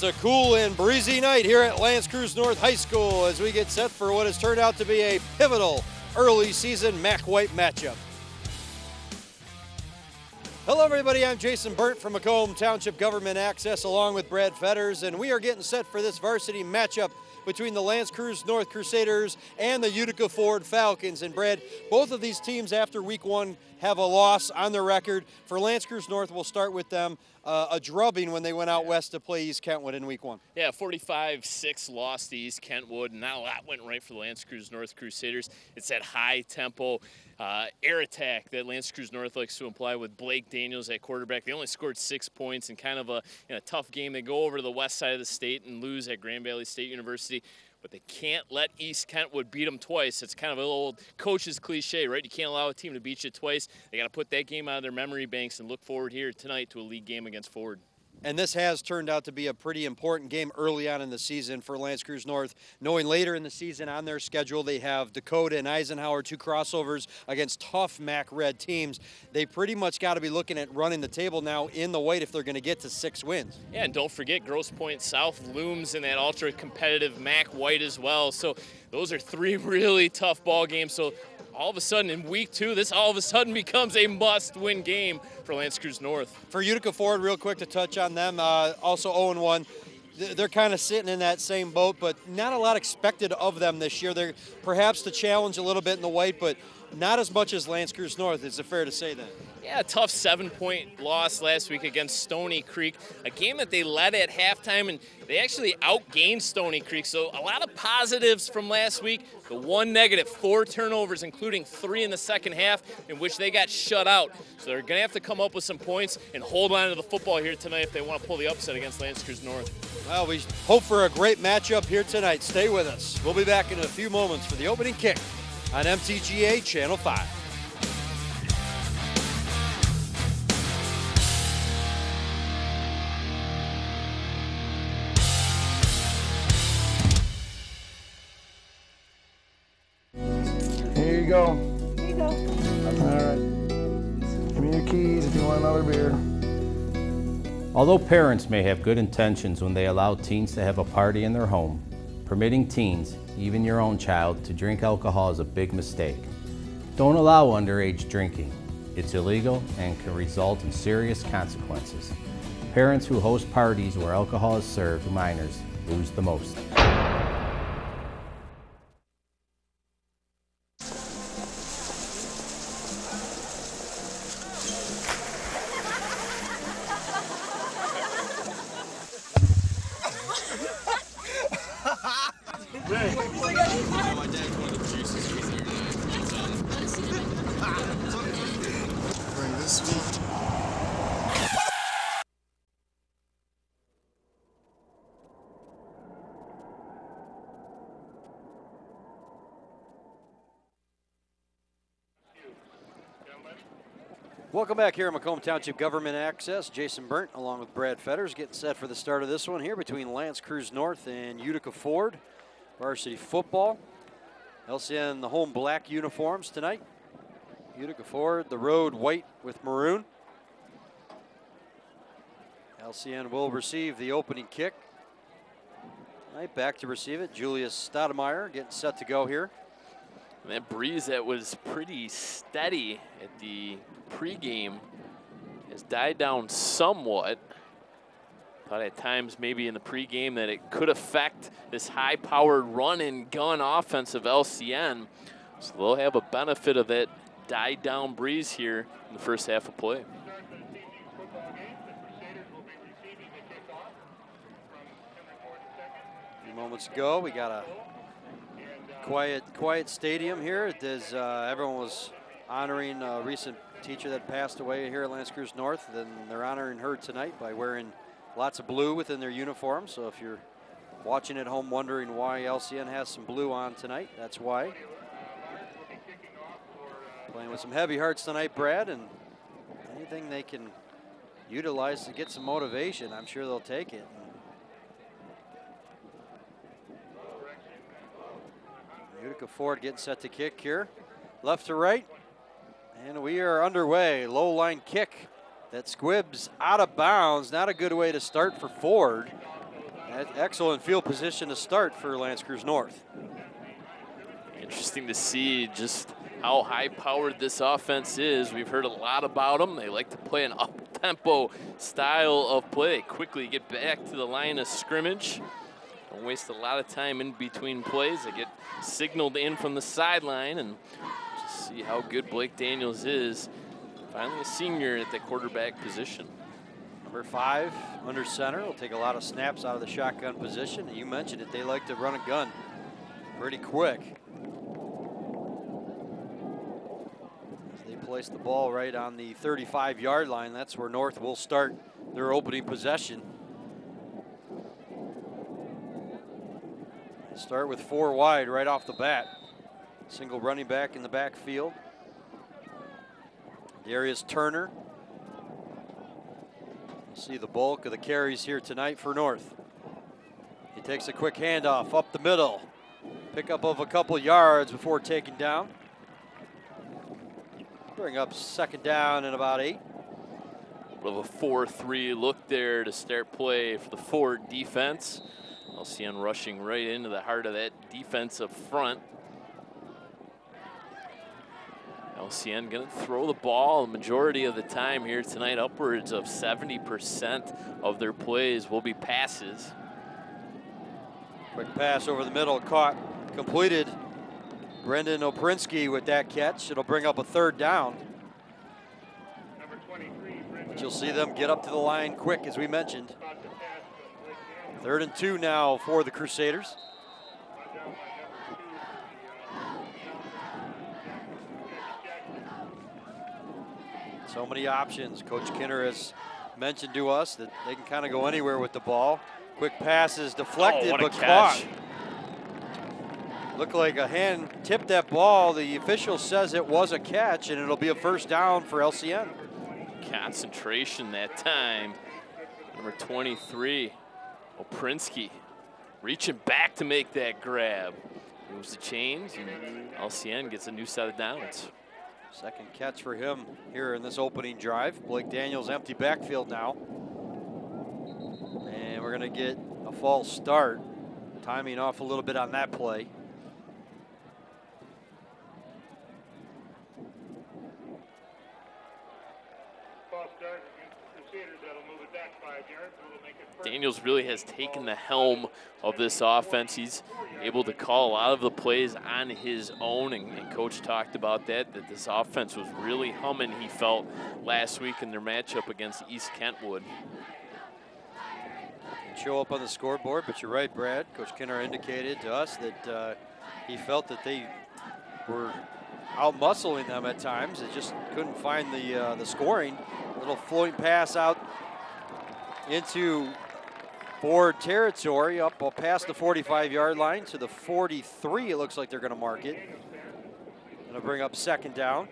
It's a cool and breezy night here at Creuse North High School as we get set for what has turned out to be a pivotal early season MAC White matchup. Hello everybody, I'm Jason Burnt from Macomb Township Government Access along with Brad Fetters, and we are getting set for this varsity matchup between the Creuse North Crusaders and the Utica Ford Falcons. And Brad, both of these teams after week one have a loss on their record. For Creuse North, we'll start with them, a drubbing when they went out west to play East Kentwood in week one. Yeah, 45-6 loss to East Kentwood, and not a lot went right for the Creuse North Crusaders. It's that high tempo air attack that Creuse North likes to imply with Blake Daniels at quarterback. They only scored 6 points in kind of a tough game. They go over to the west side of the state and lose at Grand Valley State University. But they can't let East Kentwood beat them twice. It's kind of an old coach's cliche, right? You can't allow a team to beat you twice. They got to put that game out of their memory banks and look forward here tonight to a league game against Ford. And this has turned out to be a pretty important game early on in the season for Creuse North, knowing later in the season on their schedule they have Dakota and Eisenhower, 2 crossovers against tough MAC Red teams. They pretty much got to be looking at running the table now in the white if they're going to get to 6 wins. Yeah, and don't forget Grosse Pointe South looms in that ultra-competitive MAC White as well. So those are 3 really tough ball games. So all of a sudden in week 2, this all of a sudden becomes a must-win game for Creuse North. For Utica Ford, real quick to touch on them, also 0-1. They're kind of sitting in that same boat, but not a lot expected of them this year. They're perhaps the challenge a little bit in the white, but not as much as Creuse North. Is it fair to say that? Yeah, a tough 7-point loss last week against Stony Creek, a game that they led at halftime, and they actually outgained Stony Creek. So a lot of positives from last week. The one negative, 4 turnovers, including 3 in the second half, in which they got shut out. So they're going to have to come up with some points and hold on to the football here tonight if they want to pull the upset against Creuse North. Well, we hope for a great matchup here tonight. Stay with us. We'll be back in a few moments for the opening kick on MTGA Channel 5. Here you go. Here you go. All right. Give me your keys if you want another beer. Although parents may have good intentions when they allow teens to have a party in their home, permitting teens, even your own child, to drink alcohol is a big mistake. Don't allow underage drinking. It's illegal and can result in serious consequences. Parents who host parties where alcohol is served to minors lose the most. Welcome back here at Macomb Township Government Access. Jason Burnt along with Brad Fetters getting set for the start of this one here between Creuse North and Utica Ford. Varsity football. LCN the home black uniforms tonight. Utica Ford the road white with maroon. LCN will receive the opening kick. Right back to receive it. Julius Stoudemire getting set to go here. And that breeze that was pretty steady at the pregame has died down somewhat. Thought at times maybe in the pregame that it could affect this high-powered run-and-gun offense of LCN. So they'll have a benefit of that died-down breeze here in the first half of play. A few moments ago, we got a quiet stadium here as everyone was honoring a recent teacher that passed away here at Creuse North. Then they're honoring her tonight by wearing lots of blue within their uniform. So if you're watching at home wondering why LCN has some blue on tonight, that's why. Playing with some heavy hearts tonight, Brad, and anything they can utilize to get some motivation, I'm sure they'll take it. Utica Ford getting set to kick here. Left to right. And we are underway. Low line kick that squibs out of bounds. Not a good way to start for Ford. Excellent field position to start for L'Anse Creuse North. Interesting to see just how high-powered this offense is. We've heard a lot about them. They like to play an up-tempo style of play. They quickly get back to the line of scrimmage. Don't waste a lot of time in between plays. They get signaled in from the sideline, and just see how good Blake Daniels is. Finally a senior at the quarterback position. Number 5 under center will take a lot of snaps out of the shotgun position. You mentioned it, they like to run a gun pretty quick. As they place the ball right on the 35-yard line, that's where North will start their opening possession. They start with 4 wide right off the bat. Single running back in the backfield. Darius Turner. See the bulk of the carries here tonight for North. He takes a quick handoff up the middle. Pickup of a couple yards before taking down. Bring up second down and about 8. A little 4-3 look there to start play for the Ford defense. LCN rushing right into the heart of that defense up front. LCN going to throw the ball the majority of the time here tonight. Upwards of 70% of their plays will be passes. Quick pass over the middle, caught, completed. Brendan Oprinsky with that catch. It'll bring up a third down. But you'll see them get up to the line quick, as we mentioned. 3rd and 2 now for the Crusaders. So many options. Coach Kinner has mentioned to us that they can kind of go anywhere with the ball. Quick passes deflected, but caught. Looked like a hand tipped that ball. The official says it was a catch, and it'll be a first down for LCN. Concentration that time. Number 23, Oprinsky, reaching back to make that grab. Moves the chains, and LCN gets a new set of downs. Second catch for him here in this opening drive. Blake Daniels empty backfield now. And we're going to get a false start. Timing off a little bit on that play. Daniels really has taken the helm of this offense. He's able to call a lot of the plays on his own, and Coach talked about that this offense was really humming, he felt, last week in their matchup against East Kentwood. Didn't show up on the scoreboard, but you're right, Brad. Coach Kinner indicated to us that he felt that they were out-muscling them at times. They just couldn't find the scoring. A little floating pass out into Ford territory, up past the 45-yard line to the 43. It looks like they're going to mark it. Going to bring up second down.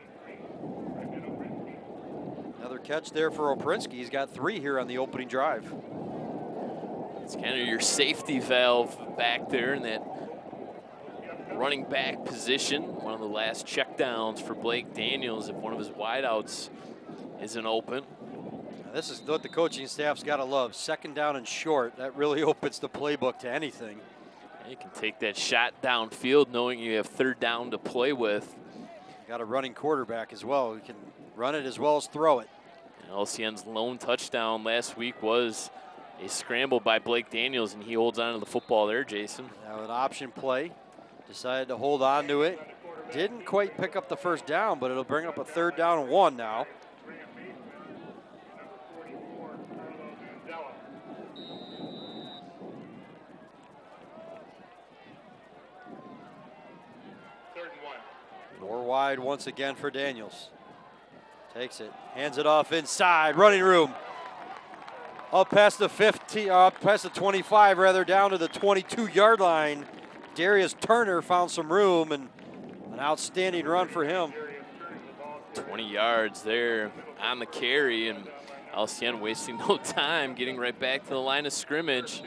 Another catch there for Oprinsky. He's got 3 here on the opening drive. It's kind of your safety valve back there in that running back position. One of the last checkdowns for Blake Daniels if one of his wideouts isn't open. This is what the coaching staff's got to love. Second down and short. That really opens the playbook to anything. You can take that shot downfield knowing you have 3rd down to play with. Got a running quarterback as well. He can run it as well as throw it. And LCN's lone touchdown last week was a scramble by Blake Daniels, and he holds on to the football there, Jason. Now an option play. Decided to hold on to it. Didn't quite pick up the first down, but it'll bring up a 3rd down and 1 now. More wide once again for Daniels. Takes it, hands it off inside, running room. Up past the 15, up past the 25 rather, down to the 22-yard line. Darius Turner found some room, and an outstanding run for him. 20 yards there on the carry, and LCN wasting no time, getting right back to the line of scrimmage.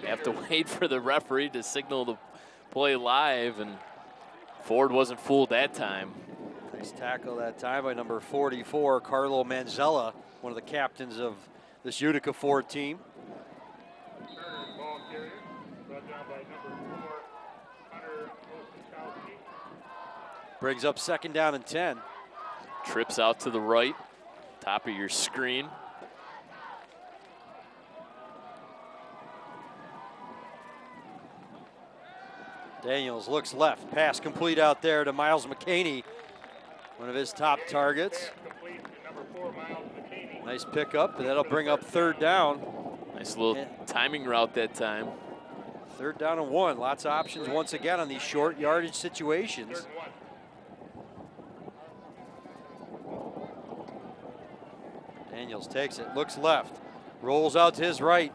They have to wait for the referee to signal the play live, and Ford wasn't fooled that time. Nice tackle that time by number 44, Carlo Manzella, one of the captains of this Utica Ford team. brings up 2nd down and 10. Trips out to the right, top of your screen. Daniels looks left, pass complete out there to Miles McCaney, one of his top targets. Nice pickup, and that'll bring up 3rd down. Nice little timing route that time. 3rd down and 1. Lots of options once again on these short yardage situations. Daniels takes it, looks left, rolls out to his right,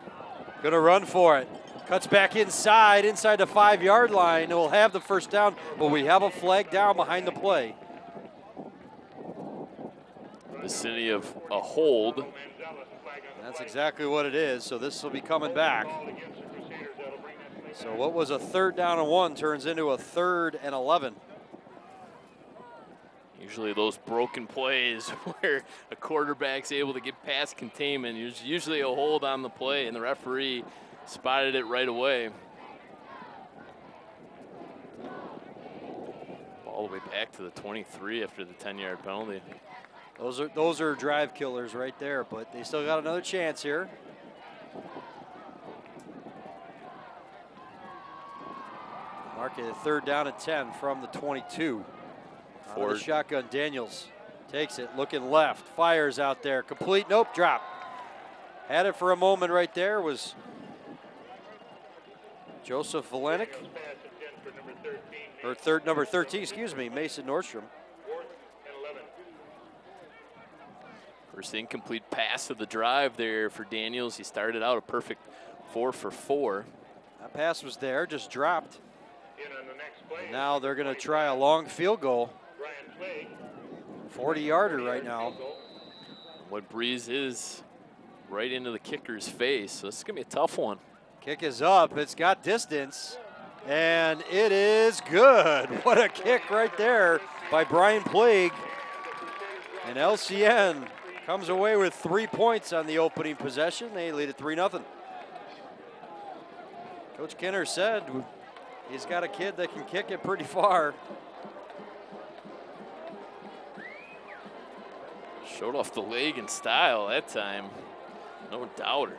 gonna run for it. Cuts back inside the 5-yard line. We'll have the 1st down, but we have a flag down behind the play. Vicinity of a hold. That's exactly what it is, so this will be coming back. So what was a 3rd down and 1 turns into a 3rd and 11. Usually those broken plays where a quarterback's able to get past containment, there's usually a hold on the play, and the referee spotted it right away. All the way back to the 23 after the 10-yard penalty. Those are drive killers right there, but they still got another chance here. Mark it 3rd down and 10 from the 22. Out of the shotgun, Daniels takes it, looking left, fires out there, complete, nope, drop. Had it for a moment right there, was Joseph Valenik, or number 13, excuse me, Mason Nordstrom. First incomplete pass of the drive there for Daniels. He started out a perfect 4 for 4. That pass was there, just dropped. And now they're going to try a long field goal. 40-yarder right now. What breeze is right into the kicker's face, so this is going to be a tough one. Kick is up, it's got distance, and it is good. What a kick right there by Brian Plague. And LCN comes away with 3 points on the opening possession. They lead at 3-0. Coach Kenner said he's got a kid that can kick it pretty far. Showed off the leg in style that time, no doubter.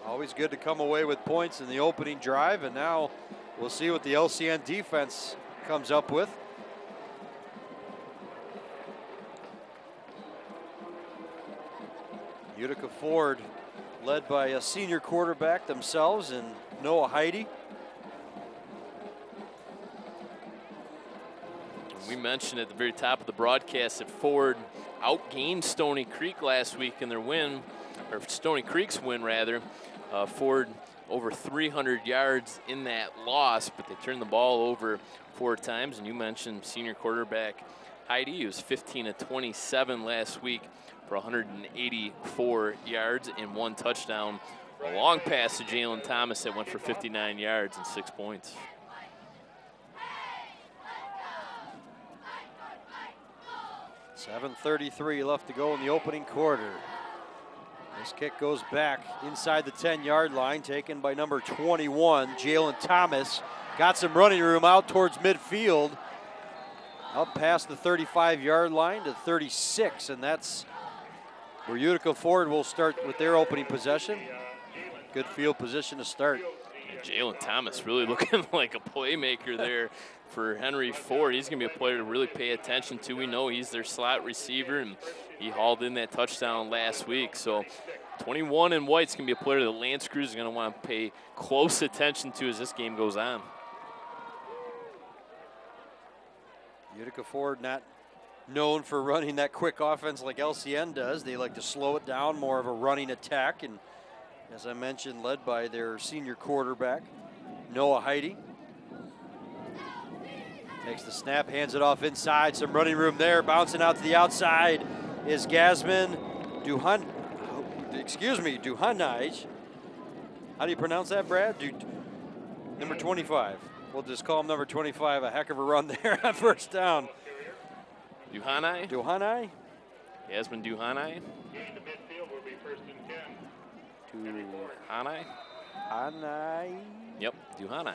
Always good to come away with points in the opening drive, and now we'll see what the LCN defense comes up with. Utica Ford led by a senior quarterback themselves and Noah Heidi. We mentioned at the very top of the broadcast that Ford outgained Stony Creek last week in their win, or Stony Creek's win rather. Ford over 300 yards in that loss, but they turned the ball over 4 times. And you mentioned senior quarterback Heidi. He was 15 of 27 last week for 184 yards and 1 touchdown. A long pass to Jalen Thomas that went for 59 yards and 6 points. .7:33 left to go in the opening quarter. This kick goes back inside the 10-yard line, taken by number 21, Jalen Thomas. Got some running room out towards midfield. Up past the 35-yard line to 36, and that's where Utica Ford will start with their opening possession. Good field position to start. Jalen Thomas really looking like a playmaker there for Henry Ford. He's going to be a player to really pay attention to. We know he's their slot receiver, and he hauled in that touchdown last week. So 21 in white's going to be a player that Lance Creuse is going to want to pay close attention to as this game goes on. Utica Ford not known for running that quick offense like LCN does. They like to slow it down, more of a running attack, and as I mentioned, led by their senior quarterback, Noah Heidi. Takes the snap, hands it off inside, some running room there, bouncing out to the outside is Gasman Duhanaj. How do you pronounce that, Brad? Number 25. We'll just call him number 25. A heck of a run there on first down. Duhanaj? Duhanaj? Gasman Duhanaj? Duhanaj? Hanai? Yep, Duhanaj.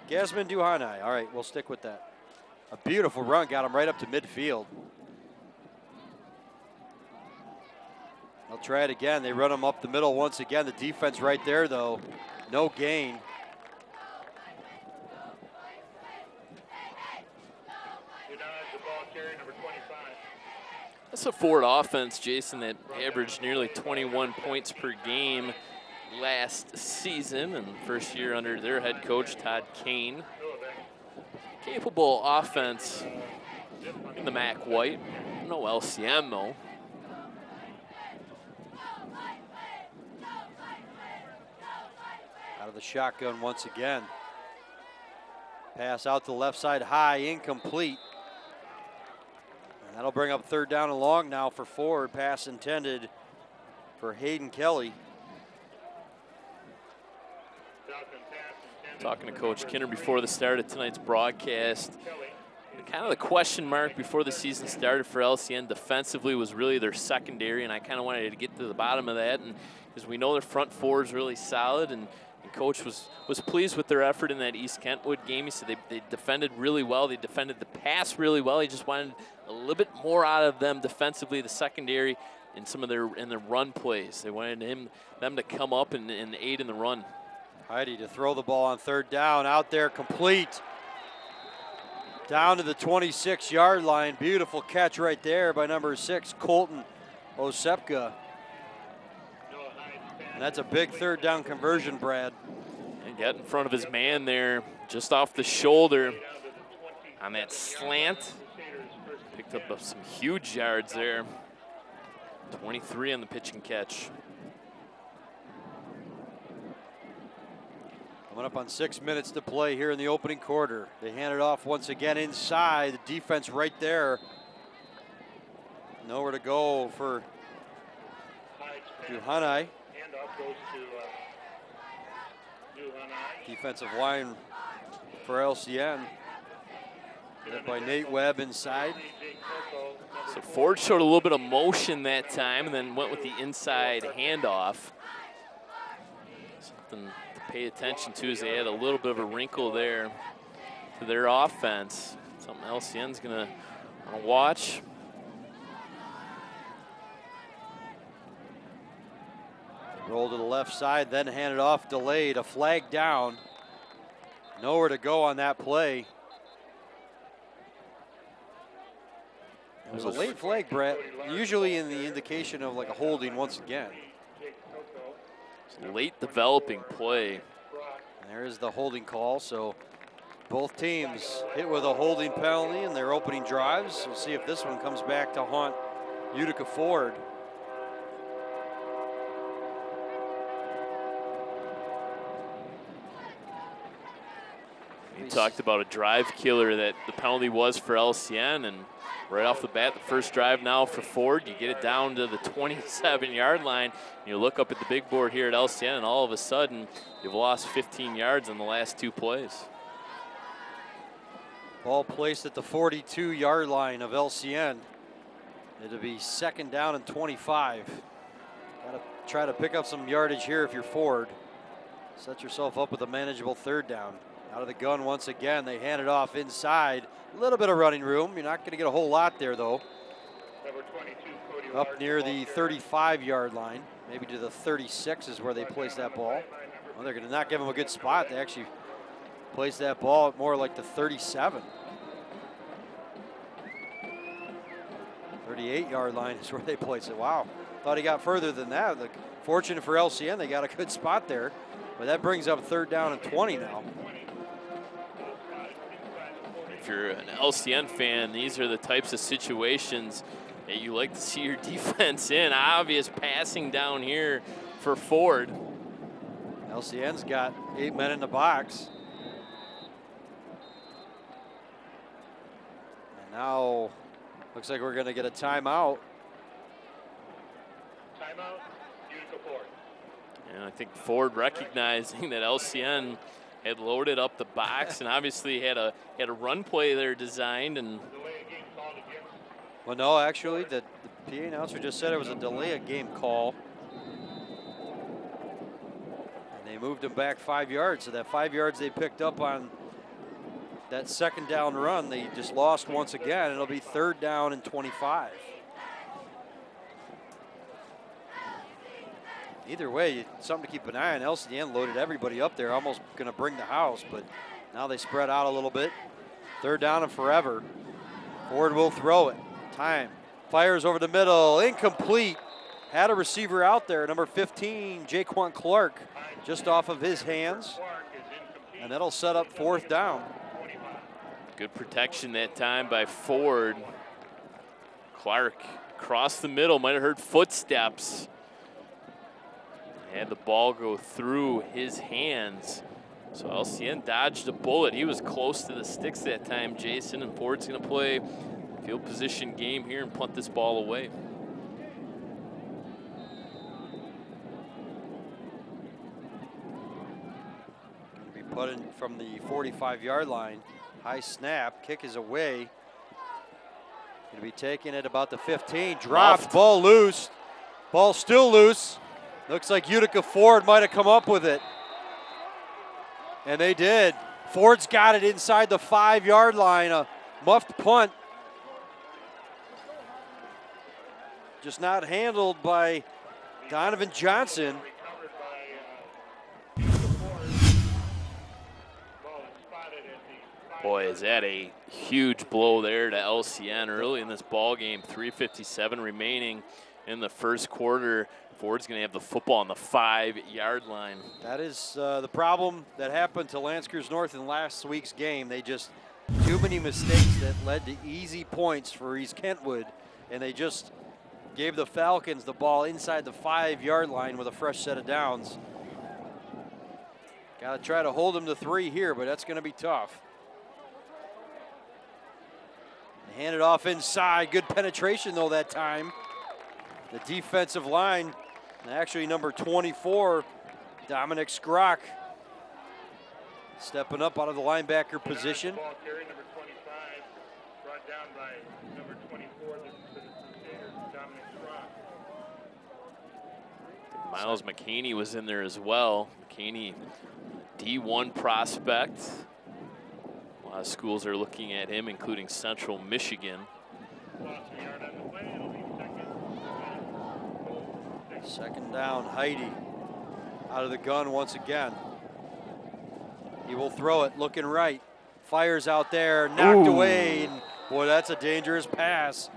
Gasman Duhanaj. All right, we'll stick with that. A beautiful run, got him right up to midfield. They'll try it again. They run him up the middle once again. The defense right there, though, no gain. That's a Ford offense, Jason, that averaged nearly 21 points per game last season, and first year under their head coach, Todd Kane. Capable offense in the MAC White. No LCM, though. Out of the shotgun once again. Pass out to the left side high, incomplete. And that'll bring up 3rd down and long now for Ford. Pass intended for Hayden Kelly. Talking to Coach Kinner before the start of tonight's broadcast, kind of the question mark before the season started for LCN defensively was really their secondary, and I kind of wanted to get to the bottom of that, and because we know their front four is really solid, and Coach was pleased with their effort in that East Kentwood game. He said they defended really well. They defended the pass really well. He just wanted a little bit more out of them defensively, the secondary, in some of their run plays. They wanted them to come up and aid in the run. Heidi to throw the ball on 3rd down, out there, complete. Down to the 26-yard line. Beautiful catch right there by number 6, Colton Osepka. And that's a big 3rd down conversion, Brad. And got in front of his man there, just off the shoulder on that slant. Picked up some huge yards there. 23 on the pitch and catch. Coming up on 6 minutes to play here in the opening quarter. They hand it off once again inside. The defense right there. Nowhere to go for Duhanai. Defensive line for LCN. Led by Nate Webb inside. So Ford showed a little bit of motion that time and then went with the inside handoff. Something to pay attention to is they had a little bit of a wrinkle there to their offense. Something LCN's gonna wanna watch. Roll to the left side, then hand it off, delayed, a flag down. Nowhere to go on that play. It was a late flag, Brett, usually in the indication of like a holding once again. It's a late developing play. And there's the holding call, so both teams hit with a holding penalty in their opening drives. We'll see if this one comes back to haunt Utica Ford. You talked about a drive killer that the penalty was for LCN, and right off the bat, the first drive now for Ford, you get it down to the 27-yard line. You look up at the big board here at LCN, and all of a sudden, you've lost 15 yards in the last 2 plays. Ball placed at the 42-yard line of LCN. It'll be 2nd down and 25. Got to try to pick up some yardage here if you're Ford. Set yourself up with a manageable 3rd down. Out of the gun once again, they hand it off inside. A little bit of running room. You're not going to get a whole lot there, though. Up near the 35-yard line, maybe to the 36 is where they place that ball. Well, they're going to not give them a good spot. They actually place that ball at more like the 37. 38-yard line is where they place it. Wow, thought he got further than that. Like, fortunate for LCN, they got a good spot there. But that brings up 3rd down and 20 now. If you're an LCN fan, these are the types of situations that you like to see your defense in. Obvious passing down here for Ford. LCN's got 8 men in the box. And now looks like we're going to get a timeout. Timeout, Utica Ford. And I think Ford recognizing that LCN had loaded up the box and obviously had a run play there designed. And well, no, actually, the PA announcer just said it was a delay of game call. And they moved him back 5 yards. So that 5 yards they picked up on that second down run they just lost once again. It'll be 3rd down and 25. Either way, something to keep an eye on. LCN loaded everybody up there, almost going to bring the house, but now they spread out a little bit. 3rd down and forever. Ford will throw it. Time. Fires over the middle. Incomplete. Had a receiver out there, number 15, Jaquan Clark, just off of his hands. And that'll set up 4th down. Good protection that time by Ford. Clark across the middle, might have heard footsteps. Had the ball go through his hands. So LCN dodged a bullet. He was close to the sticks that time, Jason, and Ford's gonna play field position game here and punt this ball away. Gonna be put in from the 45-yard line. High snap, kick is away. Gonna be taken at about the 15, dropped, Muffed. ball loose. Ball still loose. Looks like Utica Ford might have come up with it. And they did. Ford's got it inside the 5-yard line, a muffed punt. Just not handled by Donovan Johnson. Boy, is that a huge blow there to LCN early in this ball game. 3:57 remaining in the first quarter. Ford's going to have the football on the 5-yard line. That is the problem that happened to L'Anse Creuse North in last week's game. They just, too many mistakes that led to easy points for East Kentwood, and they just gave the Falcons the ball inside the 5-yard line with a fresh set of downs. Got to try to hold them to 3 here, but that's going to be tough. They hand it off inside. Good penetration, though, that time. The defensive line, actually number 24, Dominic Skrock, stepping up out of the linebacker position. Ball carry, number 25, brought down by number 24, the Crusaders, Dominic Skrock. Miles McKinney was in there as well. McKinney, D1 prospect. A lot of schools are looking at him, including Central Michigan. Lost a yard on the play. It'll be Second down, Heidi out of the gun once again. He will throw it, looking right. Fires out there, knocked away. And boy, that's a dangerous pass.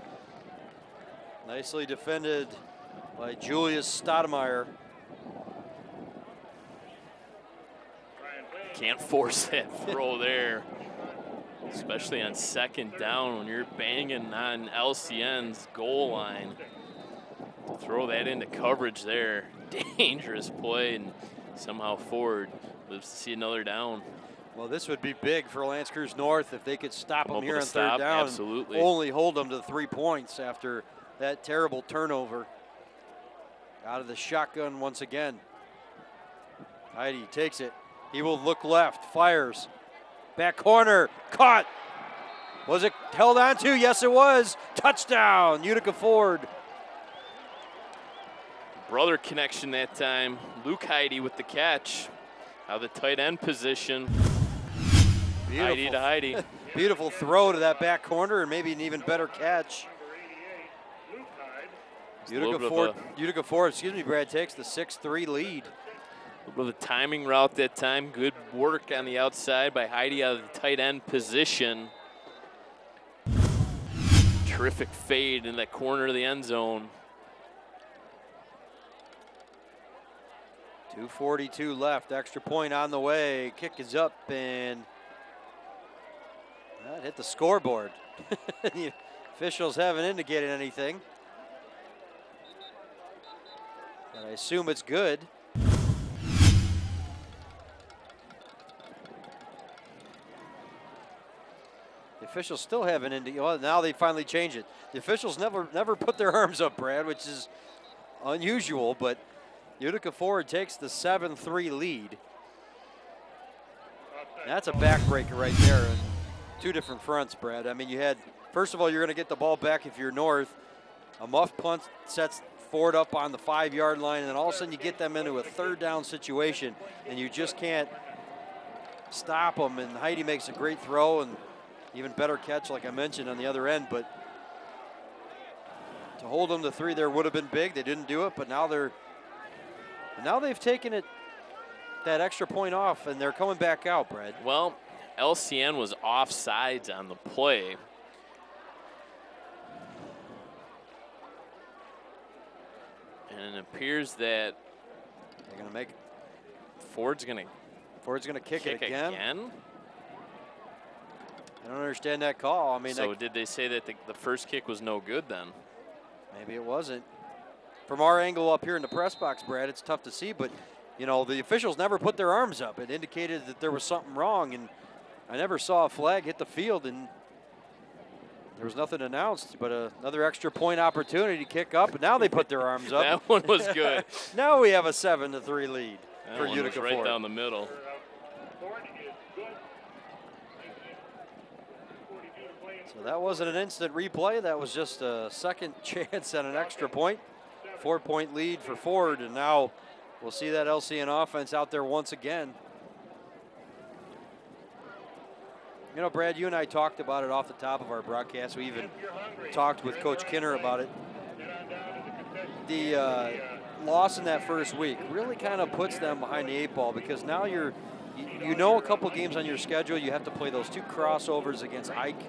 Nicely defended by Julius Stoudemire. Can't force that throw there, especially on 2nd down when you're banging on LCN's goal line. To throw that into coverage there, dangerous play, and somehow Ford lives to see another down. Well, this would be big for L'Anse Creuse North if they could stop them here on 3rd Stop, down. absolutely. And only hold them to 3 points after that terrible turnover. Out of the shotgun once again. Heidi takes it. He will look left, fires. Back corner, caught. Was it held on to? Yes, it was. Touchdown, Utica Ford. Brother connection that time. Luke Heidi with the catch. Out of the tight end position. Beautiful. Heidi to Heidi. Beautiful throw to that back corner, and maybe an even better catch. Utica Ford, excuse me, Brad, takes the 6-3 lead. A little bit of a timing route that time. Good work on the outside by Heidi out of the tight end position. Terrific fade in that corner of the end zone. 2:42 left, extra point on the way. Kick is up and that hit the scoreboard. The officials haven't indicated anything, but I assume it's good. The officials still haven't indicated. Well, now they finally change it. The officials never put their arms up, Brad, which is unusual, but Utica Ford takes the 7-3 lead. That's a backbreaker right there on 2 different fronts, Brad. I mean, you had, first of all, you're going to get the ball back if you're North. A muff punt sets Ford up on the 5-yard line, and then all of a sudden you get them into a 3rd down situation, and you just can't stop them, and Heidi makes a great throw and even better catch, like I mentioned, on the other end. But to hold them to 3 there would have been big. They didn't do it, but now they've taken it, that extra point off, and they're coming back out, Brad. Well, LCN was offsides on the play. And it appears that they're going to make Ford's going to kick it again. I don't understand that call. I mean, so did they say that the first kick was no good then? Maybe it wasn't. From our angle up here in the press box, Brad, it's tough to see, but you know, the officials never put their arms up. It indicated that there was something wrong, and I never saw a flag hit the field, and there was nothing announced, but another extra point opportunity to kick up, and now they put their arms up. That one was good. Now we have a 7-3 lead that for one Utica was right Ford. down the middle. So that wasn't an instant replay. That was just a second chance at an extra point. 4-point lead for Ford, and now we'll see that LCN offense out there once again. You know, Brad, you and I talked about it off the top of our broadcast. We even talked with Coach Kinner about it. The loss in that first week really kind of puts them behind the 8 ball, because now you know a couple games on your schedule. You have to play those 2 crossovers against Ike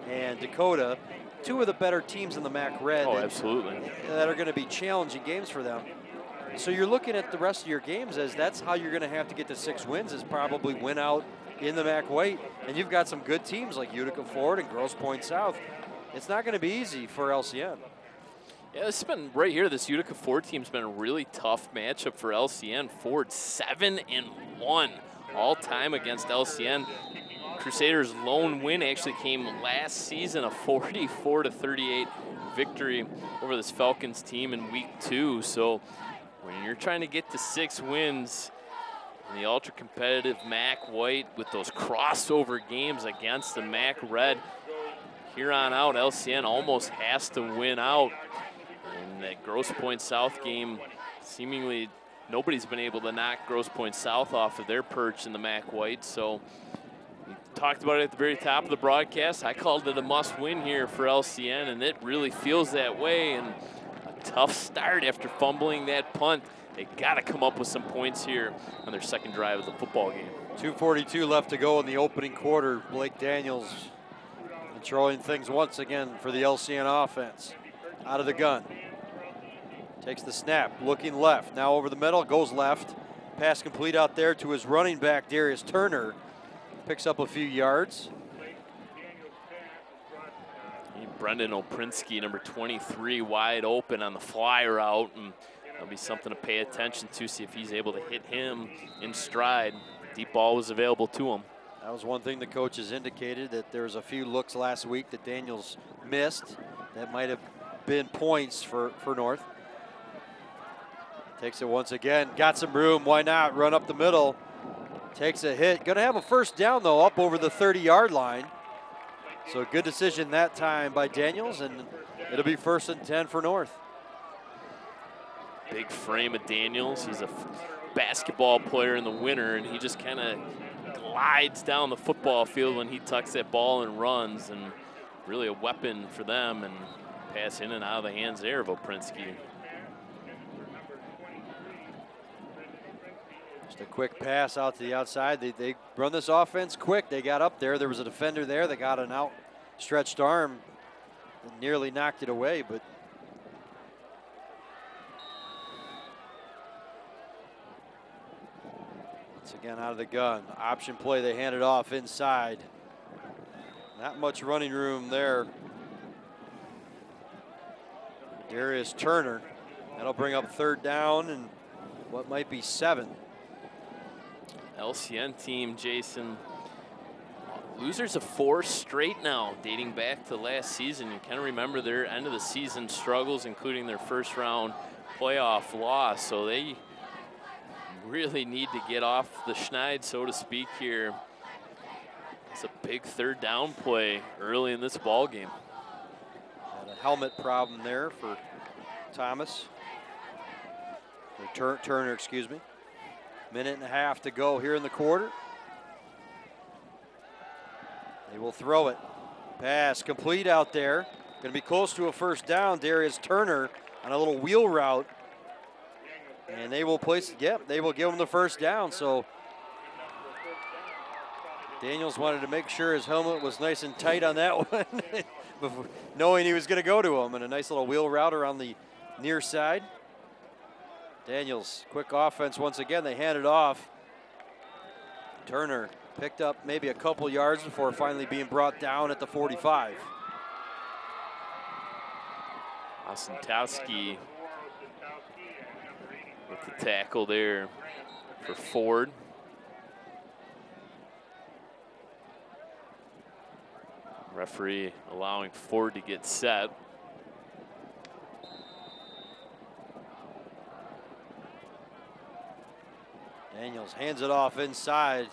and Dakota, 2 of the better teams in the MAC Red. Oh, absolutely. That are going to be challenging games for them. So you're looking at the rest of your games as that's how you're going to have to get to 6 wins, is probably win out in the MAC White. And you've got some good teams like Utica Ford and Grosse Pointe South. It's not going to be easy for LCN. Yeah, this has been right here. This Utica Ford team's been a really tough matchup for LCN. Ford 7-1 all time against LCN. Crusaders' lone win actually came last season, a 44-38 victory over this Falcons team in week 2. So when you're trying to get to 6 wins in the ultra competitive MAC White with those crossover games against the MAC Red, here on out, LCN almost has to win out. In that Grosse Pointe South game, seemingly nobody's been able to knock Grosse Pointe South off of their perch in the MAC White. So we talked about it at the very top of the broadcast. I called it a must-win here for LCN, and it really feels that way. And a tough start after fumbling that punt. They got to come up with some points here on their second drive of the football game. 2:42 left to go in the opening quarter. Blake Daniels controlling things once again for the LCN offense. Out of the gun. Takes the snap, looking left. Now over the middle, goes left. Pass complete out there to his running back, Darius Turner. Picks up a few yards. Brendan Oprinsky, number 23, wide open on the fly route, and that'll be something to pay attention to, see if he's able to hit him in stride. Deep ball was available to him. That was one thing the coaches indicated, that there was a few looks last week that Daniels missed that might have been points for North. Takes it once again, got some room, why not? Run up the middle, takes a hit. Gonna have a first down though, up over the 30-yard line. So good decision that time by Daniels, and it'll be 1st and 10 for North. Big frame of Daniels. He's a basketball player in the winter, and he just kind of glides down the football field when he tucks that ball and runs, and really a weapon for them, and pass in and out of the hands there of Oprinsky. Just a quick pass out to the outside. They run this offense quick. They got up there. There was a defender there that got an outstretched arm and nearly knocked it away, but once again out of the gun. Option play, they hand it off inside. Not much running room there. Darius Turner. That'll bring up 3rd down and what might be 7. LCN team, Jason, losers of 4 straight now, dating back to last season. You kind of remember their end of the season struggles, including their 1st round playoff loss. So they really need to get off the schneid, so to speak, here. It's a big 3rd down play early in this ball game. Had a helmet problem there for Thomas. Or Turner, excuse me. 1.5 minutes to go here in the quarter. They will throw it. Pass complete out there. Going to be close to a first down. Darius Turner on a little wheel route. And they will place, yep, they will give him the first down. So Daniels wanted to make sure his helmet was nice and tight on that one, knowing he was going to go to him. And a nice little wheel route around the near side. Daniels, quick offense once again. They hand it off. Turner picked up maybe a couple yards before finally being brought down at the 45. Osentowski with the tackle there for Ford. Referee allowing Ford to get set. Daniels hands it off inside.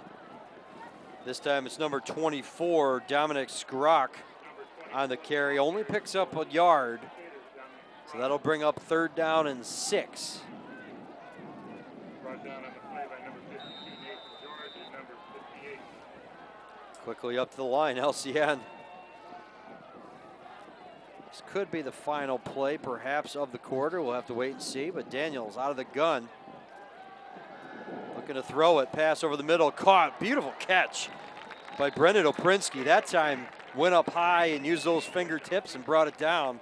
This time it's number 24, Dominic Skrock on the carry. Only picks up a yard. So that'll bring up 3rd down and 6. Brought down on the play by number 52, Nathan George, and number 58. Quickly up to the line, LCN. This could be the final play, perhaps, of the quarter. We'll have to wait and see, but Daniels out of the gun. Looking to throw it, pass over the middle, caught. Beautiful catch by Brendan Oprinsky. That time went up high and used those fingertips and brought it down.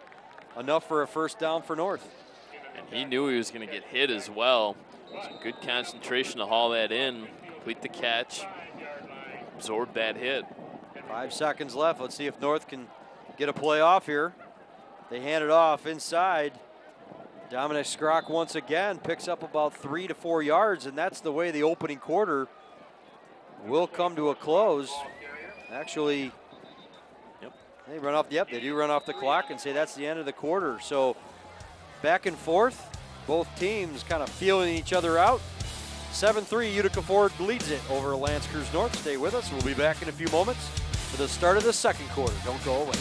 Enough for a first down for North. And he knew he was going to get hit as well. Some good concentration to haul that in, complete the catch, absorb that hit. 5 seconds left. Let's see if North can get a play off here. They hand it off inside. Dominic Skrock once again picks up about 3 to 4 yards, and that's the way the opening quarter will come to a close. Actually, they run off, yep, they do run off the clock and say that's the end of the quarter. So back and forth, both teams kind of feeling each other out. 7-3, Utica Ford leads it over L'Anse Creuse North. Stay with us. We'll be back in a few moments for the start of the second quarter. Don't go away.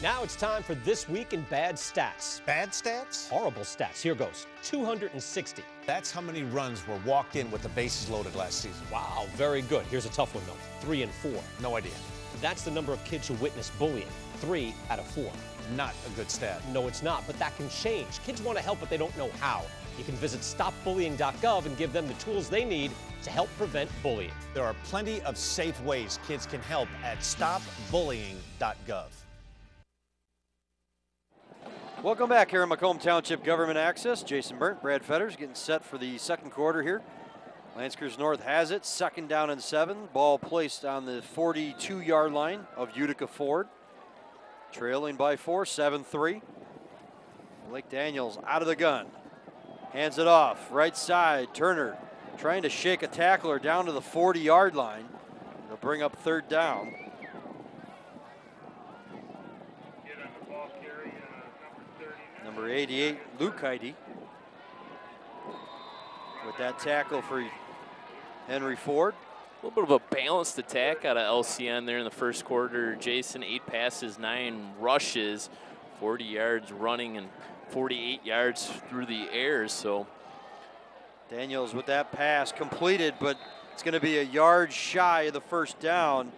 Now it's time for This Week in Bad Stats. Bad stats? Horrible stats. Here goes. 260. That's how many runs were walked in with the bases loaded last season. Wow, very good. Here's a tough one, though. 3 and 4. No idea. That's the number of kids who witnessed bullying. 3 out of 4. Not a good stat. No, it's not, but that can change. Kids want to help, but they don't know how. You can visit stopbullying.gov and give them the tools they need to help prevent bullying. There are plenty of safe ways kids can help at stopbullying.gov. Welcome back here in Macomb Township Government Access. Jason Burnt, Brad Fetters getting set for the second quarter here. L'Anse Creuse North has it, 2nd down and 7. Ball placed on the 42-yard line of Utica Ford. Trailing by 4, 7-3. Blake Daniels out of the gun. Hands it off, right side, Turner trying to shake a tackler down to the 40-yard line. They'll bring up 3rd down. Number 88, Luke Heidi, with that tackle for Henry Ford. A little bit of a balanced attack out of LCN there in the first quarter. Jason, 8 passes, 9 rushes, 40 yards running and 48 yards through the air. So Daniels with that pass completed, but it's going to be a yard shy of the first down.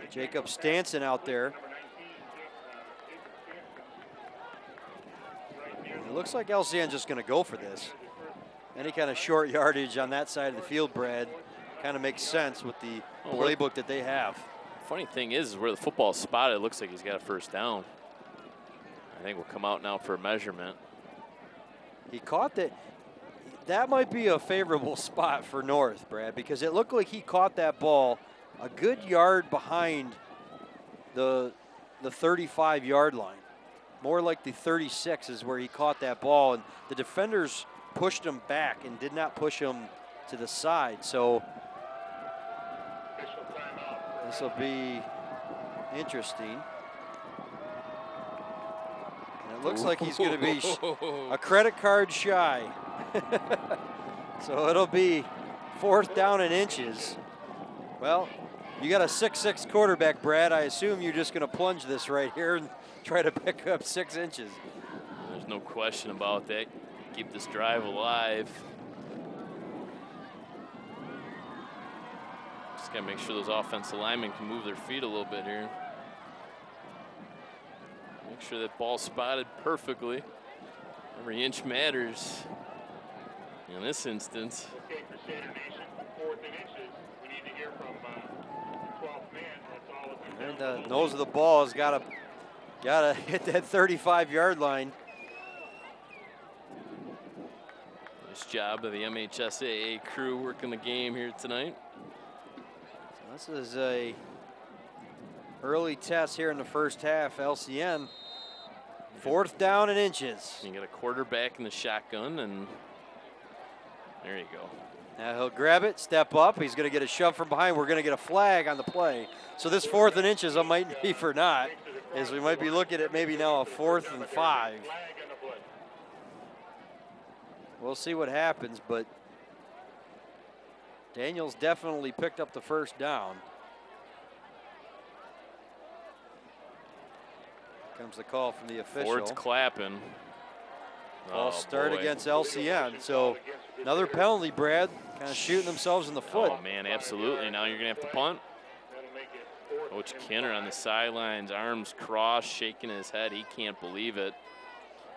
Jacob Stanson out there. It looks like LCN just going to go for this. Any kind of short yardage on that side of the field, Brad, kind of makes sense with the playbook that they have. Funny thing is where the football is spotted, it looks like he's got a first down. I think we'll come out now for a measurement. He caught that. That might be a favorable spot for North, Brad, because it looked like he caught that ball a good yard behind the 35-yard line. More like the 36 is where he caught that ball, and the defenders pushed him back and did not push him to the side. So this will be interesting. And it looks like he's going to be a credit card shy. So it'll be 4th down and inches. Well, You got a 6'6" quarterback, Brad. I assume you're just going to plunge this right here and try to pick up 6 inches. There's no question about that. Keep this drive alive. Just got to make sure those offensive linemen can move their feet a little bit here. Make sure that ball's spotted perfectly. Every inch matters in this instance. Okay, Crusader Nation, 4th and inches. We need to hear from the 12th man. That's all of them. And the nose of the ball has got to hit that 35-yard line. Nice job of the MHSAA crew working the game here tonight. So this is a early test here in the first half. LCN, 4th down and inches. You got a quarterback in the shotgun, and there you go. Now he'll grab it, step up. He's going to get a shove from behind. We're going to get a flag on the play. So this 4th and inches might be for naught, as we might be looking at maybe now a 4th and 5. We'll see what happens, but Daniels definitely picked up the first down. Comes the call from the official. Ford's clapping. False start boy. against LCN. So another penalty, Brad, kind of shooting themselves in the foot. Oh, man, absolutely. Now you're going to have to punt. Coach Kinner on the sidelines, arms crossed, shaking his head. He can't believe it.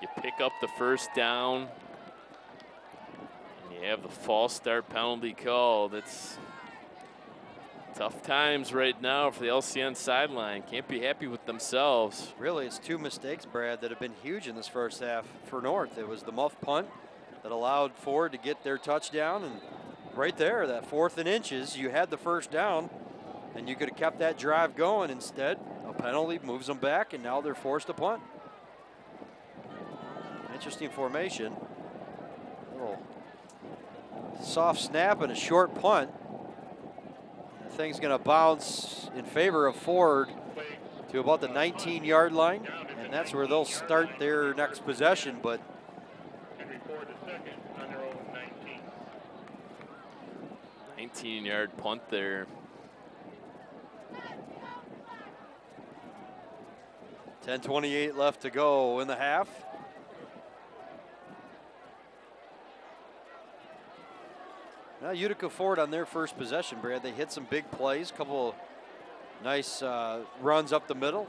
You pick up the first down, and you have the false start penalty called. It's tough times right now for the LCN sideline. Can't be happy with themselves. Really, it's 2 mistakes, Brad, that have been huge in this first half for North. It was the muff punt that allowed Ford to get their touchdown, and right there, that 4th and inches, you had the first down, and you could have kept that drive going. Instead, a penalty moves them back, and now they're forced to punt. Interesting formation. A little soft snap and a short punt. The thing's going to bounce in favor of Ford to about the 19-yard line, and that's where they'll start their next possession. But Henry Ford is second, on their own 19. 19-yard punt there. 10:28 left to go in the half. Now Utica Ford on their first possession, Brad, they hit some big plays, couple nice runs up the middle.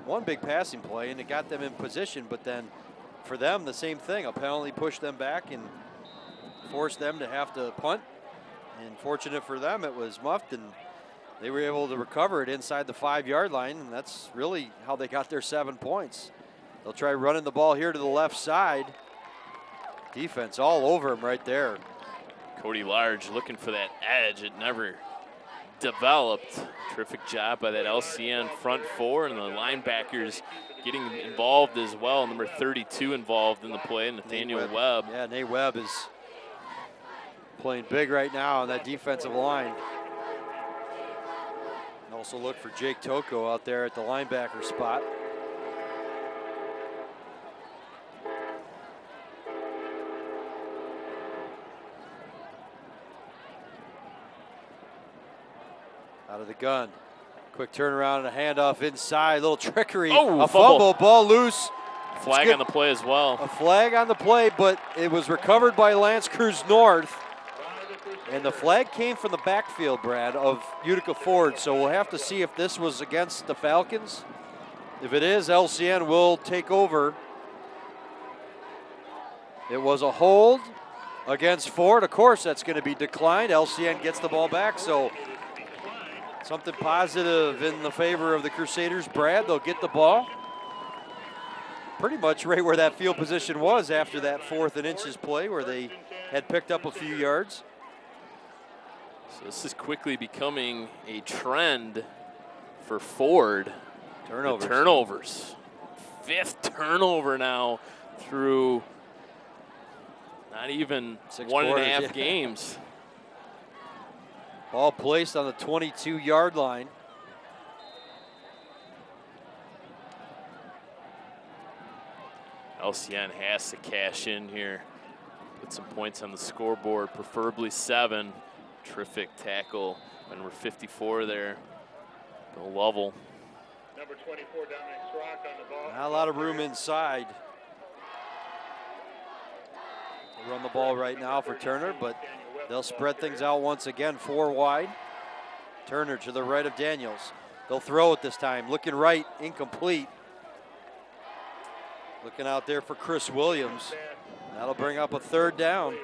One big passing play, and it got them in position, but then for them, the same thing. A penalty pushed them back and forced them to have to punt. And fortunate for them, it was muffed, and they were able to recover it inside the 5-yard line, and that's really how they got their 7 points. They'll try running the ball here to the left side. Defense all over him right there. Cody Large looking for that edge. It never developed. Terrific job by that LCN front 4, and the linebackers getting involved as well. Number 32 involved in the play, Nathaniel Webb. Yeah, Nate Webb is playing big right now on that defensive line. And also look for Jake Toko out there at the linebacker spot. Out of the gun. Quick turnaround and a handoff inside. A little trickery. Oh, a fumble. Ball loose. Flag on the play as well. A flag on the play, but it was recovered by Lance Creuse North. And the flag came from the backfield, Brad, of Utica Ford. So we'll have to see if this was against the Falcons. If it is, LCN will take over. It was a hold against Ford. Of course, that's going to be declined. LCN gets the ball back. So something positive in the favor of the Crusaders. Brad, they'll get the ball pretty much right where that field position was after that 4th and inches play where they had picked up a few yards. So this is quickly becoming a trend for Ford. Turnovers. The turnovers. 5th turnover now through not even 6 1.5 quarters, games. Ball placed on the 22-yard line. LCN has to cash in here. Put some points on the scoreboard, preferably 7. Terrific tackle. Number 54 there, Bill Lovell. Number 24, Dominic Srock on the ball. Not a lot of room inside. They run the ball right now for Turner, but they'll spread things out once again, 4 wide. Turner to the right of Daniels. They'll throw it this time. Looking right, incomplete. Looking out there for Chris Williams. That'll bring up a 3rd down.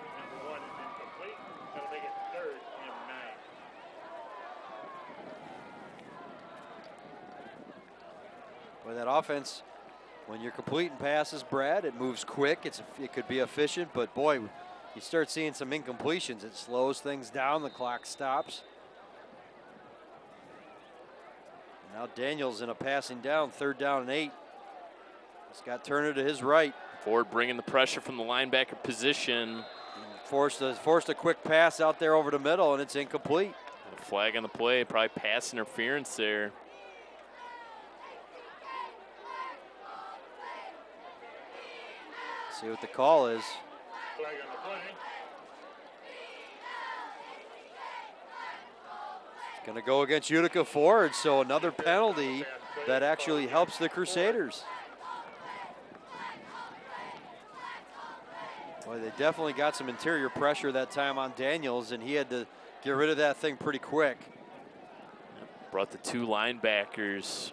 With that offense, when you're completing passes, Brad, it moves quick. It could be efficient, but boy, you start seeing some incompletions. It slows things down. The clock stops. Now Daniels in a passing down, 3rd down and 8. He's got Turner to his right. Ford bringing the pressure from the linebacker position. Forced a quick pass out there over the middle, and it's incomplete. A flag on the play, probably pass interference there. See what the call is. Flag on the play. It's going to go against Utica Ford, so another penalty that actually helps the Crusaders. Boy, they definitely got some interior pressure that time on Daniels, and he had to get rid of that thing pretty quick. Brought the 2 linebackers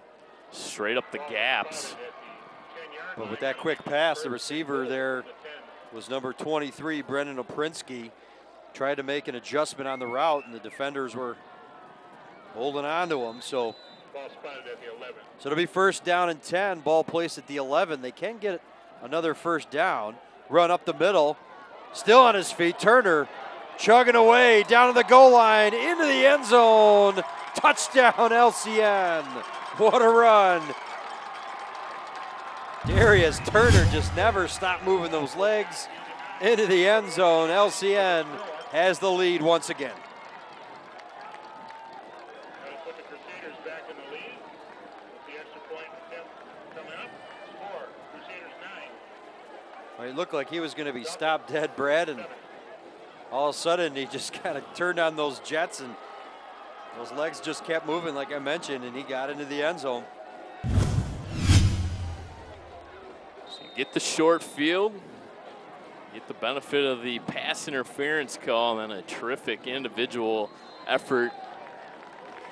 straight up the gaps. But with that quick pass, the receiver there was number 23, Brendan Oprinsky. Tried to make an adjustment on the route, and the defenders were holding on to him. So Ball spotted at the 11. So it'll be 1st down and 10, ball placed at the 11. They can get another 1st down. Run up the middle, still on his feet. Turner chugging away down to the goal line, into the end zone. Touchdown LCN. What a run. Darius Turner just never stopped moving those legs into the end zone. LCN has the lead once again. That'll put the Crusaders back in the lead. The extra point attempt coming up. Score, Crusaders 9. Well, he looked like he was going to be stopped dead, Brad, and all of a sudden he just kind of turned on those jets, and those legs just kept moving like I mentioned, and he got into the end zone. Get the short field, get the benefit of the pass interference call, and then a terrific individual effort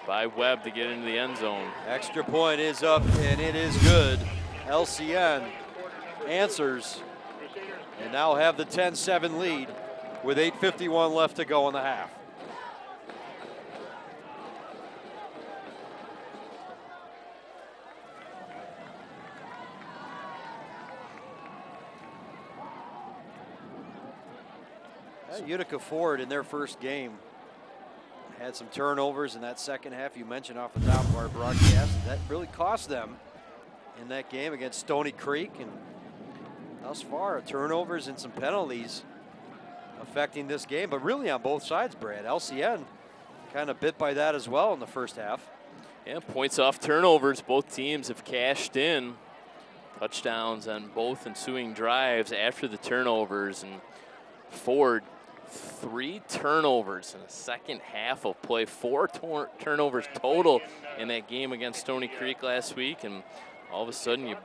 by Webb to get into the end zone. Extra point is up, and it is good. LCN answers and now have the 10-7 lead with 8:51 left to go in the half. Utica Ford in their first game had some turnovers in that second half you mentioned off the top of our broadcast. That really cost them in that game against Stony Creek, and thus far turnovers and some penalties affecting this game, but really on both sides, Brad. LCN kind of bit by that as well in the first half. Yeah, points off turnovers. Both teams have cashed in touchdowns on both ensuing drives after the turnovers, and Ford 3 turnovers in the second half of play. 4 turnovers total in that game against Stony Creek last week, and all of a sudden you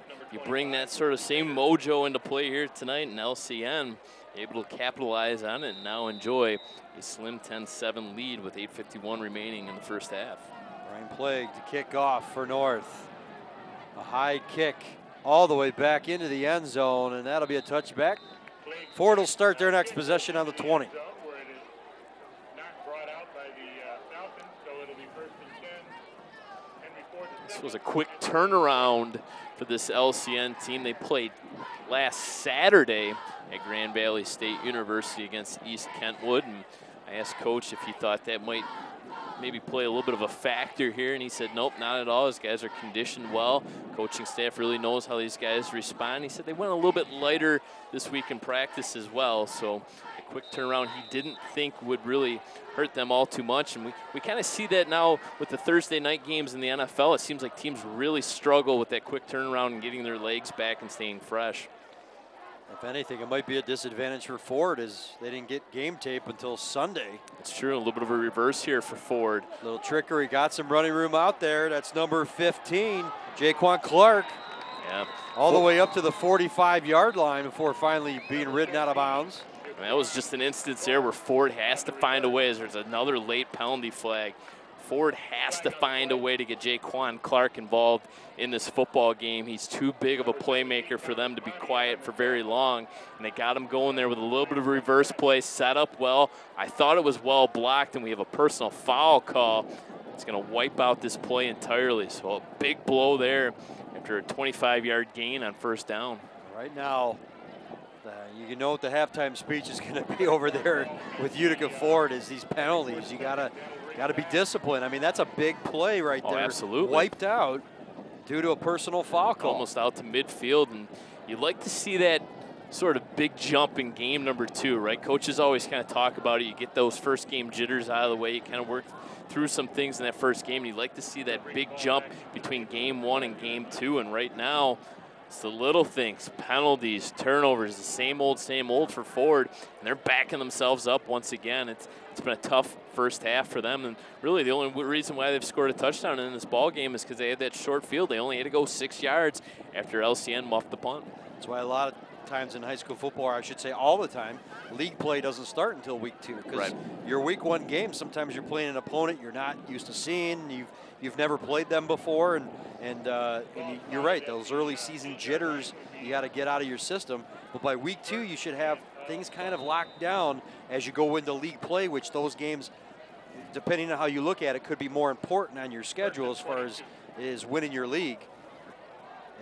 bring that sort of same mojo into play here tonight, and LCN able to capitalize on it and now enjoy a slim 10-7 lead with 8:51 remaining in the first half. Brian Plague to kick off for North. A high kick all the way back into the end zone, and that'll be a touchback. Ford will start their next possession on the 20. Where it is not brought out by the Falcons, so it'll be 1st and 10. Henry Ford This was a quick turnaround for this LCN team. They played last Saturday at Grand Valley State University against East Kentwood, and I asked Coach if he thought that might maybe play a little bit of a factor here, and he said nope, not at all. His guys are conditioned well. Coaching staff really knows how these guys respond. He said they went a little bit lighter this week in practice as well, so a quick turnaround he didn't think would really hurt them all too much, and we kind of see that now with the Thursday night games in the NFL. It seems like teams really struggle with that quick turnaround and getting their legs back and staying fresh. If anything, it might be a disadvantage for Ford as they didn't get game tape until Sunday. It's true, a little bit of a reverse here for Ford. Little trickery, got some running room out there. That's number 15, Jaquan Clark. Yeah. All the way up to the 45-yard line before finally being ridden out of bounds. And that was just an instance there where Ford has to find a way as there's another late penalty flag. Ford has to find a way to get Jaquan Clark involved in this football game. He's too big of a playmaker for them to be quiet for very long. And they got him going there with a little bit of a reverse play, set up well. I thought it was well blocked, and we have a personal foul call. It's going to wipe out this play entirely. So a big blow there after a 25-yard gain on first down. Right now, you know what the halftime speech is going to be over there with Utica Ford is these penalties. You gotta be disciplined. I mean, that's a big play right there. Absolutely. Wiped out due to a personal foul call. Almost out to midfield, and you'd like to see that sort of big jump in game number 2, right? Coaches always kind of talk about it. You get those first game jitters out of the way. You kind of work through some things in that first game. You'd like to see that big jump between game 1 and game 2, and right now, it's the little things, penalties, turnovers, the same old for Ford, and they're backing themselves up once again. It's been a tough first half for them, and really the only reason why they've scored a touchdown in this ball game is because they had that short field. They only had to go 6 yards after LCN muffed the punt. That's why a lot of times in high school football, or I should say all the time, league play doesn't start until week 2 because your week 1 game, sometimes you're playing an opponent you're not used to seeing. You've never played them before, and you're right, those early season jitters you got to get out of your system. But by week 2, you should have things kind of locked down as you go into league play, which those games, depending on how you look at it, could be more important on your schedule as far as is winning your league.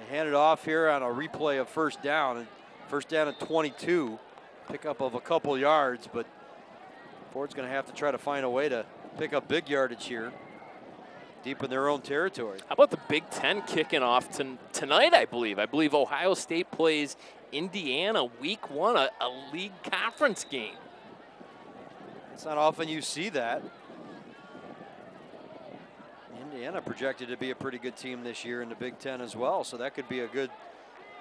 They hand it off here on a replay of first down at 22, pickup of a couple yards, but Ford's going to have to try to find a way to pick up big yardage here, deep in their own territory. How about the Big Ten kicking off tonight, I believe? I believe Ohio State plays Indiana week 1, a league conference game. It's not often you see that. Indiana projected to be a pretty good team this year in the Big Ten as well, so that could be a good,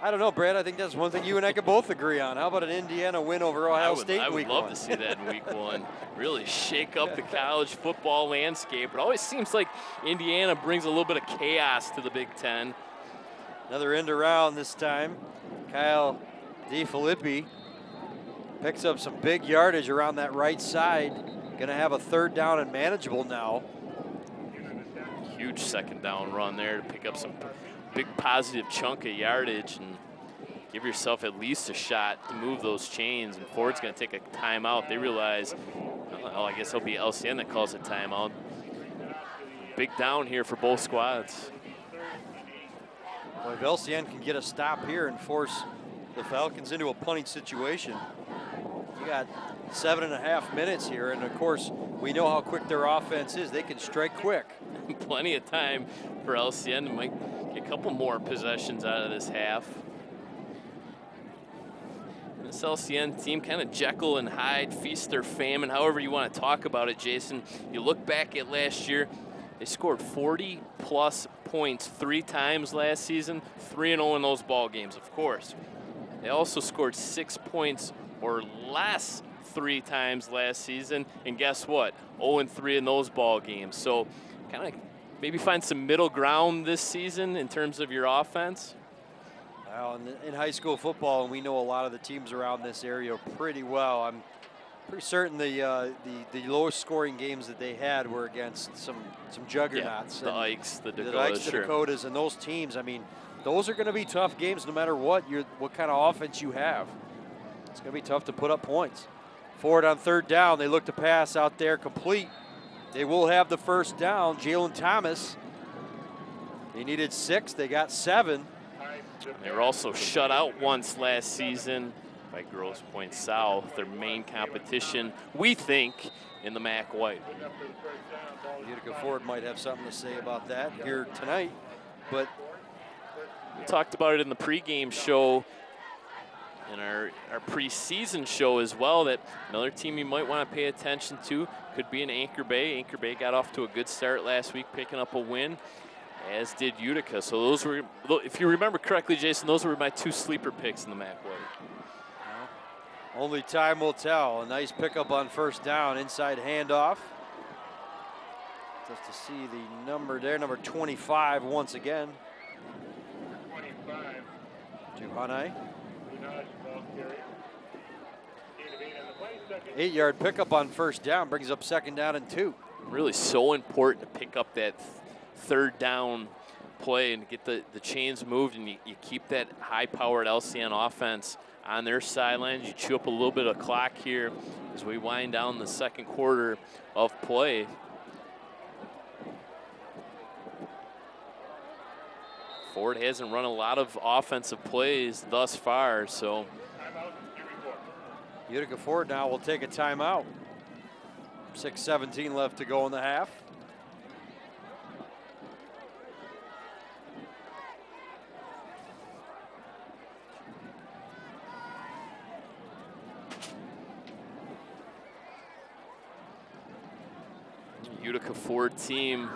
I don't know, Brad, I think that's one thing you and I could both agree on. How about an Indiana win over Ohio State in week 1? I would love to see that in week 1. Really shake up the college football landscape. It always seems like Indiana brings a little bit of chaos to the Big Ten. Another end around this time. Kyle DeFilippi picks up some big yardage around that right side. Gonna have a third down and manageable now. Huge second down run there to pick up some big positive chunk of yardage and give yourself at least a shot to move those chains. And Ford's going to take a timeout. They realize, well, I guess it'll be LCN that calls a timeout. Big down here for both squads. Well, if LCN can get a stop here and force the Falcons into a punting situation, you got 7.5 minutes here, and of course, we know how quick their offense is. They can strike quick. Plenty of time for LCN to make a couple more possessions out of this half. This LCN team kind of Jekyll and Hyde, feast or famine, however you want to talk about it, Jason. You look back at last year, they scored 40-plus points 3 times last season, 3-0 in those ball games, of course. They also scored 6 points or less 3 times last season, and guess what? 0-3 in those ball games. So kind of maybe find some middle ground this season in terms of your offense. Well, in high school football, and we know a lot of the teams around this area pretty well. I'm pretty certain the lowest scoring games that they had were against some juggernauts. Yeah, the Ikes, the Dakotas. The Ikes, the Dakotas, and those teams. I mean, those are going to be tough games no matter what kind of offense you have. It's going to be tough to put up points. Ford on third down. They look to pass out there, complete. They will have the first down. Jalen Thomas. They needed 6. They got 7. They were also shut out once last season by Grosse Pointe South, their main competition, we think, in the MAC White. Utica Ford might have something to say about that here tonight, but we talked about it in the pregame show, in our preseason show as well, that another team you might want to pay attention to could be in Anchor Bay. Anchor Bay got off to a good start last week, picking up a win. as did Utica. So those were, if you remember correctly, Jason, those were my 2 sleeper picks in the MAC White. Well, only time will tell. A nice pickup on first down, inside handoff. Just to see the number there, number 25 once again. 25. To Hanai. 8 8-yard pickup on first down, brings up second down and 2. Really so important to pick up that third down play and get the chains moved, and you keep that high-powered LCN offense on their sidelines. You chew up a little bit of clock here as we wind down the second quarter of play. Ford hasn't run a lot of offensive plays thus far, so. Utica Ford now will take a timeout. 6:17 left to go in the half. Utica Ford team,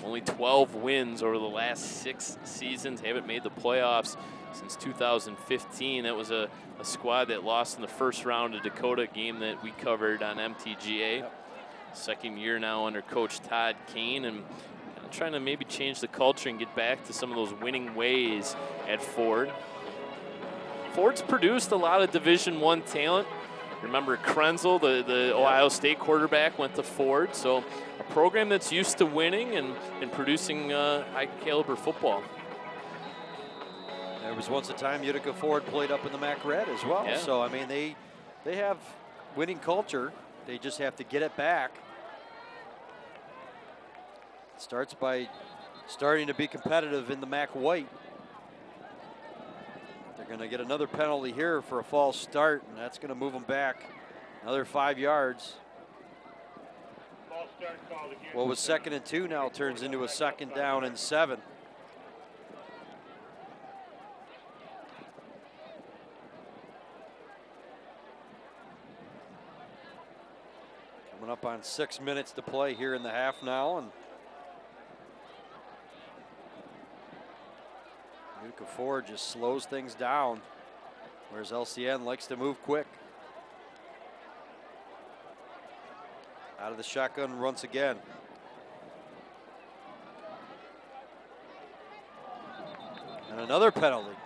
only 12 wins over the last 6 seasons, haven't made the playoffs since 2015. That was a squad that lost in the first round of Dakota, game that we covered on MTGA. Yep. Second year now under Coach Todd Kane, and trying to maybe change the culture and get back to some of those winning ways at Ford. Ford's produced a lot of Division I talent. Remember Krenzel, the Ohio State quarterback, went to Ford. So a program that's used to winning and producing high caliber football. There was once a time Utica Ford played up in the MAC Red as well. Yeah. So, I mean, they have winning culture. They just have to get it back. It starts by starting to be competitive in the MAC White. They're going to get another penalty here for a false start, and that's going to move them back another 5 yards. What was 2nd and 2 now turns into a 2nd down and 7. Coming up on 6 minutes to play here in the half now, and Utica Ford just slows things down, whereas LCN likes to move quick. Out of the shotgun once again. And another penalty.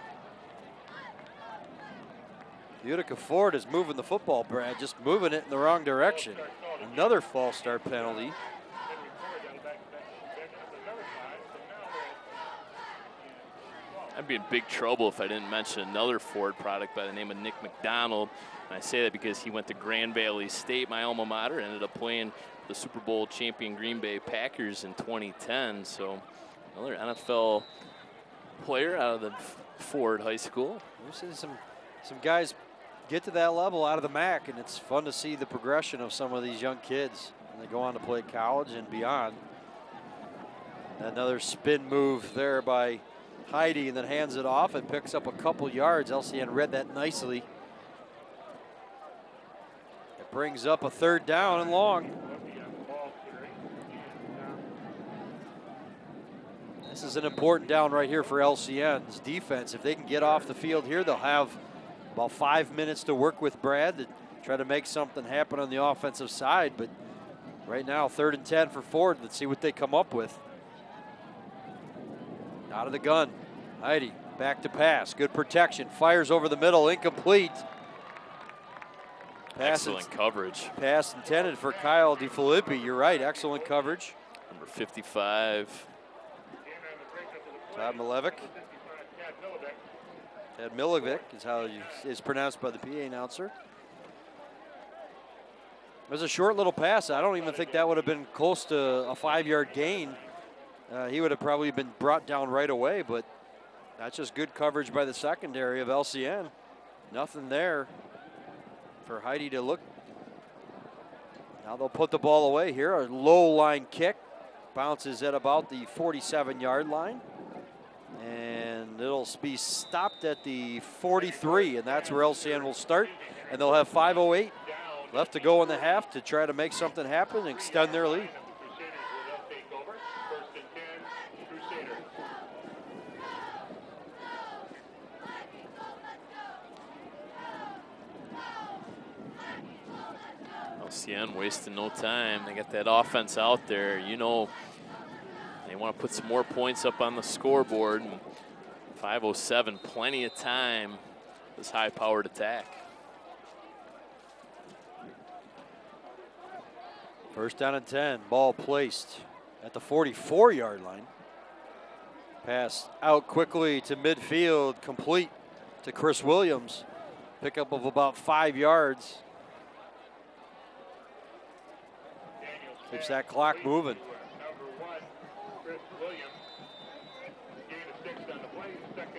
Utica Ford is moving the football, Brad, just moving it in the wrong direction. Another false start penalty. I'd be in big trouble if I didn't mention another Ford product by the name of Nick McDonald. And I say that because he went to Grand Valley State, my alma mater, ended up playing the Super Bowl champion Green Bay Packers in 2010. So another NFL player out of the Ford High School. We've seen some guys get to that level out of the MAC, and it's fun to see the progression of some of these young kids. And they go on to play college and beyond. Another spin move there by Heidi, and then hands it off and picks up a couple yards. LCN read that nicely. It brings up a 3rd down and long. This is an important down right here for LCN's defense. If they can get off the field here, they'll have about 5 minutes to work with Brad to try to make something happen on the offensive side. But right now, 3rd and 10 for Ford. Let's see what they come up with. Out of the gun, Heidi, back to pass, good protection, fires over the middle, incomplete. Excellent coverage. Pass intended for Kyle DeFilippi, you're right, excellent coverage. Number 55. Todd Milevic. Tad Milevic is how it's pronounced by the PA announcer. It was a short little pass. I don't even think that would have been close to a 5-yard gain. He would have probably been brought down right away, but that's just good coverage by the secondary of LCN. Nothing there for Heidi to look. Now they'll put the ball away here. A low line kick bounces at about the 47-yard line. And it'll be stopped at the 43, and that's where LCN will start. And they'll have 5:08 left to go in the half to try to make something happen and extend their lead. LCN wasting no time. They got that offense out there. You know, they want to put some more points up on the scoreboard. 5:07, plenty of time. This high-powered attack. First down and 10, ball placed at the 44-yard line. Pass out quickly to midfield, complete to Chris Williams. Pickup of about 5 yards. Keeps that clock moving.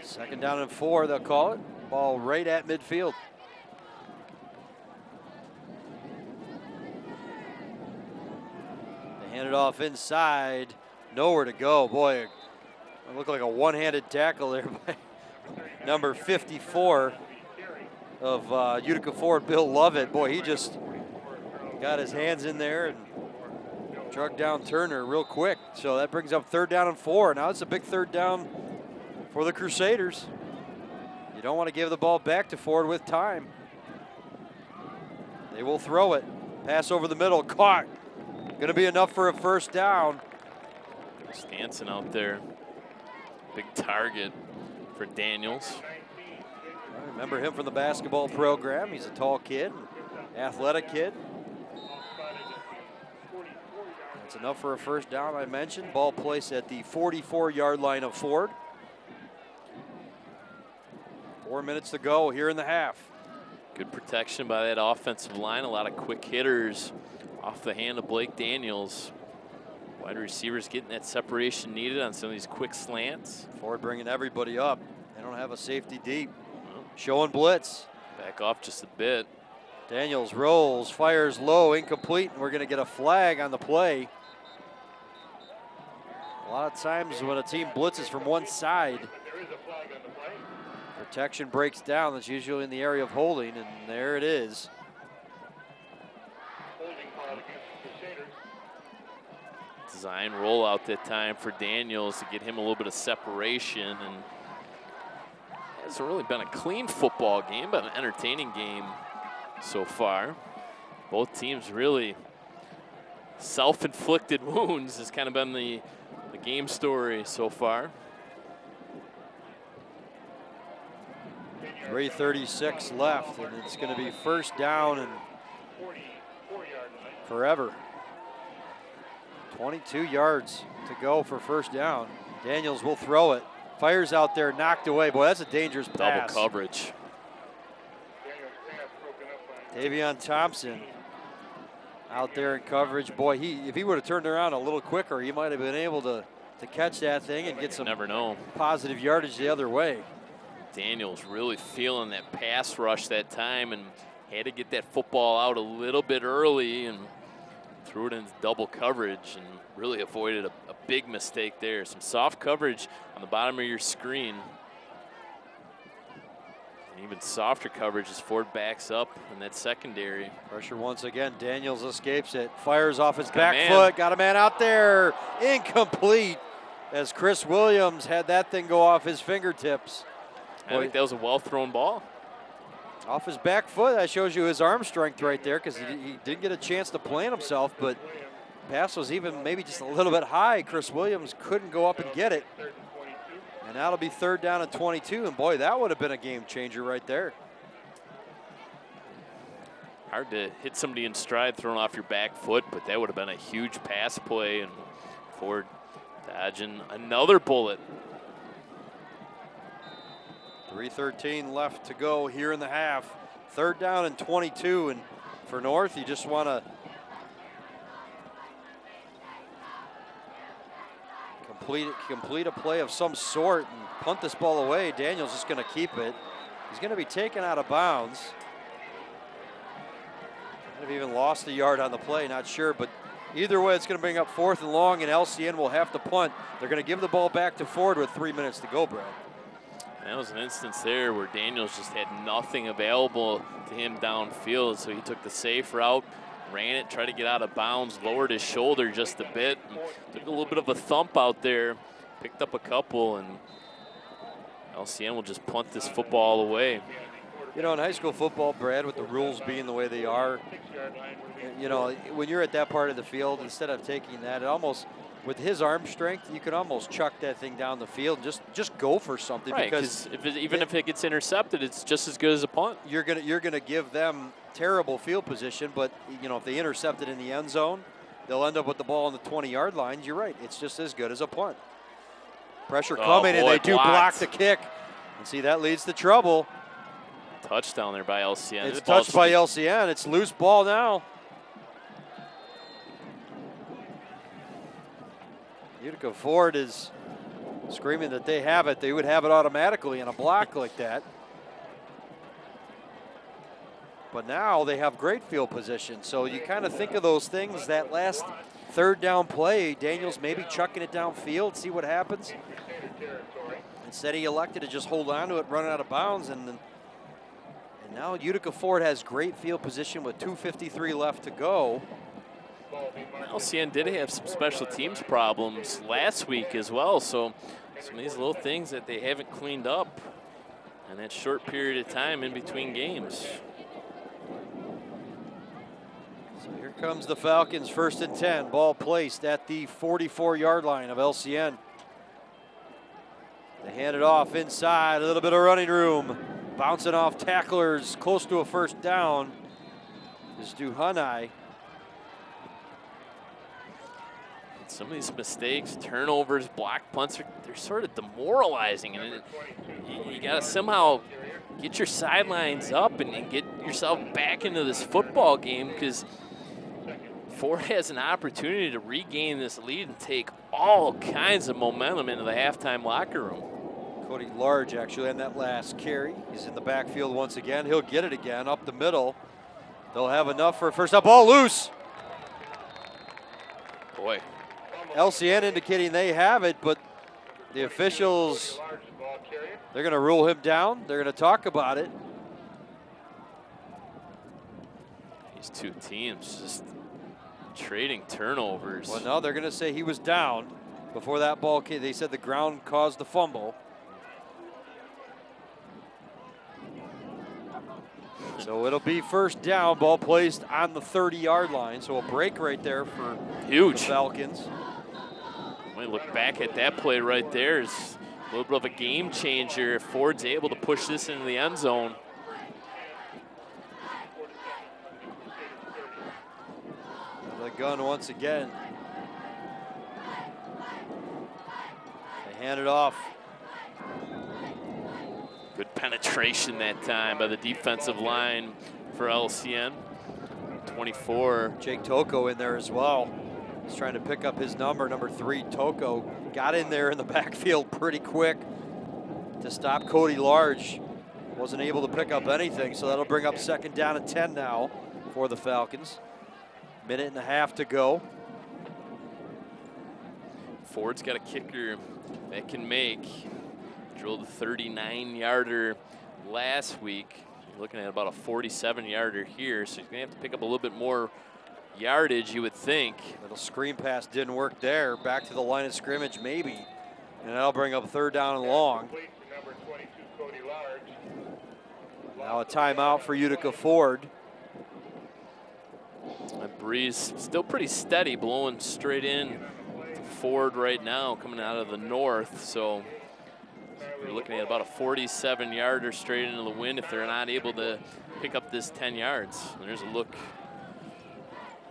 Second down and 4, they'll call it. Ball right at midfield. They hand it off inside. Nowhere to go. Boy, it looked like a one-handed tackle there by number 54 of Utica Ford, Bill Lovett. Boy, he just got his hands in there and drug down Turner real quick. So that brings up 3rd down and 4. Now it's a big 3rd down for the Crusaders. You don't want to give the ball back to Ford with time. They will throw it. Pass over the middle, caught. Going to be enough for a 1st down. Stanson out there. Big target for Daniels. I remember him from the basketball program. He's a tall kid, athletic kid. That's enough for a 1st down, I mentioned. Ball placed at the 44-yard line of Ford. 4 minutes to go here in the half. Good protection by that offensive line. A lot of quick hitters off the hand of Blake Daniels. Wide receivers getting that separation needed on some of these quick slants. Ford bringing everybody up. They don't have a safety deep. Showing blitz. Back off just a bit. Daniels rolls, fires low, incomplete, and we're going to get a flag on the play. A lot of times when a team blitzes from one side, protection breaks down. That's usually in the area of holding, and there it is. Design rollout that time for Daniels to get him a little bit of separation, and it hasn't really been a clean football game, but an entertaining game so far. Both teams really self-inflicted wounds has kind of been the game story so far. 3:36 left, and it's going to be 1st down and forever. 22 yards to go for 1st down. Daniels will throw it. Fires out there, knocked away. Boy, that's a dangerous pass. Double coverage. Davion Thompson out there in coverage. Boy, if he would have turned around a little quicker, he might have been able to catch that thing and get some never know. Positive yardage the other way. Daniels really feeling that pass rush that time and had to get that football out a little bit early and threw it into double coverage and really avoided a big mistake there. Some soft coverage on the bottom of your screen. And even softer coverage as Ford backs up in that secondary. Pressure once again. Daniels escapes it. Fires off his back foot. Got a man out there. Incomplete as Chris Williams had that thing go off his fingertips. I think that was a well-thrown ball. Off his back foot. That shows you his arm strength right there because he didn't get a chance to plant himself, but pass was even maybe just a little bit high. Chris Williams couldn't go up and get it. And that'll be 3rd down and 22, and boy, that would have been a game changer right there. Hard to hit somebody in stride throwing off your back foot, but that would have been a huge pass play, and Ford dodging another bullet. 3:13 left to go here in the half. 3rd down and 22, and for North, you just want to complete a play of some sort and punt this ball away. Daniels just going to keep it. He's going to be taken out of bounds. Might have even lost a yard on the play, not sure, but either way, it's going to bring up 4th and long, and LCN will have to punt. They're going to give the ball back to Ford with 3 minutes to go, Brad. That was an instance there where Daniels just had nothing available to him downfield, so he took the safe route, ran it, tried to get out of bounds, lowered his shoulder just a bit, and took a little bit of a thump out there, picked up a couple, and LCN will just punt this football away. You know, in high school football, Brad, with the rules being the way they are, you know, when you're at that part of the field, instead of taking that, it almost, with his arm strength, you could almost chuck that thing down the field and just go for something. Right, because even if it gets intercepted, it's just as good as a punt. You're gonna give them terrible field position, but you know, if they intercept it in the end zone, they'll end up with the ball on the 20-yard line. You're right, it's just as good as a punt. Pressure coming, and they do block the kick. And see, that leads to trouble. Touchdown there by LCN. It's touched by LCN. It's loose ball now. Utica Ford is screaming that they have it. They would have it automatically in a block like that. But now they have great field position. So you kind of think of those things, that last third down play, Daniels maybe chucking it downfield, see what happens. Instead he elected to just hold on to it, run it out of bounds, and now Utica Ford has great field position with 2:53 left to go. LCN did have some special teams problems last week as well, so some of these little things that they haven't cleaned up in that short period of time in between games. So here comes the Falcons, 1st and 10. Ball placed at the 44-yard line of LCN. They hand it off inside, a little bit of running room. Bouncing off tacklers, close to a first down is Duhanai. Some of these mistakes, turnovers, block punts, they're sort of demoralizing. And you got to somehow get your sidelines up and get yourself back into this football game, because Ford has an opportunity to regain this lead and take all kinds of momentum into the halftime locker room. Cody Large actually on that last carry. He's in the backfield once again. He'll get it again up the middle. They'll have enough for a first down. Ball loose. Boy. LCN indicating they have it, but the officials, they're going to rule him down. They're going to talk about it. These two teams just trading turnovers. Well, no, they're going to say he was down before that ball came. They said the ground caused the fumble. So it'll be first down, ball placed on the 30-yard line. So a break right there for the Falcons. When you look back at that play right there, is a little bit of a game changer if Ford's able to push this into the end zone. The gun once again. They hand it off. Good penetration that time by the defensive line for LCN. 24. Jake Toko in there as well. He's trying to pick up his number 3. Toko got in there in the backfield pretty quick to stop Cody Large. Wasn't able to pick up anything, so that'll bring up 2nd down and 10 now for the Falcons. Minute and a half to go. Ford's got a kicker that can make. Drilled a 39-yarder last week. You're looking at about a 47-yarder here, so he's going to have to pick up a little bit more yardage, you would think. Little screen pass didn't work there. Back to the line of scrimmage, maybe. And that'll bring up 3rd down and long. Now a timeout for Utica Ford. That breeze still pretty steady, blowing straight in to Ford right now, coming out of the north. So we're looking at about a 47-yarder straight into the wind if they're not able to pick up this 10 yards. And there's a look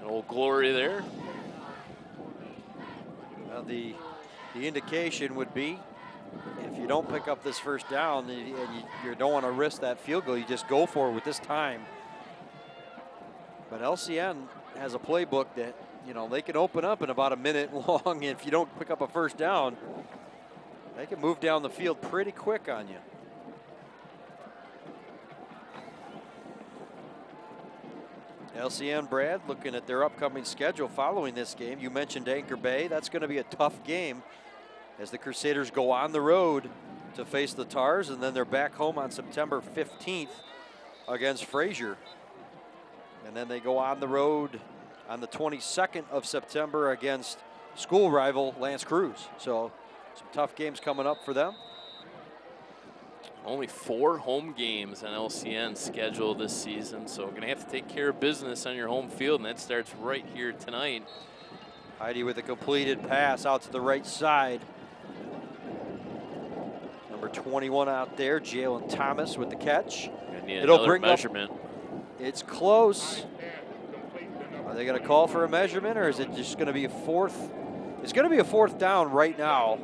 at Old Glory there. Well, the indication would be if you don't pick up this first down and you don't want to risk that field goal, you just go for it with this time. But LCN has a playbook that, you know, they can open up in about a minute long. If you don't pick up a first down, they can move down the field pretty quick on you. LCN, Brad, looking at their upcoming schedule following this game. You mentioned Anchor Bay. That's going to be a tough game as the Crusaders go on the road to face the Tars, and then they're back home on September 15th against Frazier. And then they go on the road on the 22nd of September against school rival Lance Creuse. So some tough games coming up for them. Only 4 home games on LCN scheduled this season, so going to have to take care of business on your home field, and that starts right here tonight. Heidi with a completed pass out to the right side. Number 21 out there, Jalen Thomas with the catch. It'll bring measurement. It's close. Are they going to call for a measurement, or is it just going to be a fourth? It's going to be a 4th down right now.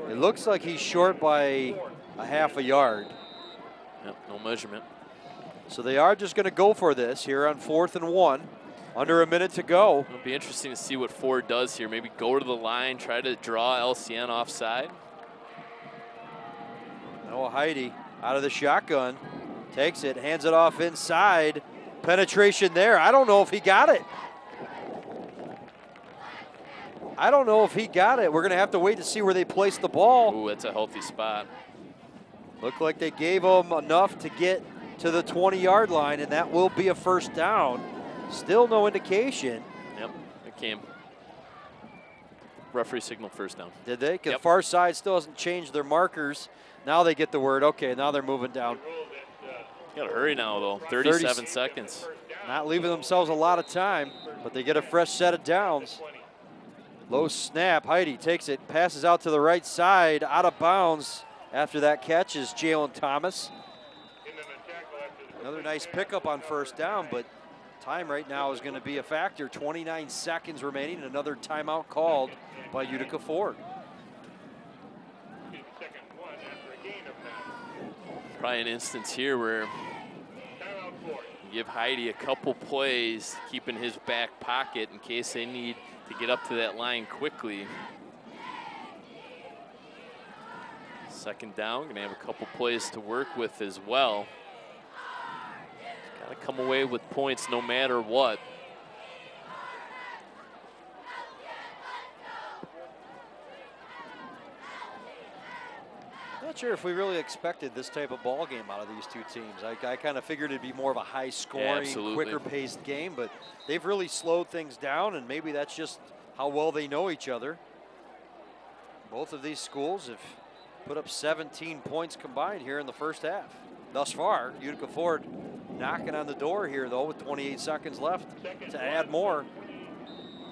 It looks like he's short by a half a yard. Yep, no measurement. So they are just going to go for this here on 4th and 1. Under a minute to go. It'll be interesting to see what Ford does here. Maybe go to the line, try to draw LCN offside. Noah Heidi out of the shotgun. Takes it, hands it off inside. Penetration there. I don't know if he got it. I don't know if he got it. We're going to have to wait to see where they place the ball. Ooh, that's a healthy spot. Looked like they gave him enough to get to the 20-yard line, and that will be a 1st down. Still no indication. Yep, it came. Referee signaled 1st down. Did they? Because yep. Far side still hasn't changed their markers. Now they get the word. Okay, now they're moving down. Got to hurry now, though. 37 seconds. Not leaving themselves a lot of time, but they get a fresh set of downs. Low snap. Heidi takes it, passes out to the right side, out of bounds. After that catch is Jalen Thomas. Another nice pickup on 1st down, but time right now is going to be a factor. 29 seconds remaining, and another timeout called by Utica Ford. Probably an instance here where you give Heidi a couple plays, keeping his back pocket in case they need to get up to that line quickly. 2nd down, going to have a couple plays to work with as well. Got to come away with points no matter what. Not sure if we really expected this type of ball game out of these two teams. I kind of figured it'd be more of a high-scoring, quicker-paced game, but they've really slowed things down, and maybe that's just how well they know each other. Both of these schools have put up 17 points combined here in the 1st half. Thus far, Utica Ford knocking on the door here, though, with 28 seconds left to add more.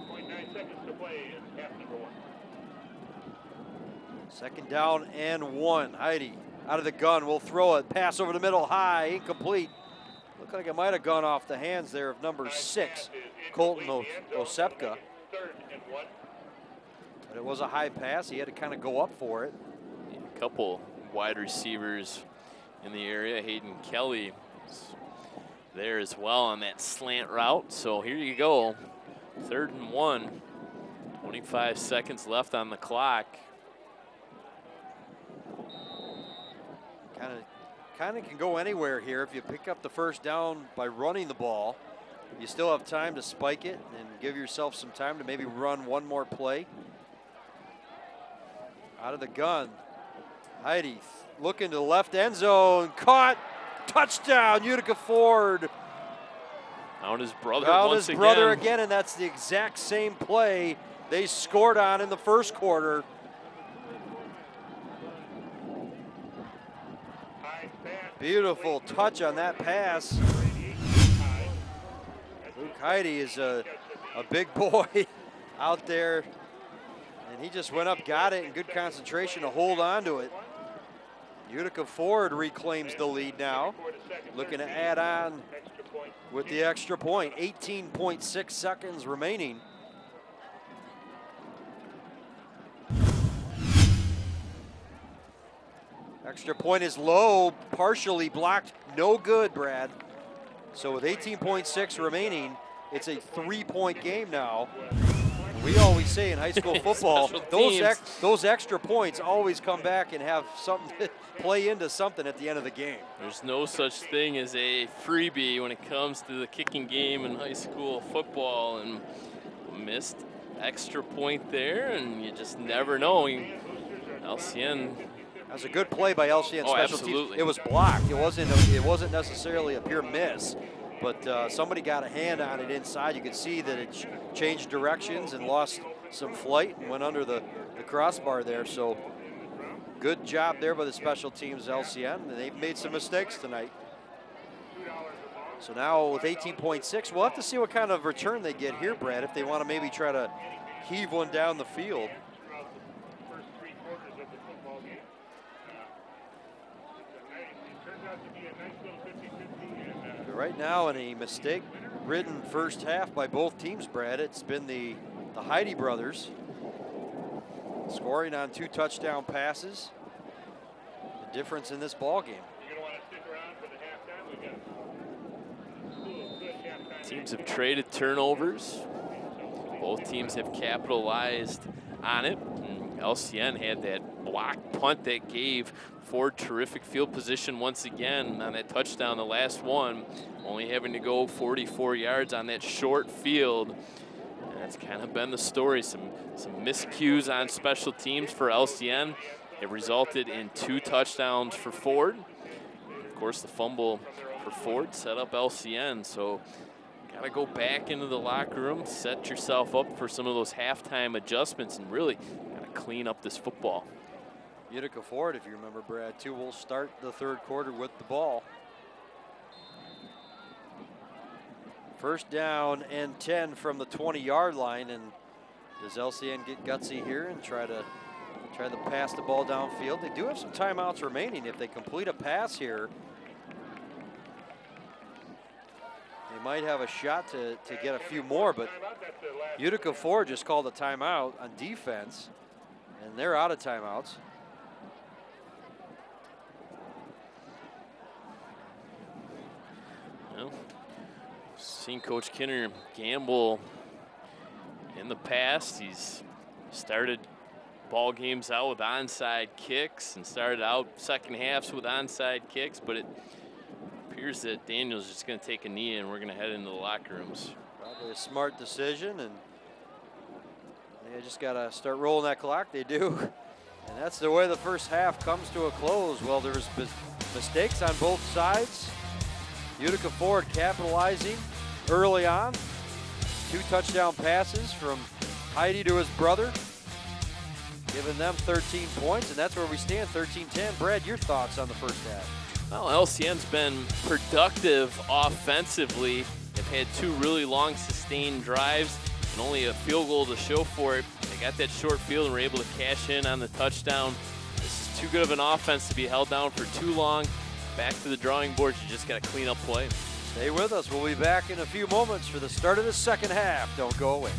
0.9 seconds to play in half number 1. 2nd down and 1. Heidi out of the gun will throw it. Pass over the middle, high, incomplete. Looked like it might have gone off the hands there of number 6, Colton Osepka. But it was a high pass. He had to kind of go up for it. Yeah, a couple wide receivers in the area. Hayden Kelly there as well on that slant route. So here you go. 3rd and 1. 25 seconds left on the clock. Kind of can go anywhere here. If you pick up the 1st down by running the ball, you still have time to spike it and give yourself some time to maybe run one more play. Out of the gun, Heidi looking to the left end zone, caught, touchdown, Utica Ford. Found his brother Found once his brother again, and that's the exact same play they scored on in the 1st quarter. Beautiful touch on that pass. Luke Heidi is a big boy out there, and he just went up, got it, and good concentration to hold on to it. Utica Ford reclaims the lead now, looking to add on with the extra point. 18.6 seconds remaining. Extra point is low, partially blocked, no good, Brad. So with 18.6 remaining, it's a 3-point game now. We always say in high school football, those extra points always come back and have something to play into something at the end of the game. There's no such thing as a freebie when it comes to the kicking game in high school football, and missed extra point there, and you just never know. LCN. That was a good play by LCN special teams. It was blocked. It wasn't necessarily a pure miss, but somebody got a hand on it inside. You could see that it changed directions and lost some flight and went under the crossbar there. So good job there by the special teams LCN, and they've made some mistakes tonight. So now with 18.6, we'll have to see what kind of return they get here, Brad, if they want to maybe try to heave one down the field. But right now, in a mistake-ridden first half by both teams, Brad, it's been the Heidi brothers scoring on 2 touchdown passes. The difference in this ball game. Teams have traded turnovers. Both teams have capitalized on it. And LCN had that blocked punt that gave Ford terrific field position once again on that touchdown, the last one, only having to go 44 yards on that short field. And that's kind of been the story. Some miscues on special teams for LCN. It resulted in 2 touchdowns for Ford. Of course, the fumble for Ford set up LCN. So got to go back into the locker room, set yourself up for some of those halftime adjustments, and really got to clean up this football. Utica Ford, if you remember, Brad, too, will start the 3rd quarter with the ball. First down and 10 from the 20-yard line, and does LCN get gutsy here and try to pass the ball downfield? They do have some timeouts remaining. If they complete a pass here, they might have a shot to get a few more, but Utica Ford just called a timeout on defense, and they're out of timeouts. Well, seen Coach Kinner gamble in the past. He's started ball games out with onside kicks and started out second halves with onside kicks, but it appears that Daniel's just going to take a knee and we're going to head into the locker rooms. Probably a smart decision, and they just got to start rolling that clock. They do. And that's the way the first half comes to a close. Well, there's mistakes on both sides. Utica Ford capitalizing early on. 2 touchdown passes from Heidi to his brother, giving them 13 points, and that's where we stand, 13-10. Brad, your thoughts on the first half? Well, LCN's been productive offensively. They've had 2 really long sustained drives and only a field goal to show for it. They got that short field and were able to cash in on the touchdown. This is too good of an offense to be held down for too long. Back to the drawing board. You just got to clean up play. Stay with us. We'll be back in a few moments for the start of the second half. Don't go away.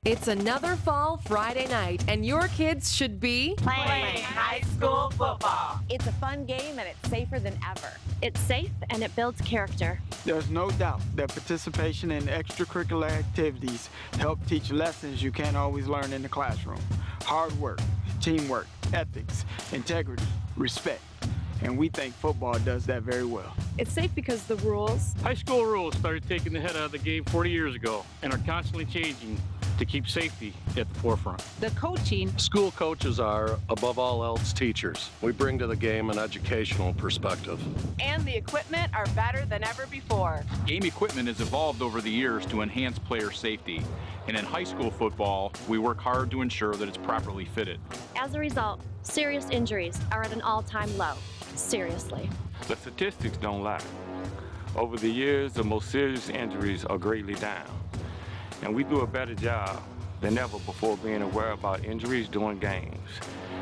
It's another fall Friday night, and your kids should be playing high school football. It's a fun game, and it's safer than ever. It's safe, and it builds character. There's no doubt that participation in extracurricular activities help teach lessons you can't always learn in the classroom. Hard work, teamwork, ethics, integrity, respect. And we think football does that very well. It's safe because the rules. High school rules started taking the head out of the game 40 years ago and are constantly changing to keep safety at the forefront. The coaching. School coaches are, above all else, teachers. We bring to the game an educational perspective. And the equipment are better than ever before. Game equipment has evolved over the years to enhance player safety. And in high school football, we work hard to ensure that it's properly fitted. As a result, serious injuries are at an all-time low. Seriously. The statistics don't lie. Over the years, the most serious injuries are greatly down. And we do a better job than ever before being aware about injuries during games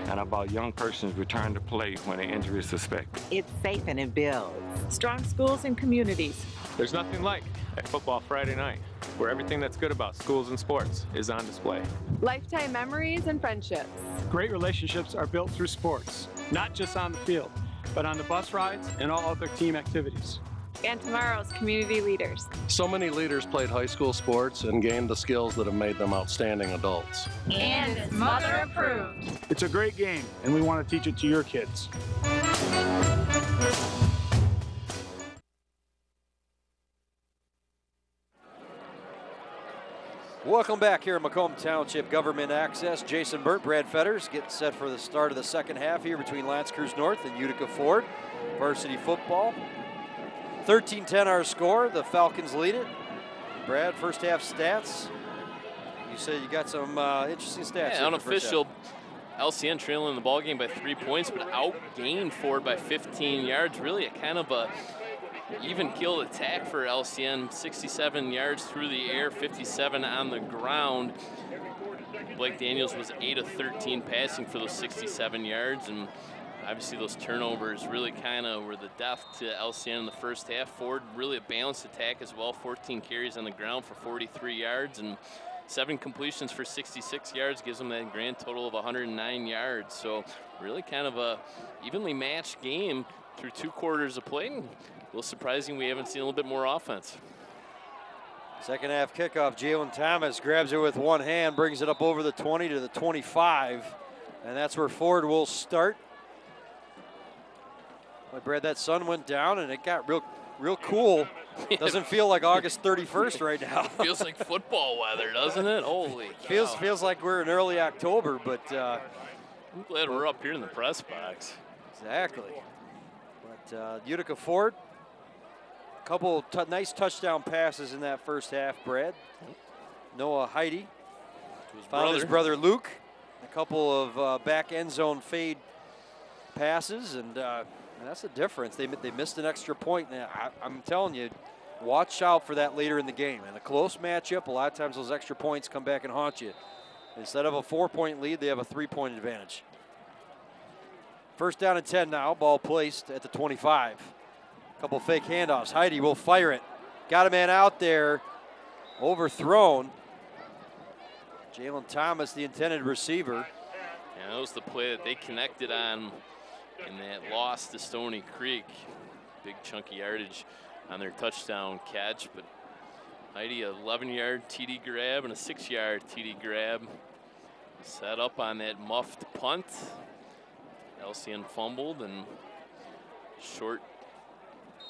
and about young persons return to play when an injury is suspected. It's safe and it builds. Strong schools and communities. There's nothing like a football Friday night, where everything that's good about schools and sports is on display. Lifetime memories and friendships. Great relationships are built through sports, not just on the field, but on the bus rides and all other team activities. And tomorrow's community leaders. So many leaders played high school sports and gained the skills that have made them outstanding adults. And it's mother approved. It's a great game, and we want to teach it to your kids. Welcome back here in Macomb Township Government Access. Jason Burt, Brad Fetters getting set for the start of the second half here between Creuse North and Utica Ford. Varsity football. 13-10 our score. The Falcons lead it. Brad, first half stats. You said you got some interesting stats. Yeah, unofficial. LCN trailing the ball game by 3 points, but outgained Ford by 15 yards. Really a kind of a even killed attack for LCN. 67 yards through the air, 57 on the ground. Blake Daniels was 8 of 13 passing for those 67 yards, and obviously those turnovers really kind of were the death to LCN in the first half. Ford really a balanced attack as well, 14 carries on the ground for 43 yards, and 7 completions for 66 yards gives them that grand total of 109 yards. So really kind of a evenly matched game through 2 quarters of play. A little surprising we haven't seen a little bit more offense. Second half kickoff, Jalen Thomas grabs it with one hand, brings it up over the 20 to the 25, and that's where Ford will start. Boy, Brad, that sun went down and it got real cool. Doesn't feel like August 31st right now. Feels like football weather, doesn't it? Holy cow. Feels like we're in early October, but I'm glad we're up here in the press box. Exactly. But Utica Ford, a couple nice touchdown passes in that first half, Brad. Noah Heidi found his brother Luke. A couple of back end zone fade passes, and that's the difference. They missed an extra point. And I'm telling you, watch out for that later in the game. In a close matchup, a lot of times those extra points come back and haunt you. Instead of a 4-point lead, they have a 3-point advantage. First down and 10 now. Ball placed at the 25. Couple fake handoffs. Heidi will fire it. Got a man out there. Overthrown. Jalen Thomas, the intended receiver. Yeah, that was the play that they connected on in that loss to Stony Creek. Big chunky yardage on their touchdown catch, but Heidi, an 11-yard TD grab and a 6-yard TD grab. Set up on that muffed punt. LCN fumbled, and short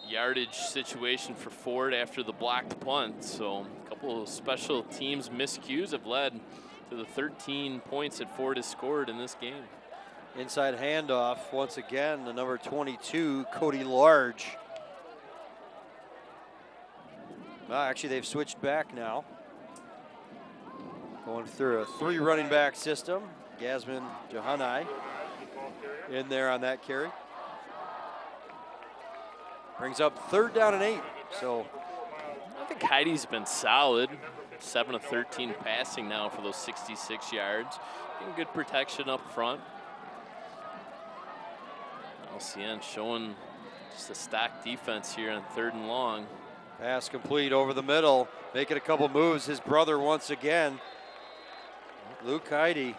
yardage situation for Ford after the blocked punt. So a couple of special teams miscues have led to the 13 points that Ford has scored in this game. Inside handoff, once again, the number 22, Cody Large. Well, actually, they've switched back now. Going through a 3 running back system. Gasman Johanai in there on that carry. Brings up 3rd down and 8. So I think Heidi's been solid. 7 of 13 passing now for those 66 yards. Getting good protection up front. LCN showing just a stacked defense here on 3rd and long. Pass complete over the middle, making a couple moves. His brother once again, Luke Heidi.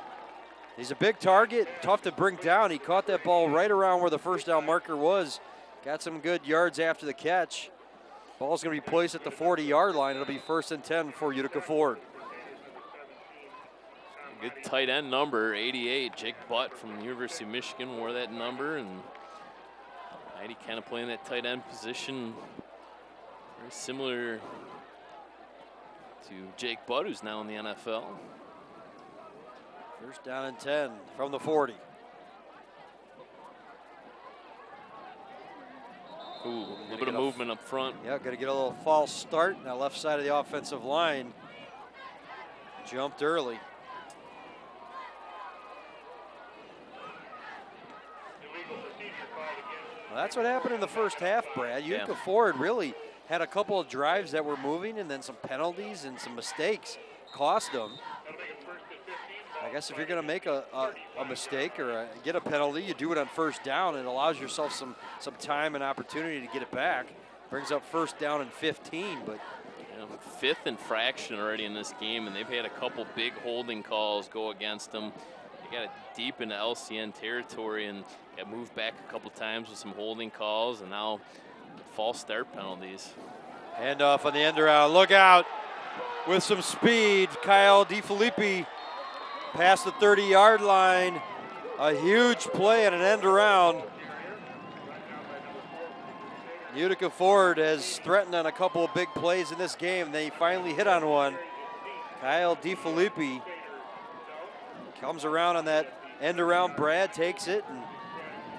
He's a big target, tough to bring down. He caught that ball right around where the first down marker was. Got some good yards after the catch. Ball's going to be placed at the 40-yard line. It'll be 1st and 10 for Utica Ford. Good tight end number, 88. Jake Butt from the University of Michigan wore that number, and Heidi kind of playing that tight end position. Very similar to Jake Butt, who's now in the NFL. First down and 10 from the 40. Ooh, a little bit of movement up front. Yeah, got to get a little false start. Now left side of the offensive line. Jumped early. Well, that's what happened in the first half, Brad. Utica Ford really had a couple of drives that were moving, and then some penalties and some mistakes cost them. I guess if you're going to make a mistake or get a penalty, you do it on 1st down. It allows yourself some time and opportunity to get it back. Brings up 1st down and 15, but 5th infraction already in this game, and they've had a couple big holding calls go against them. They got it deep into LCN territory and got moved back a couple times with some holding calls, and now false start penalties. Handoff on the end around. Look out with some speed. Kyle DeFilippi past the 30-yard line. A huge play and an end around. Utica Ford has threatened on a couple of big plays in this game. They finally hit on one. Kyle DeFilippi comes around on that end around. Brad takes it, and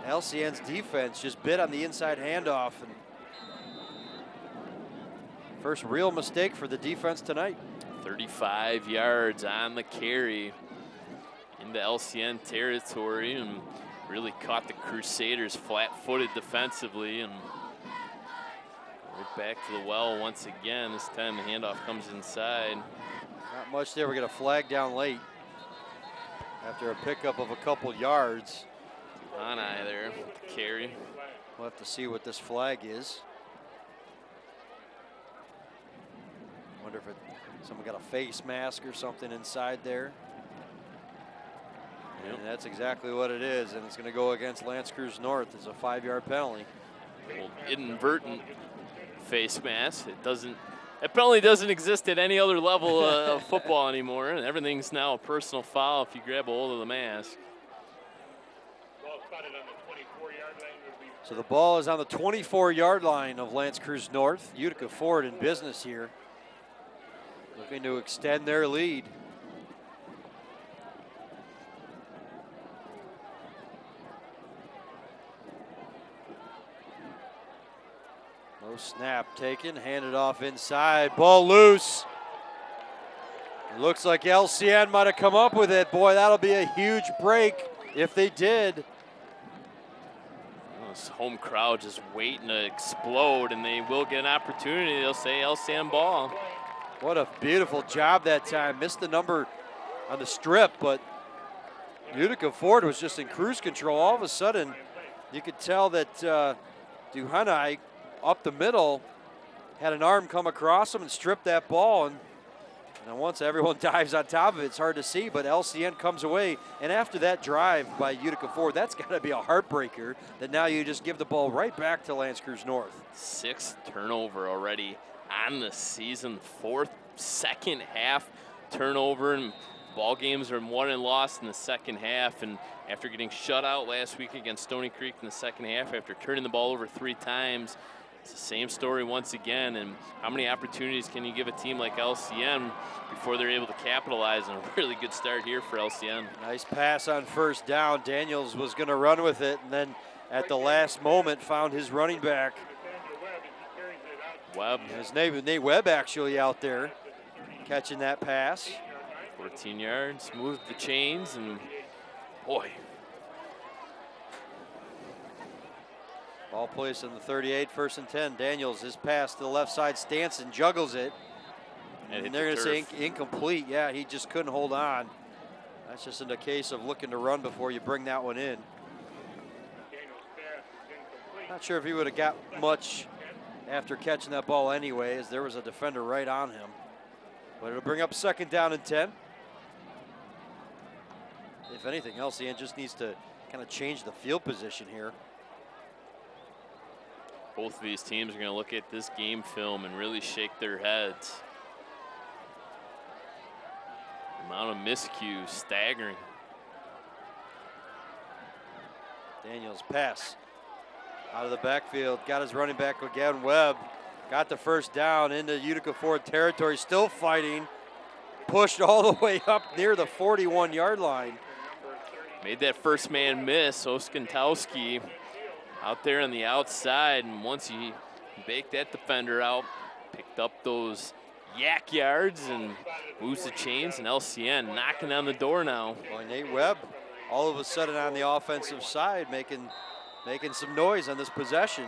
LCN's defense just bit on the inside handoff. And First real mistake for the defense tonight. 35 yards on the carry into LCN territory, and really caught the Crusaders flat-footed defensively, and right back to the well once again. This time the handoff comes inside. Not much there. We get a flag down late after a pickup of a couple yards. On eye there with the carry. We'll have to see what this flag is. Wonder if someone got a face mask or something inside there. Yep. And that's exactly what it is, and it's going to go against L'Anse Creuse North. It's a 5-yard penalty. Well, inadvertent face mask. That penalty doesn't exist at any other level of football anymore. Everything's now a personal foul if you grab a hold of the mask. So the ball is on the 24-yard line of L'Anse Creuse North. Utica Ford in business here, looking to extend their lead. No snap taken, handed off inside, ball loose. It looks like LCN might have come up with it. Boy, that'll be a huge break if they did. This home crowd just waiting to explode, and they will get an opportunity. They'll say LCN ball. What a beautiful job that time. Missed the number on the strip, but Utica Ford was just in cruise control. All of a sudden, you could tell that Duhanai up the middle had an arm come across him and stripped that ball. And once everyone dives on top of it, it's hard to see, but LCN comes away. And after that drive by Utica Ford, that's got to be a heartbreaker that now you just give the ball right back to L'Anse Creuse North. 6th turnover already on the season, 4th second half turnover, and ball games are won and lost in the second half. And after getting shut out last week against Stony Creek in the second half, after turning the ball over 3 times, it's the same story once again. And how many opportunities can you give a team like LCN before they're able to capitalize on a really good start here for LCN? Nice pass on first down. Daniels was going to run with it, and then at the last moment found his running back. Webb. His name, Nate Webb, actually out there catching that pass. 14 yards, moved the chains, and boy. Ball placed in the 38, 1st and 10. Daniels, his pass to the left side, Stanson juggles it. And they're going to say incomplete. Yeah, he just couldn't hold on. That's just in a case of looking to run before you bring that one in. Not sure if he would have got much after catching that ball anyway, as there was a defender right on him. But it'll bring up 2nd down and 10. If anything else, LCN just needs to kind of change the field position here. Both of these teams are going to look at this game film and really shake their heads. The amount of miscues, staggering. Daniels pass out of the backfield, got his running back again, Webb. Got the 1st down into Utica Ford territory, still fighting. Pushed all the way up near the 41-yard line. Made that first man miss, Oskentowski out there on the outside, and once he baked that defender out, picked up those yak yards and moves the chains, and LCN knocking on the door now. Well, Nate Webb all of a sudden on the offensive side making some noise on this possession.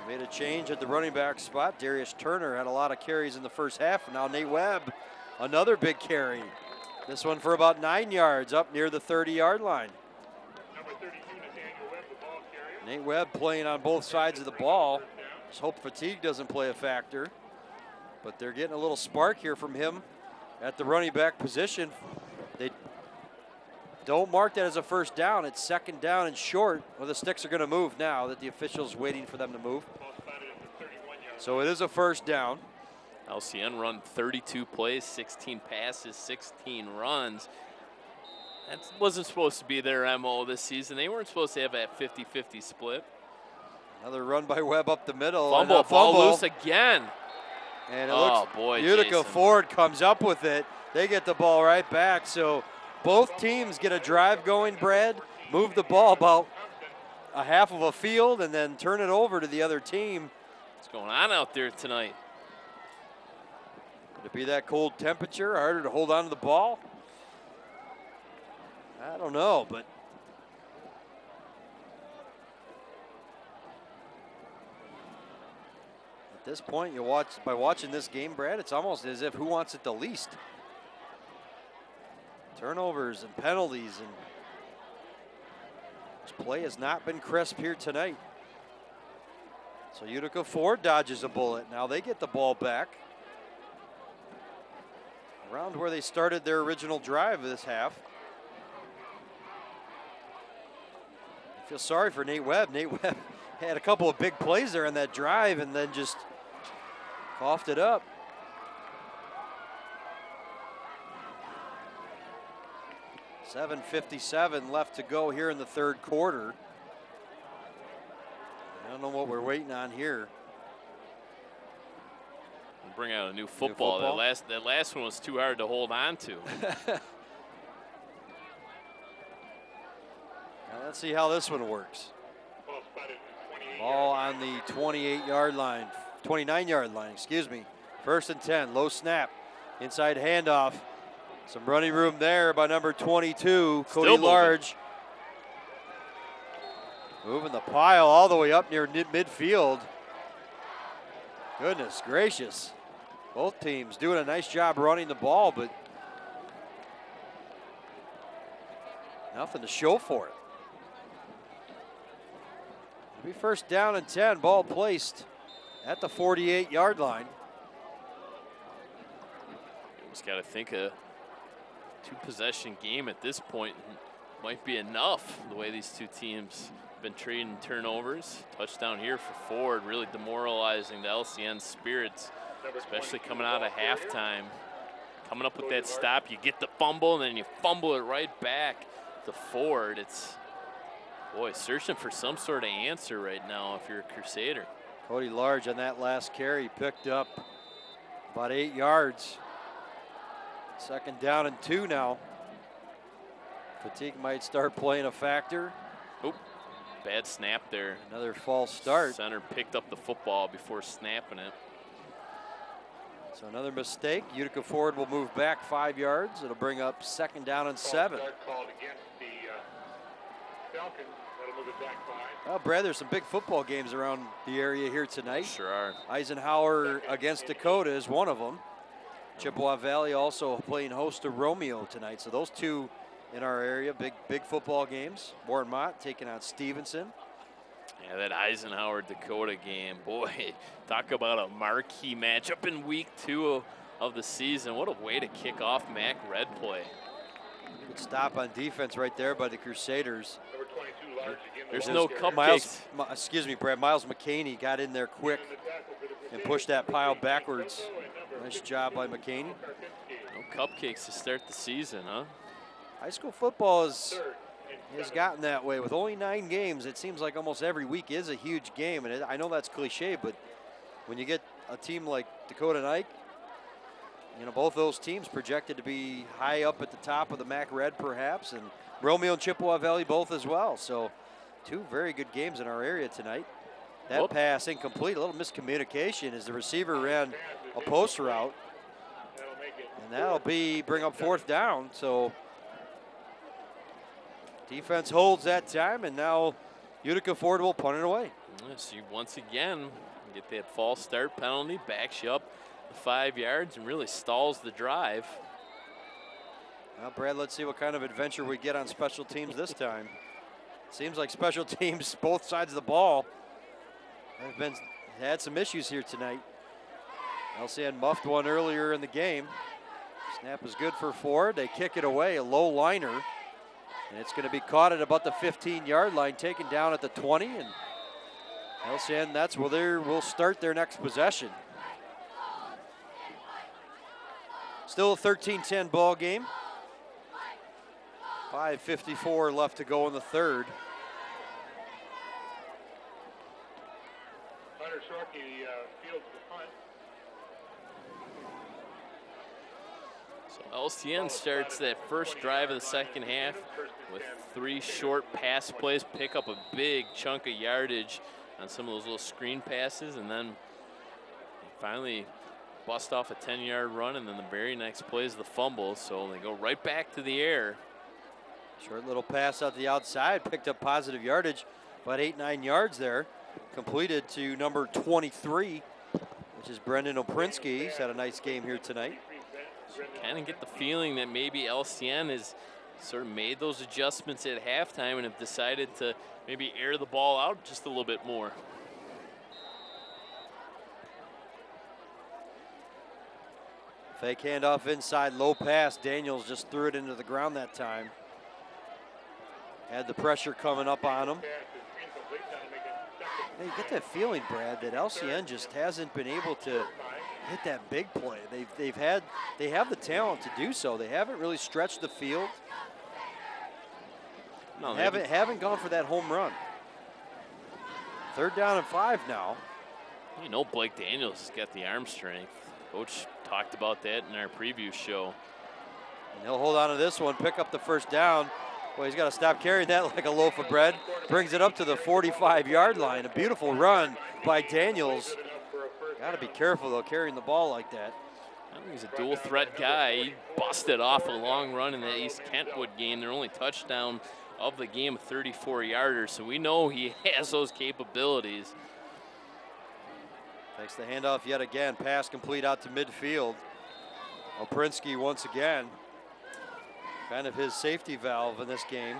Made a change at the running back spot. Darius Turner had a lot of carries in the first half, and now Nate Webb, another big carry. This one for about 9 yards up near the 30-yard line. Nate Webb playing on both sides of the ball. Just hope fatigue doesn't play a factor. But they're getting a little spark here from him at the running back position. They don't mark that as a 1st down. It's 2nd down and short. Well, the sticks are going to move now that the official's waiting for them to move. So it is a 1st down. LCN run 32 plays, 16 passes, 16 runs. That wasn't supposed to be their MO this season. They weren't supposed to have that 50-50 split. Another run by Webb up the middle. Fumble, ball loose again. And it looks Utica Ford comes up with it. They get the ball right back. So both teams get a drive going, Brad. Move the ball about a half of a field and then turn it over to the other team. What's going on out there tonight? Could it be that cold temperature, harder to hold on to the ball? I don't know, but at this point, by watching this game, Brad, it's almost as if who wants it the least. Turnovers and penalties, and this play has not been crisp here tonight. So Utica Ford dodges a bullet. Now they get the ball back around where they started their original drive this half. I feel sorry for Nate Webb. Nate Webb had a couple of big plays there in that drive and then just coughed it up. .7:57 left to go here in the third quarter. I don't know what we're waiting on here. We'll bring out a new football. That last one was too hard to hold on to. Now let's see how this one works. Ball on the 28-yard line, 29-yard line, excuse me. 1st and 10, low snap, inside handoff. Some running room there by number 22, Cody Large. Moving the pile all the way up near midfield. Goodness gracious. Both teams doing a nice job running the ball, but nothing to show for it. It'll be 1st down and 10, ball placed at the 48-yard line. Just got to think a 2-possession game at this point might be enough, the way these two teams have been trading turnovers. Touchdown here for Ford, really demoralizing the LCN spirits, especially coming out of halftime. Coming up with that stop, you get the fumble, and then you fumble it right back to Ford. It's, boy, searching for some sort of answer right now if you're a Crusader. Cody Large on that last carry picked up about 8 yards. 2nd down and 2 now. Fatigue might start playing a factor. Oop, bad snap there. Another false start. Center picked up the football before snapping it. So another mistake. Utica Ford will move back 5 yards. It'll bring up 2nd down and 7. Called against the Falcons. That'll move it back 5. Well, Brad, there's some big football games around the area here tonight. Sure are. Eisenhower against Dakota is one of them. Chippewa Valley also playing host to Romeo tonight. So those two in our area, big football games. Warren-Mott taking on Stevenson. Yeah, that Eisenhower-Dakota game, boy, talk about a marquee matchup in week 2 of the season. What a way to kick off MAC Red play. Good stop on defense right there by the Crusaders. Number 22, Large again. There's no cupcakes. Excuse me, Brad. Miles McCaney got in there quick and pushed that pile backwards. Nice job by McCaney. No cupcakes to start the season, huh? High school football has gotten that way. With only 9 games, it seems like almost every week is a huge game. And I know that's cliche, but when you get a team like Dakota and Ike, you know, both those teams projected to be high up at the top of the MAC Red perhaps, and Romeo and Chippewa Valley both as well. So 2 very good games in our area tonight. That pass incomplete, a little miscommunication as the receiver ran a post route. And that'll bring up 4th down. So defense holds that time, and now Utica Ford will punt it away. So you once again get that false start penalty, backs you up the 5 yards and really stalls the drive. Well, Brad, let's see what kind of adventure we get on special teams this time. Seems like special teams, both sides of the ball, have had some issues here tonight. LCN muffed one earlier in the game. Snap is good for Ford. They kick it away, a low liner. And it's going to be caught at about the 15-yard line, taken down at the 20. And LCN, that's where they will start their next possession. Still a 13-10 ball game. 5:54 left to go in the third. Hunter Shorkey fields the punt. So LCN starts that first drive of the second half with 3 short pass plays, pick up a big chunk of yardage on some of those little screen passes, and then finally bust off a 10-yard run, and then the very next play is the fumble, so they go right back to the air. Short little pass out the outside, picked up positive yardage, about 8-9 yards there. Completed to number 23, which is Brendan Oprinsky. He's had a nice game here tonight. So kind of get the feeling that maybe LCN has sort of made those adjustments at halftime and have decided to maybe air the ball out just a little bit more. Fake handoff inside, low pass. Daniels just threw it into the ground that time. Had the pressure coming up on him. Hey, you get that feeling, Brad, that LCN just hasn't been able to hit that big play. They have the talent to do so. They haven't really stretched the field. No, haven't gone for that home run. 3rd down and 5 now. You know, Blake Daniels has got the arm strength. Coach talked about that in our preview show. And he'll hold on to this one, pick up the 1st down. Well, he's got to stop carrying that like a loaf of bread. Brings it up to the 45-yard line. A beautiful run by Daniels. Got to be careful, though, carrying the ball like that. I think he's a dual threat guy. He busted off a long run in that East Kentwood game. Their only touchdown of the game, a 34-yarder. So we know he has those capabilities. Takes the handoff yet again. Pass complete out to midfield. Oprinsky once again. Kind of his safety valve in this game.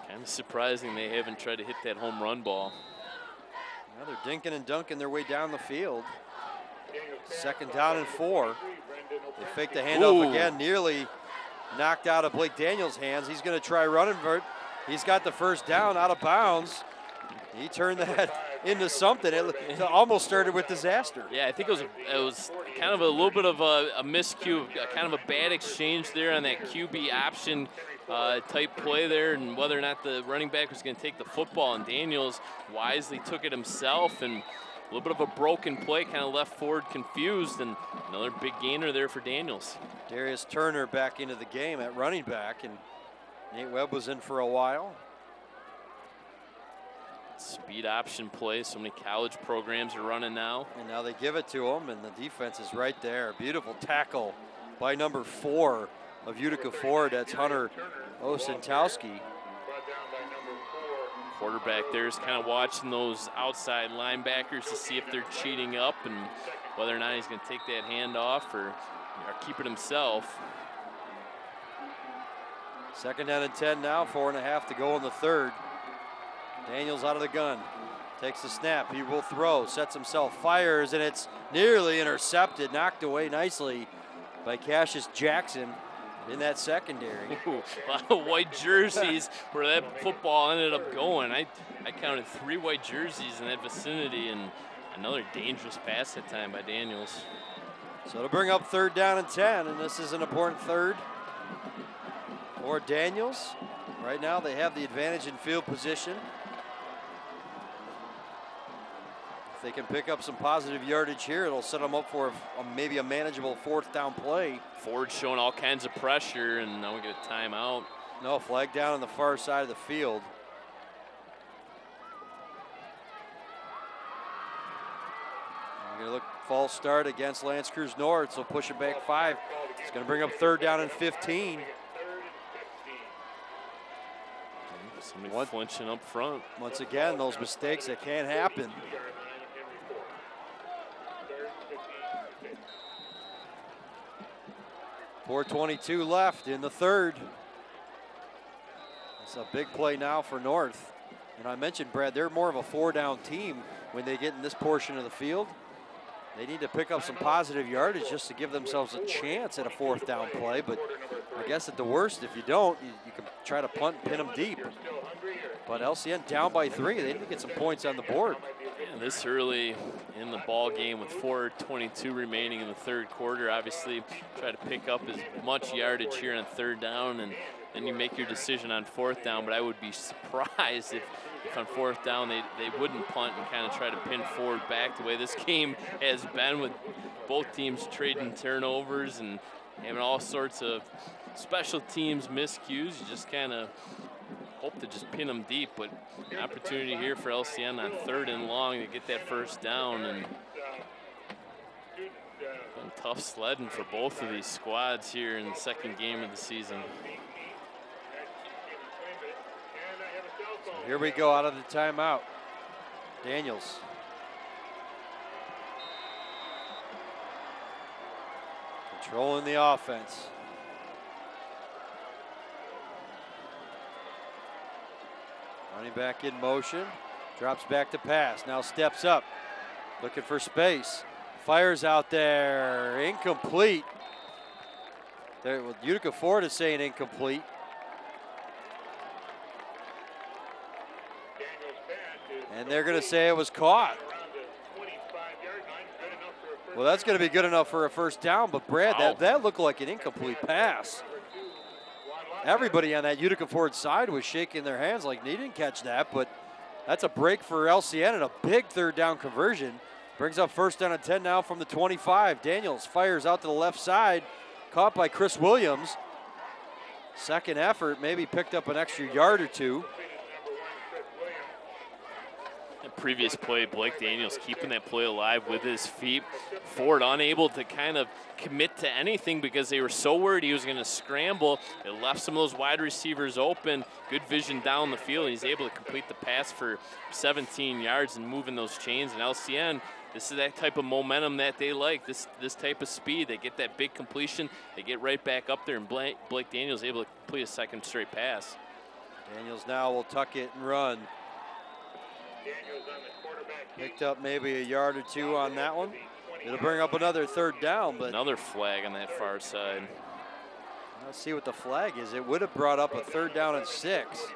Kind of surprising they haven't tried to hit that home run ball. Now they're dinking and dunking their way down the field. 2nd down and 4. They fake the handoff again, nearly knocked out of Blake Daniels' hands. He's going to try running for it. He's got the 1st down, out of bounds. He turned that into something. It almost started with disaster. Yeah, I think it was kind of a little bit of a miscue, kind of a bad exchange there on that QB option type play there, and whether or not the running back was going to take the football. And Daniels wisely took it himself, and a little bit of a broken play, kind of left Ford confused, and another big gainer there for Daniels. Darius Turner back into the game at running back, and Nate Webb was in for a while. Speed option play, so many college programs are running now. And now they give it to him, and the defense is right there. Beautiful tackle by number 4 of Utica Ford. That's Hunter Osentowski. Quarterback there is kind of watching those outside linebackers to see if they're cheating up and whether or not he's going to take that handoff or keep it himself. 2nd down and 10 now, 4.5 to go in the 3rd. Daniels out of the gun, takes the snap, he will throw, sets himself, fires, and it's nearly intercepted, knocked away nicely by Cassius Jackson in that secondary. Ooh, a lot of white jerseys where that football ended up going. I counted 3 white jerseys in that vicinity, and another dangerous pass that time by Daniels. So to bring up 3rd down and 10, and this is an important 3rd for Daniels. Right now they have the advantage in field position. They can pick up some positive yardage here. It'll set them up for maybe a manageable 4th down play. Ford showing all kinds of pressure, and now we get a timeout. No, flag down on the far side of the field. We're going to look false start against L'Anse Creuse North, so push it back 5. It's going to bring up 3rd down and 15. Somebody flinching up front. Once again, those mistakes that can happen. 4:22 left in the 3rd. It's a big play now for North. And I mentioned, Brad, they're more of a 4-down team when they get in this portion of the field. They need to pick up some positive yardage just to give themselves a chance at a 4th down play. But I guess at the worst, if you don't, you can try to punt and pin them deep. But LCN down by 3. They need to get some points on the board. And this early in the ball game with 4:22 remaining in the 3rd quarter, obviously try to pick up as much yardage here on 3rd down, and then you make your decision on 4th down. But I would be surprised if on 4th down they wouldn't punt and kind of try to pin Ford back the way this game has been, with both teams trading turnovers and having all sorts of special teams miscues. You just kind of hope to just pin them deep, but an opportunity here for LCN on 3rd and long to get that first down. And been tough sledding for both of these squads here in the 2nd game of the season. So here we go out of the timeout. Daniels. Controlling the offense. Running back in motion. Drops back to pass. Now steps up. Looking for space. Fires out there. Incomplete. There, well, Utica Ford is saying incomplete. And they're going to say it was caught. Well, that's going to be good enough for a first down, but Brad, that looked like an incomplete pass. Everybody on that Utica Ford side was shaking their hands like they didn't catch that, but that's a break for LCN and a big 3rd down conversion. Brings up first down and 10 now from the 25. Daniels fires out to the left side, caught by Chris Williams. Second effort, maybe picked up an extra yard or two. Previous play, Blake Daniels keeping that play alive with his feet. Ford unable to kind of commit to anything because they were so worried he was going to scramble. It left some of those wide receivers open. Good vision down the field, and he's able to complete the pass for 17 yards and moving those chains. And LCN, this is that type of momentum that they like, this type of speed. They get that big completion, they get right back up there, and Blake Daniels able to complete a 2nd straight pass. Daniels now will tuck it and run. Picked up maybe a yard or two on that one. It'll bring up another 3rd down, but another flag on that far side. Let's see what the flag is. It would have brought up a 3rd down and 6.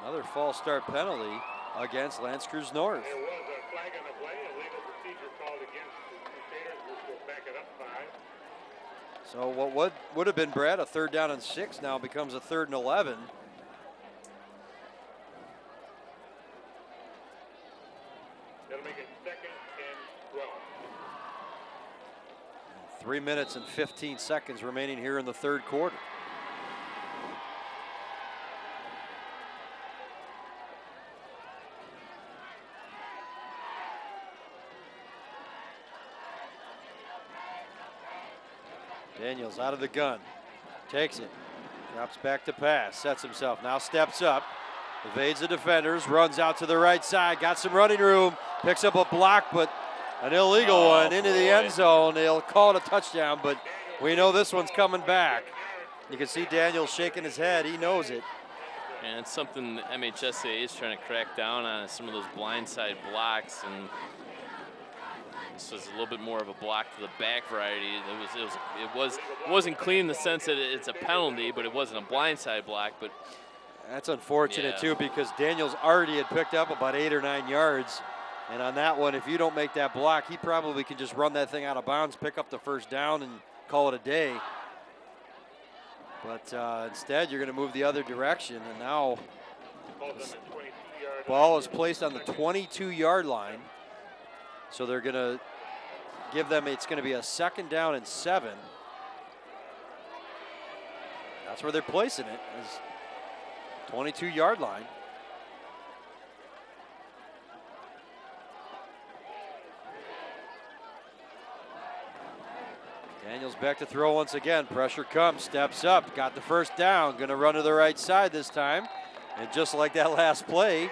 Another false start penalty against L'Anse Creuse North. There was a flag on the play, a legal procedure called against the Crusaders, which will back it up 5. So what would have been, Brad, a 3rd down and 6 now becomes a 3rd and 11. That'll make it 2nd and 12. 3 minutes and 15 seconds remaining here in the 3rd quarter. Daniels out of the gun, takes it, drops back to pass, sets himself, now steps up, evades the defenders, runs out to the right side, got some running room, picks up a block, but an illegal one into the end zone. They'll call it a touchdown, but we know this one's coming back. You can see Daniels shaking his head, he knows it. And it's something the MHSAA is trying to crack down on, some of those blindside blocks, and this was a little bit more of a block to the back variety. It wasn't clean in the sense that it's a penalty, but it wasn't a blindside block. But that's unfortunate too, because Daniels already had picked up about 8 or 9 yards, and on that one, if you don't make that block, he probably can just run that thing out of bounds, pick up the first down, and call it a day. But instead, you're going to move the other direction, and now the ball is placed on the 22-yard line. So they're going to give them, it's going to be a 2nd down and 7. That's where they're placing it, is 22-yard line. Daniels back to throw once again. Pressure comes, steps up, got the first down, going to run to the right side this time. And just like that last play,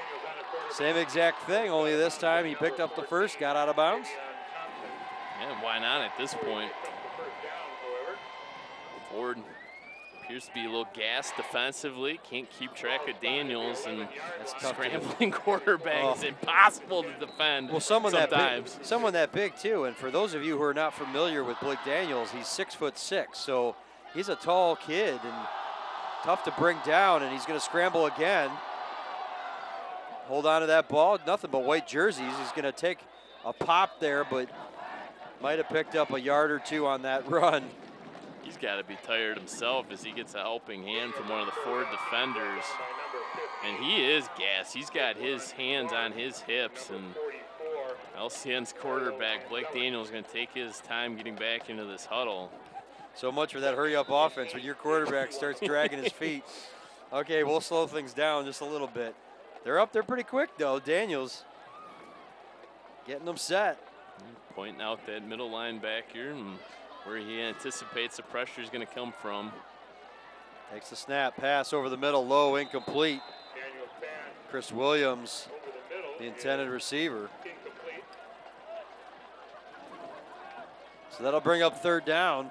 same exact thing, only this time he picked up the first, got out of bounds. Yeah, why not at this point? Ford appears to be a little gassed defensively, can't keep track of Daniels, and scrambling quarterback is impossible to defend. Well, someone that big too, and for those of you who are not familiar with Blake Daniels, he's 6'6", so he's a tall kid and tough to bring down, and he's going to scramble again. Hold on to that ball, nothing but white jerseys. He's going to take a pop there, but might have picked up a yard or two on that run. He's got to be tired himself as he gets a helping hand from one of the Ford defenders. And he is gassed. He's got his hands on his hips, and LCN's quarterback, Blake Daniels, is going to take his time getting back into this huddle. So much for that hurry-up offense when your quarterback starts dragging his feet. Okay, we'll slow things down just a little bit. They're up there pretty quick, though. Daniels getting them set. Pointing out that middle linebacker and where he anticipates the pressure is going to come from. Takes the snap, pass over the middle, low, incomplete. Chris Williams, the intended receiver. So that'll bring up third down.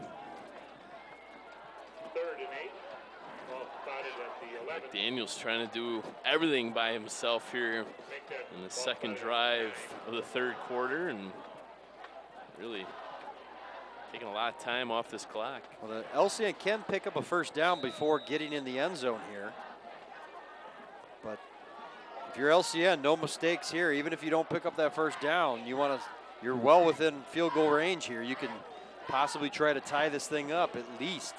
Daniels trying to do everything by himself here in the second drive of the third quarter and really taking a lot of time off this clock. Well, the LCN can pick up a first down before getting in the end zone here. But if you're LCN, no mistakes here. Even if you don't pick up that first down, you're well within field goal range here. You can possibly try to tie this thing up at least.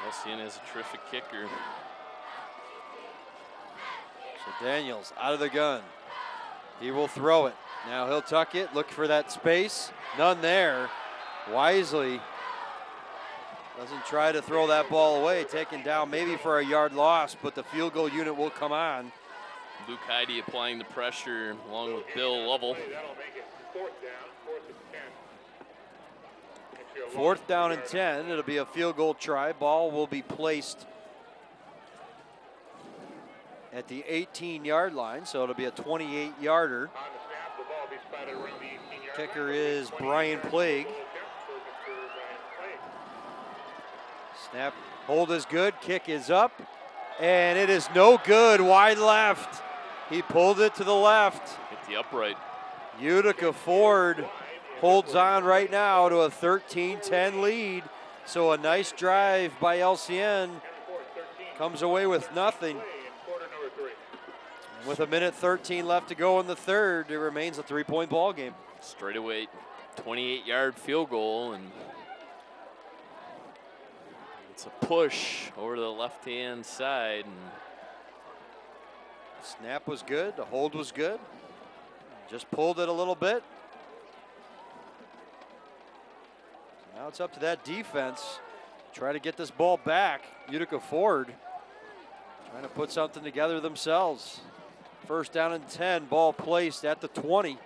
LCN is a terrific kicker. So Daniels out of the gun. He will throw it. Now he'll tuck it, look for that space. None there. Wisely doesn't try to throw that ball away. Taken down maybe for a yard loss, but the field goal unit will come on. Luke Heide applying the pressure along with Bill Lovell. Fourth down and 10. It'll be a field goal try. Ball will be placed at the 18-yard line, so it'll be a 28-yarder. Kicker is Brian Plague. Snap, hold is good, kick is up, and it is no good, wide left. He pulled it to the left. Hit the upright. Utica Ford holds on right now to a 13-10 lead. So a nice drive by LCN comes away with nothing. With a minute 13 left to go in the third, it remains a 3-point ball game. Straight away, 28-yard field goal, and it's a push over to the left-hand side. And snap was good, the hold was good. Just pulled it a little bit. Now it's up to that defense. Try to get this ball back. Utica Ford trying to put something together themselves. First down and 10, ball placed at the 20.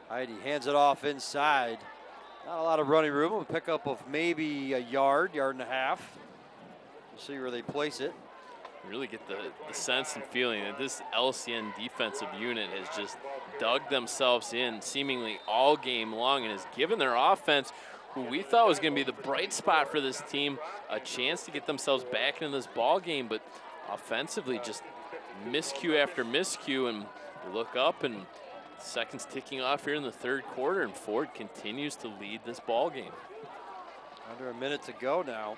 Heide hands it off inside. Not a lot of running room. A pickup of maybe a yard, yard and a half. We'll see where they place it. You really get the sense and feeling that this LCN defensive unit has just dug themselves in seemingly all game long and has given their offense, who we thought was going to be the bright spot for this team, a chance to get themselves back into this ball game. But offensively, just miscue after miscue, and you look up and seconds ticking off here in the third quarter, and Ford continues to lead this ball game. Under a minute to go now.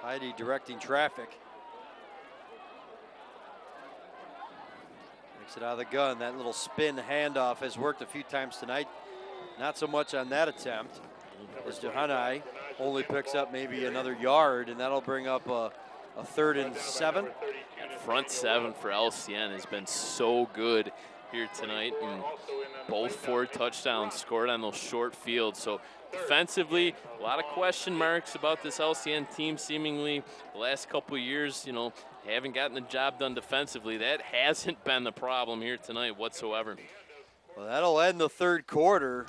Heide directing traffic. Makes it out of the gun. That little spin handoff has worked a few times tonight. Not so much on that attempt, as Johanai only picks up maybe another yard, and that'll bring up a 3rd and 7. And front 7 for LCN has been so good here tonight, and both Ford touchdowns scored on those short fields. So defensively, a lot of question marks about this LCN team seemingly the last couple of years, you know, haven't gotten the job done defensively. That hasn't been the problem here tonight whatsoever. Well, that'll end the third quarter.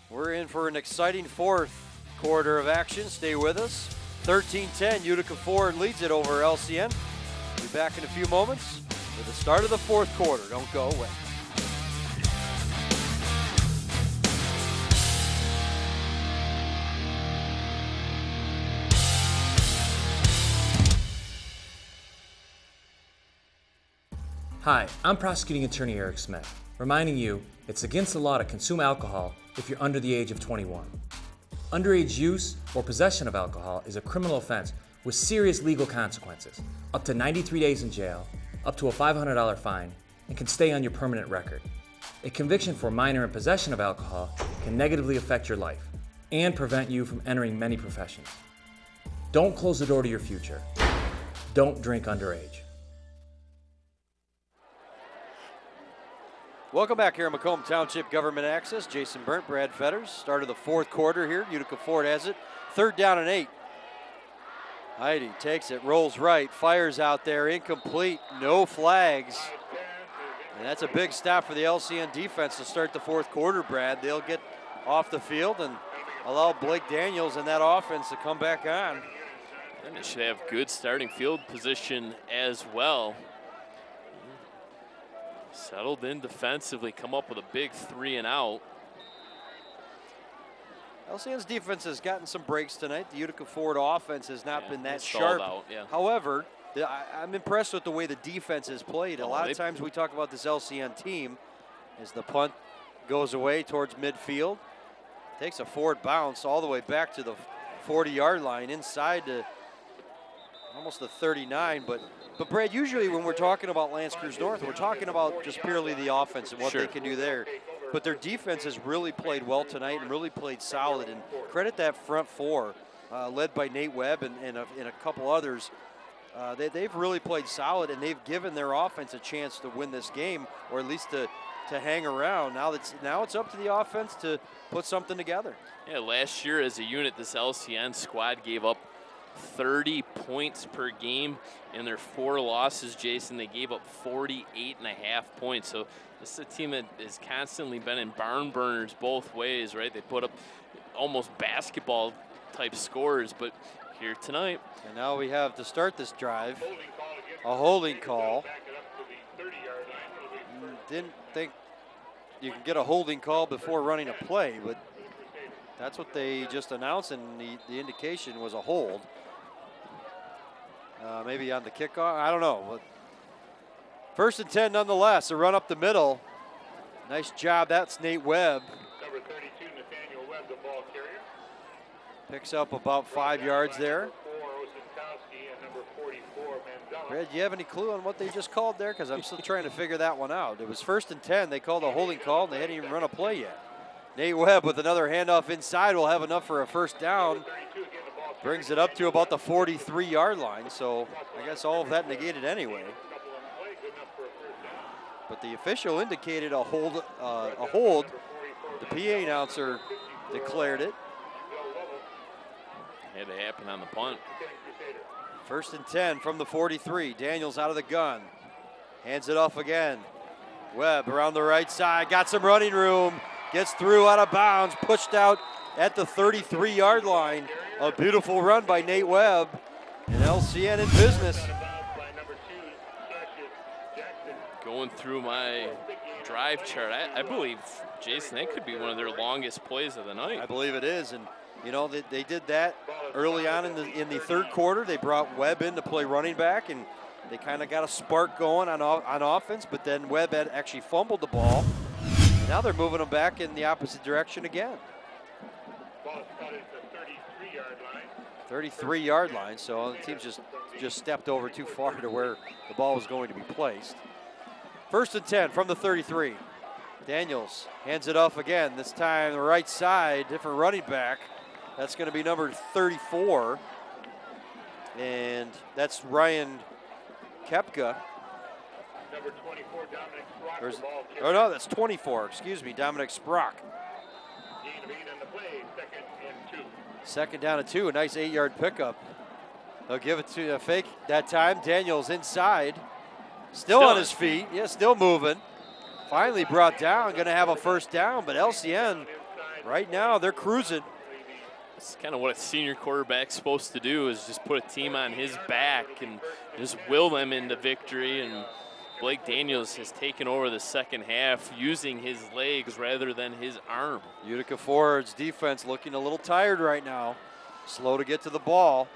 We're in for an exciting fourth quarter of action. Stay with us. 13-10, Utica Ford leads it over LCN. We'll be back in a few moments with the start of the fourth quarter. Don't go away. Hi, I'm Prosecuting Attorney Eric Smith, reminding you it's against the law to consume alcohol if you're under the age of 21. Underage use or possession of alcohol is a criminal offense with serious legal consequences, up to 93 days in jail, up to a $500 fine, and can stay on your permanent record. A conviction for minor in possession of alcohol can negatively affect your life and prevent you from entering many professions. Don't close the door to your future. Don't drink underage. Welcome back here in Macomb Township Government Access. Jason Burnt, Brad Fetters. Start of the fourth quarter here. Utica Ford has it. 3rd down and 8. Heidi takes it, rolls right, fires out there, incomplete, no flags. And that's a big stop for the LCN defense to start the fourth quarter, Brad. They'll get off the field and allow Blake Daniels and that offense to come back on. And they should have good starting field position as well. Settled in defensively, come up with a big 3 and out. LCN's defense has gotten some breaks tonight. The Utica Ford offense has not been that stalled sharp. out, However, I'm impressed with the way the defense has played. A lot of times we talk about this LCN team as the punt goes away towards midfield. Takes a forward bounce all the way back to the 40-yard line, inside to almost the 39. But Brad, usually when we're talking about Lance Creuse North, we're talking about just purely the offense and what they can do there. But their defense has really played well tonight and really played solid. And credit that front four, led by Nate Webb and a couple others. They've really played solid, and they've given their offense a chance to win this game, or at least to hang around. Now it's up to the offense to put something together. Yeah, last year as a unit, this LCN squad gave up 30 points per game. In their 4 losses, Jason, they gave up 48.5 points. So this is a team that has constantly been in barn burners both ways, right? They put up almost basketball type scores, but here tonight. And now we have to start this drive a holding call. Didn't think you can get a holding call before running a play, but that's what they just announced, and the indication was a hold. Maybe on the kickoff, I don't know. But 1st and 10 nonetheless, a run up the middle. Nice job, that's Nate Webb. Number 32, Nathaniel Webb, the ball carrier. Picks up about 5 yards there. Brad, do you have any clue on what they just called there? Because I'm still trying to figure that one out. It was 1st and 10. They called a holding call, and they hadn't even run a play yet. Nate Webb with another handoff inside will have enough for a 1st down. Brings it up to about the 43-yard line, so I guess all of that negated anyway. But the official indicated a hold. The PA announcer declared it. Had to happen on the punt. 1st and 10 from the 43. Daniels out of the gun. Hands it off again. Webb around the right side. Got some running room. Gets through out of bounds. Pushed out at the 33-yard line. A beautiful run by Nate Webb. And LCN in business. Going through my drive chart, I believe, Jason, that could be one of their longest plays of the night. I believe it is. And you know, they did that early on in the 3rd quarter. They brought Webb in to play running back, and they kind of got a spark going on offense, but then Webb had actually fumbled the ball. And now they're moving them back in the opposite direction again. 33-yard line, so the team's just stepped over too far to where the ball was going to be placed. 1st and 10 from the 33. Daniels hands it off again, this time the right side, different running back. That's going to be number 34, and that's Ryan Kepka. Number 24, Dominic Sprock. Oh no, that's 24, excuse me, Dominic Sprock. Gain of 8 on the play, 2nd and 2. 2nd down and 2, a nice 8-yard pickup. They'll give it to a fake that time. Daniels inside, still on his feet, yeah, still moving. Finally brought down, going to have a 1st down, but LCN right now, they're cruising. It's kind of what a senior quarterback's supposed to do, is just put a team on his back and just will them into victory. And Blake Daniels has taken over the 2nd half using his legs rather than his arm. Utica Ford's defense looking a little tired right now. Slow to get to the ball.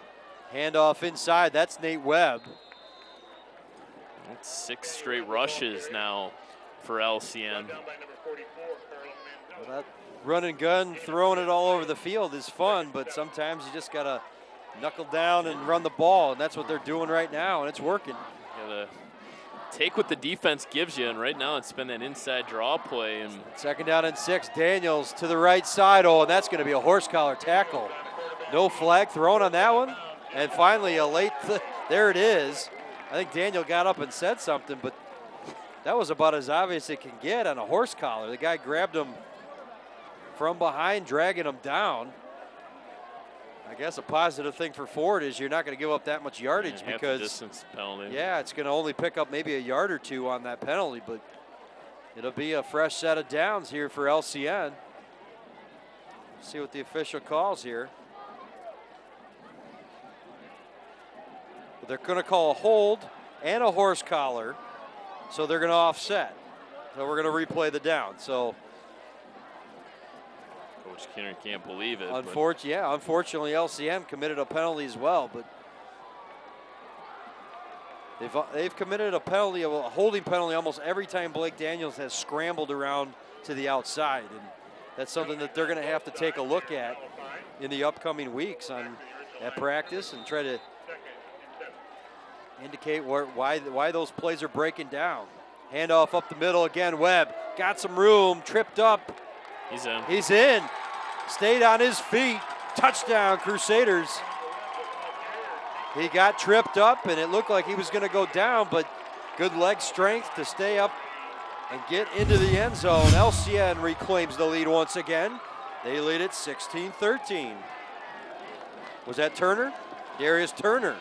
Handoff inside, that's Nate Webb. That's 6 straight rushes now for LCN. Well, that run and gun, throwing it all over the field is fun, but sometimes you just got to knuckle down and run the ball, and that's what they're doing right now, and it's working. You gotta take what the defense gives you, and right now it's been that inside draw play. And 2nd down and 6, Daniels to the right side. Oh, and that's going to be a horse collar tackle. No flag thrown on that one. And finally, a late There it is. I think Daniel got up and said something, but that was about as obvious as it can get on a horse collar. The guy grabbed him from behind, dragging him down. I guess a positive thing for Ford is you're not going to give up that much yardage because distance penalty. Yeah, it's going to only pick up maybe a yard or two on that penalty, but it'll be a fresh set of downs here for LCN. See what the official calls here. They're going to call a hold and a horse collar, so they're going to offset. So we're going to replay the down. So Coach Kinner can't believe it. Unfortunately, LCN committed a penalty as well, but they've committed a penalty, a holding penalty, almost every time Blake Daniels has scrambled around to the outside, and that's something that they're going to have to take a look at in the upcoming weeks at practice and try to indicate why those plays are breaking down. Handoff up the middle again. Webb got some room, tripped up. He's in. He's in. Stayed on his feet. Touchdown, Crusaders. He got tripped up, and it looked like he was going to go down, but good leg strength to stay up and get into the end zone. LCN reclaims the lead once again. They lead it 16-13. Was that Turner? Darius Turner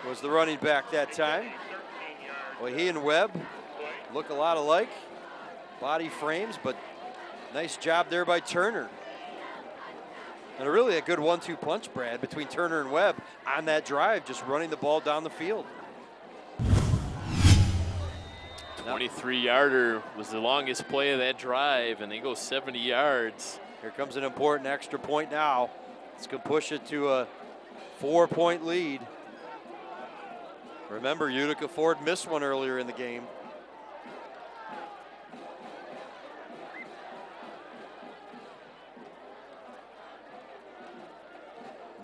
was the running back that time. Well, he and Webb look a lot alike, body frames, but nice job there by Turner. And really a good 1-2 punch, Brad, between Turner and Webb on that drive, just running the ball down the field. 23-yarder was the longest play of that drive, and they go 70 yards. Here comes an important extra point now. It's going to push it to a 4-point lead. Remember, Utica Ford missed one earlier in the game.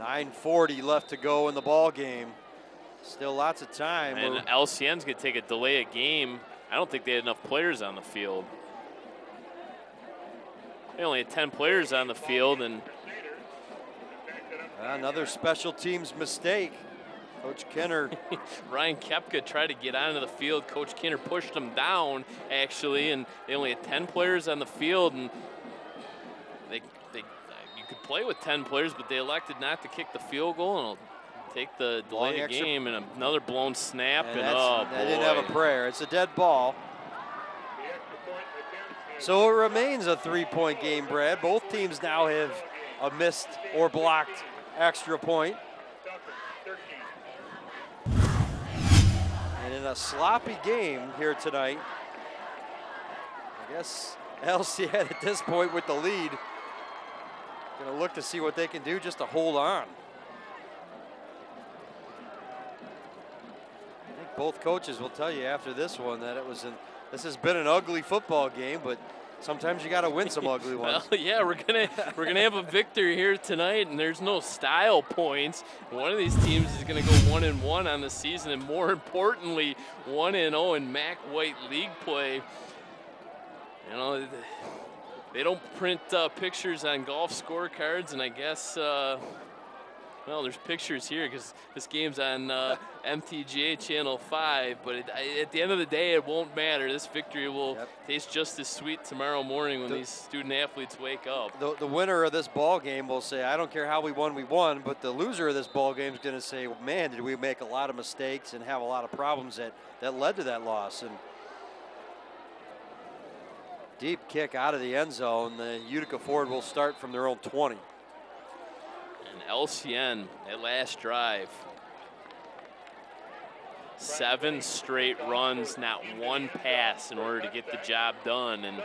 .940 left to go in the ball game. Still lots of time. And LCN's going to take a delay of game. I don't think they had enough players on the field. They only had 10 players on the field, and another special teams mistake. Coach Kinner. Ryan Kepka tried to get onto the field. Coach Kinner pushed him down, actually, and they only had 10 players on the field, and you could play with 10 players, but they elected not to kick the field goal, and it'll take the delay of game, and another blown snap, and oh boy. They didn't have a prayer. It's a dead ball. So it remains a 3-point game, Brad. Both teams now have a missed or blocked extra point. And in a sloppy game here tonight, I guess LCN at this point with the lead, going to look to see what they can do just to hold on. I think both coaches will tell you after this one that this has been an ugly football game, but sometimes you got to win some ugly ones. Well, yeah, we're gonna have a victory here tonight, and there's no style points. One of these teams is gonna go 1-1 on the season, and more importantly, 1-0 in MAC White League play. You know, they don't print pictures on golf scorecards, and I guess well, there's pictures here because this game's on MTGA Channel 5, but at the end of the day, it won't matter. This victory will taste just as sweet tomorrow morning when these student athletes wake up. The winner of this ball game will say, I don't care how we won, but the loser of this ball game is going to say, well, man, did we make a lot of mistakes and have a lot of problems that led to that loss. And deep kick out of the end zone. The Utica Ford will start from their own 20. LCN, that last drive, 7 straight runs, not one pass in order to get the job done. And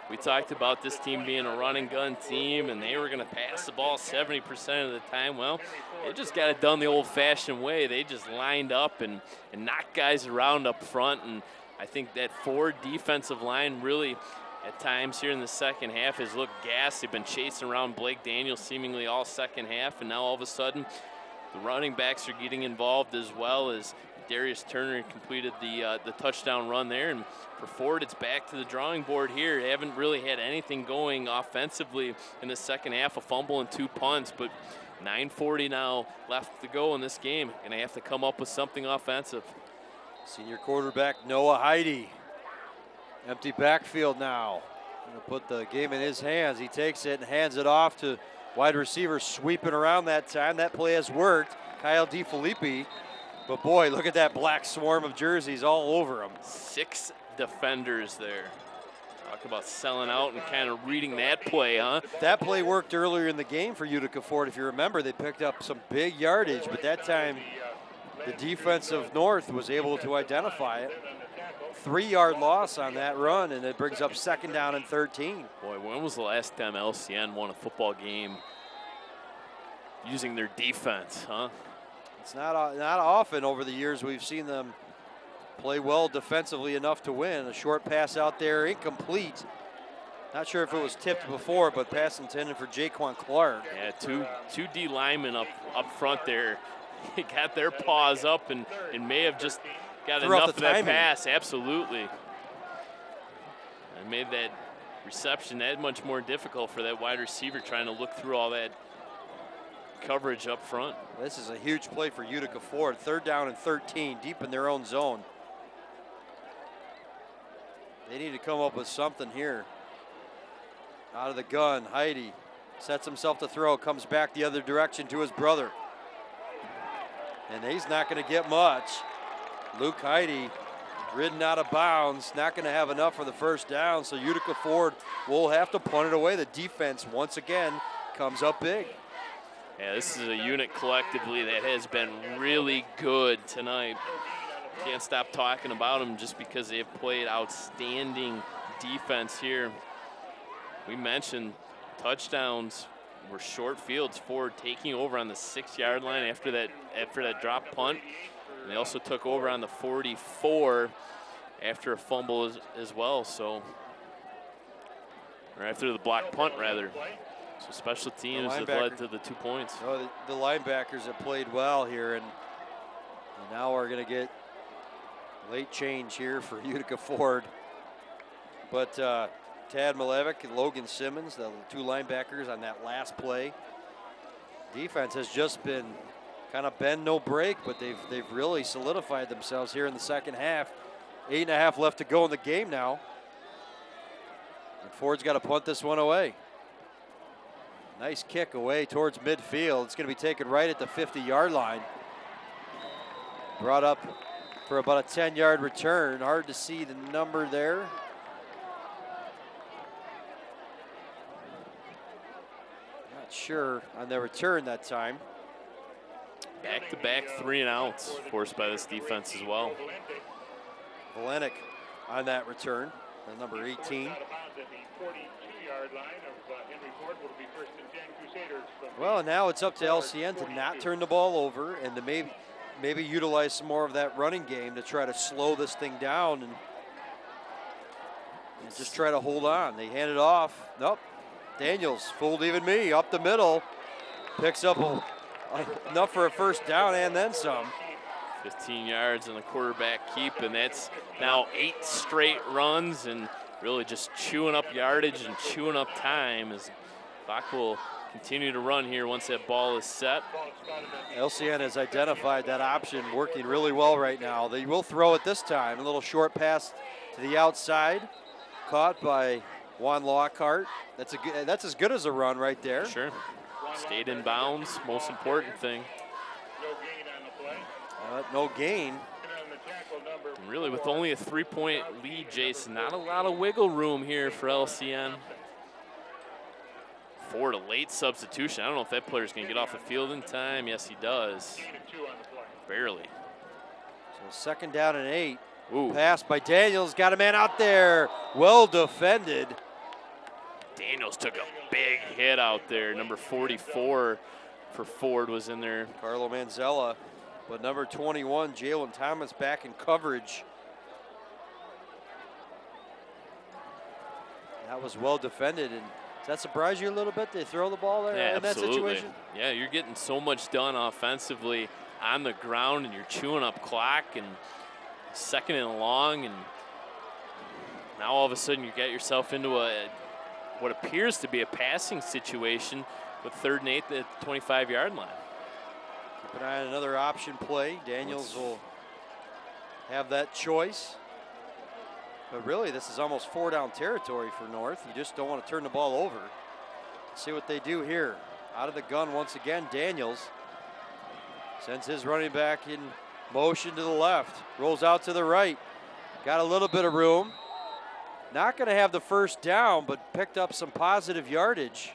we talked about this team being a run and gun team, and they were going to pass the ball 70% of the time. Well, they just got it done the old-fashioned way. They just lined up and knocked guys around up front. And I think that Ford defensive line really, at times here in the second half, has looked gassed. They've been chasing around Blake Daniels seemingly all second half, and now all of a sudden the running backs are getting involved as well, as Darius Turner completed the touchdown run there. And for Ford, it's back to the drawing board here. They haven't really had anything going offensively in the second half, a fumble and 2 punts, but 9:40 now left to go in this game. Going to have to come up with something offensive. Senior quarterback Noah Heidi. Empty backfield now. Going to put the game in his hands. He takes it and hands it off to wide receiver sweeping around that time. That play has worked. Kyle DeFilippi. But boy, look at that black swarm of jerseys all over him. 6 defenders there. Talk about selling out and kind of reading that play, huh? That play worked earlier in the game for Utica Ford. If you remember, they picked up some big yardage, but that time the defense of North was able to identify it. 3-yard loss on that run, and it brings up 2nd down and 13. Boy, when was the last time LCN won a football game using their defense, huh? It's not often over the years we've seen them play well defensively enough to win. A short pass out there, incomplete. Not sure if it was tipped before, but pass intended for Jaquan Clark. Yeah, two D linemen up front there. He got their paws up and may have just got enough of that pass. Absolutely. And made that reception that much more difficult for that wide receiver trying to look through all that coverage up front. This is a huge play for Utica Ford. 3rd down and 13, deep in their own zone. They need to come up with something here. Out of the gun, Heidi sets himself to throw, comes back the other direction to his brother. And he's not going to get much. Luke Heidi ridden out of bounds, not going to have enough for the 1st down, so Utica Ford will have to punt it away. The defense, once again, comes up big. Yeah, this is a unit collectively that has been really good tonight. Can't stop talking about them just because they've played outstanding defense here. We mentioned touchdowns were short fields. Ford taking over on the 6-yard line after that drop punt. And they also took over on the 44 after a fumble as well. So, or after the block punt rather. So special teams have led to the 2 points. Oh, the linebackers have played well here, and now we're going to get late change here for Utica Ford. But Tad Malevich and Logan Simmons, the 2 linebackers on that last play. Defense has just been kind of bend no break, but they've really solidified themselves here in the 2nd half. 8.5 left to go in the game now. And Ford's got to punt this one away. Nice kick away towards midfield. It's going to be taken right at the 50-yard line. Brought up for about a 10-yard return. Hard to see the number there. Not sure on the return that time. Back-to-back 3-and-outs forced by this defense as well. Valenic on that return, the number 18. Well, now it's up to LCN to not turn the ball over and to maybe utilize some more of that running game to try to slow this thing down and just try to hold on. They hand it off. Nope. Daniels fooled even me up the middle. Picks up enough for a 1st down and then some. 15 yards and the quarterback keep, and that's now 8 straight runs and really just chewing up yardage and chewing up time as Bach will continue to run here once that ball is set. LCN has identified that option working really well right now. They will throw it this time. A little short pass to the outside, caught by Juan Lockhart. That's as good as a run right there. Sure. Stayed in bounds, most important thing. No gain. And really, with only a 3-point lead, Jason, not a lot of wiggle room here for LCN. Ford, a late substitution. I don't know if that player's going to get off the field in time. Yes, he does. Barely. So 2nd down and 8. Ooh. Pass by Daniels. Got a man out there. Well defended. Daniels took a big hit out there. Number 44 for Ford was in there. Carlo Manzella. But number 21, Jalen Thomas, back in coverage. That was well defended. And does that surprise you a little bit? They throw the ball there in that situation? Yeah, you're getting so much done offensively on the ground, and you're chewing up clock and 2nd and long, and now all of a sudden you get yourself into what appears to be a passing situation with 3rd and 8 at the 25-yard line. Keep an eye on another option play. Daniels will have that choice. But really, this is almost 4-down territory for North. You just don't want to turn the ball over. Let's see what they do here. Out of the gun once again, Daniels sends his running back in motion to the left. Rolls out to the right. Got a little bit of room. Not going to have the first down, but picked up some positive yardage.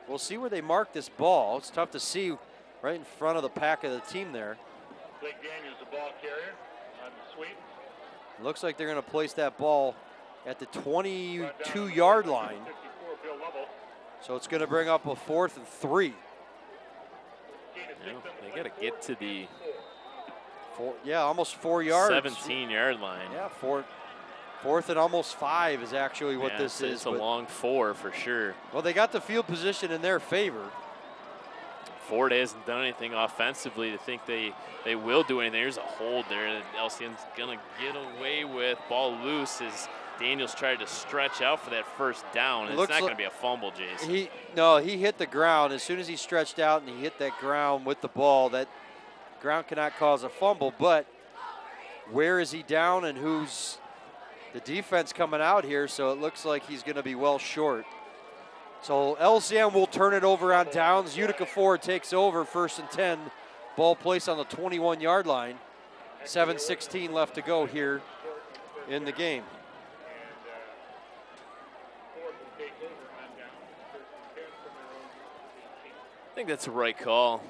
We'll see where they mark this ball. It's tough to see right in front of the pack of the team there. Blake Daniels, the ball carrier on the sweep. Looks like they're going to place that ball at the 22-yard line. So it's going to bring up a 4th and 3. Yeah, they got to get to the almost 4 yards. 17-yard line. Yeah, 4th and almost 5 is actually what this is. It's a long 4 for sure. Well, they got the field position in their favor. Ford hasn't done anything offensively to think they will do anything. There's a hold there that LCN's going to get away with. Ball loose as Daniels tried to stretch out for that first down. It's not going to be a fumble, Jason. He hit the ground. As soon as he stretched out and he hit that ground with the ball, that ground cannot cause a fumble. But where is he down and who's the defense coming out here? So it looks like he's going to be well short. So LCN will turn it over on downs. Utica Ford takes over, 1st and 10. Ball placed on the 21-yard line. 7:16 left to go here in the game. I think that's the right call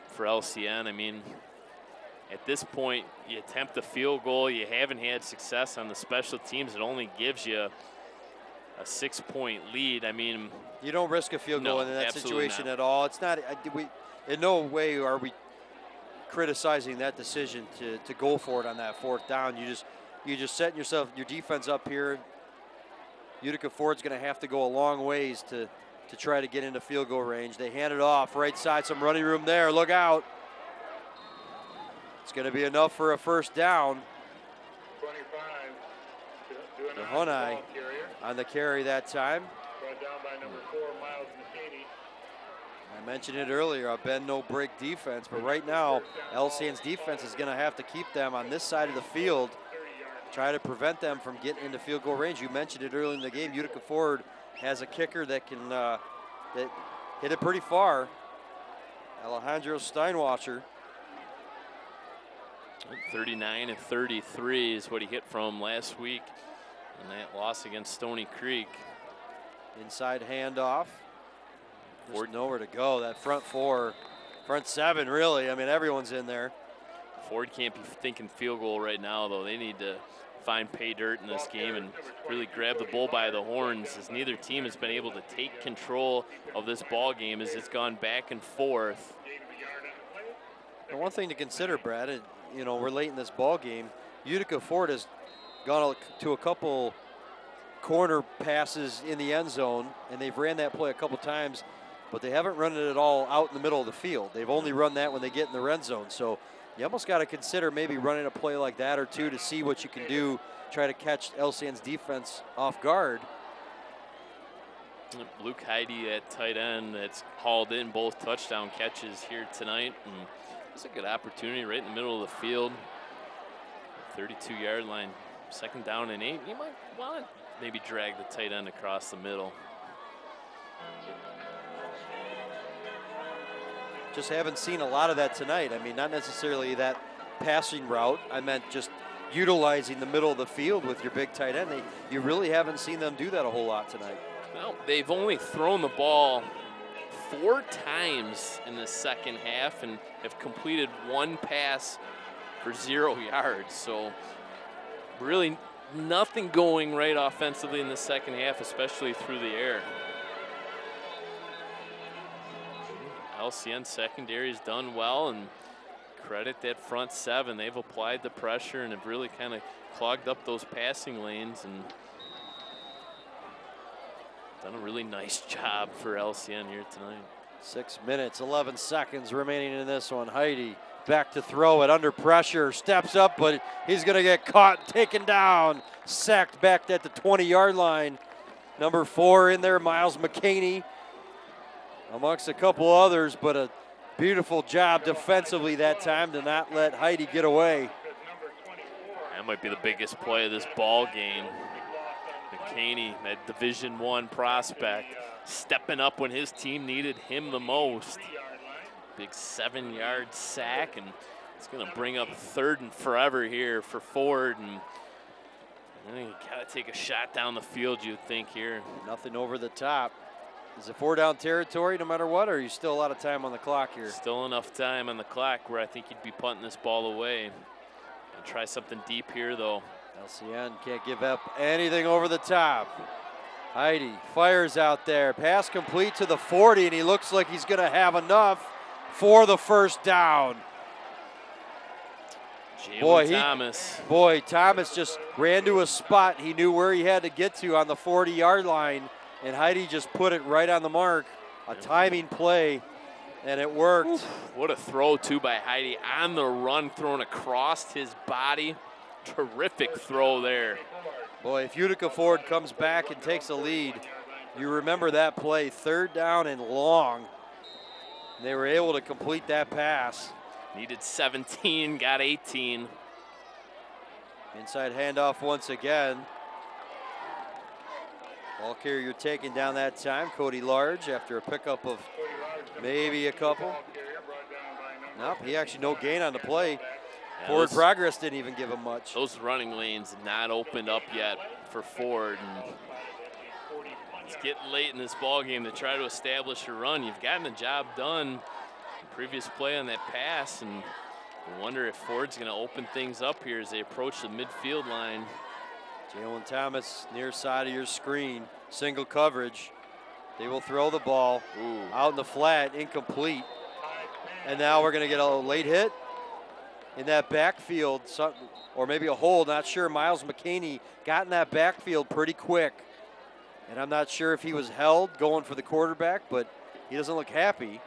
for LCN. I mean, at this point, you attempt a field goal. You haven't had success on the special teams. It only gives you a 6-point lead. I mean, you don't risk a field goal in that situation at all. It's not. In no way are we criticizing that decision to go for it on that 4th down. You just setting your defense up here. Utica Ford's going to have to go a long ways to try to get into field goal range. They hand it off right side, some running room there. Look out! It's going to be enough for a 1st down. 25. Honai on the carry that time. Brought down by number 4, Miles McKinney. I mentioned it earlier, a bend no break defense, but right now LCN's defense is going to have to keep them on this side of the field, try to prevent them from getting into field goal range. You mentioned it early in the game. Utica Ford has a kicker that can that hit it pretty far. Alejandro Steinwacher. 39 and 33 is what he hit from last week in that loss against Stony Creek. Inside handoff. Ford nowhere to go. That front 7 really. I mean, everyone's in there. Ford can't be thinking field goal right now, though. They need to find pay dirt in this game and really grab the bull by the horns, as neither team has been able to take control of this ball game as it's gone back and forth. And one thing to consider, Brad, you know, we're late in this ball game. Utica Ford has gone to a couple corner passes in the end zone, and they've ran that play a couple times, but they haven't run it at all out in the middle of the field. They've only run that when they get in the red zone. So you almost got to consider maybe running a play like that or two to see what you can do, try to catch LCN's defense off guard. Luke Heidi at tight end that's hauled in both touchdown catches here tonight. And it's a good opportunity right in the middle of the field. 32-yard line, 2nd down and 8. You might want to maybe drag the tight end across the middle. Just haven't seen a lot of that tonight. I mean, not necessarily that passing route. I meant just utilizing the middle of the field with your big tight end. You really haven't seen them do that a whole lot tonight. Well, they've only thrown the ball 4 times in the second half and have completed 1 pass for 0 yards. So really nothing going right offensively in the second half, especially through the air. LCN secondary has done well, and credit that front 7. They've applied the pressure and have really kind of clogged up those passing lanes and done a really nice job for LCN here tonight. 6 minutes, 11 seconds remaining in this one. Heidi back to throw it under pressure, steps up, but he's going to get caught, taken down, sacked back at the 20-yard line. Number 4 in there, Miles McKinney. amongst a couple others, but a beautiful job defensively that time to not let Heidi get away. That might be the biggest play of this ball game. McCaney, that Division I prospect, stepping up when his team needed him the most. Big 7-yard sack, and it's going to bring up 3rd and forever here for Ford. And you got to take a shot down the field, you'd think here. Nothing over the top. Is it 4-down territory no matter what, or are you still a lot of time on the clock here? Still enough time on the clock where I think you'd be punting this ball away. And try something deep here, though. LCN can't give up anything over the top. Heidi fires out there. Pass complete to the 40, and he looks like he's going to have enough for the first down. Boy, Thomas just ran to a spot. He knew where he had to get to on the 40-yard line, and Heidi just put it right on the mark. A timing play, and it worked. Oof, what a throw, too, by Heidi. On the run, thrown across his body. Terrific throw there. Boy, if Utica Ford comes back and takes a lead, you remember that play, 3rd down and long. They were able to complete that pass. Needed 17, got 18. Inside handoff once again. Ball carrier taken down that time, Cody Large, after a pickup of maybe a couple. Nope, he actually no gain on the play. Forward progress didn't even give him much. Those running lanes not opened up yet for Ford. And it's getting late in this ball game to try to establish a run. You've gotten the job done. Previous play on that pass, and I wonder if Ford's going to open things up here as they approach the midfield line. Jalen Thomas near side of your screen, single coverage. They will throw the ball out in the flat, incomplete. And now we're going to get a late hit in that backfield, or maybe a hold, not sure. Miles McCaney got in that backfield pretty quick. And I'm not sure if he was held going for the quarterback, but he doesn't look happy.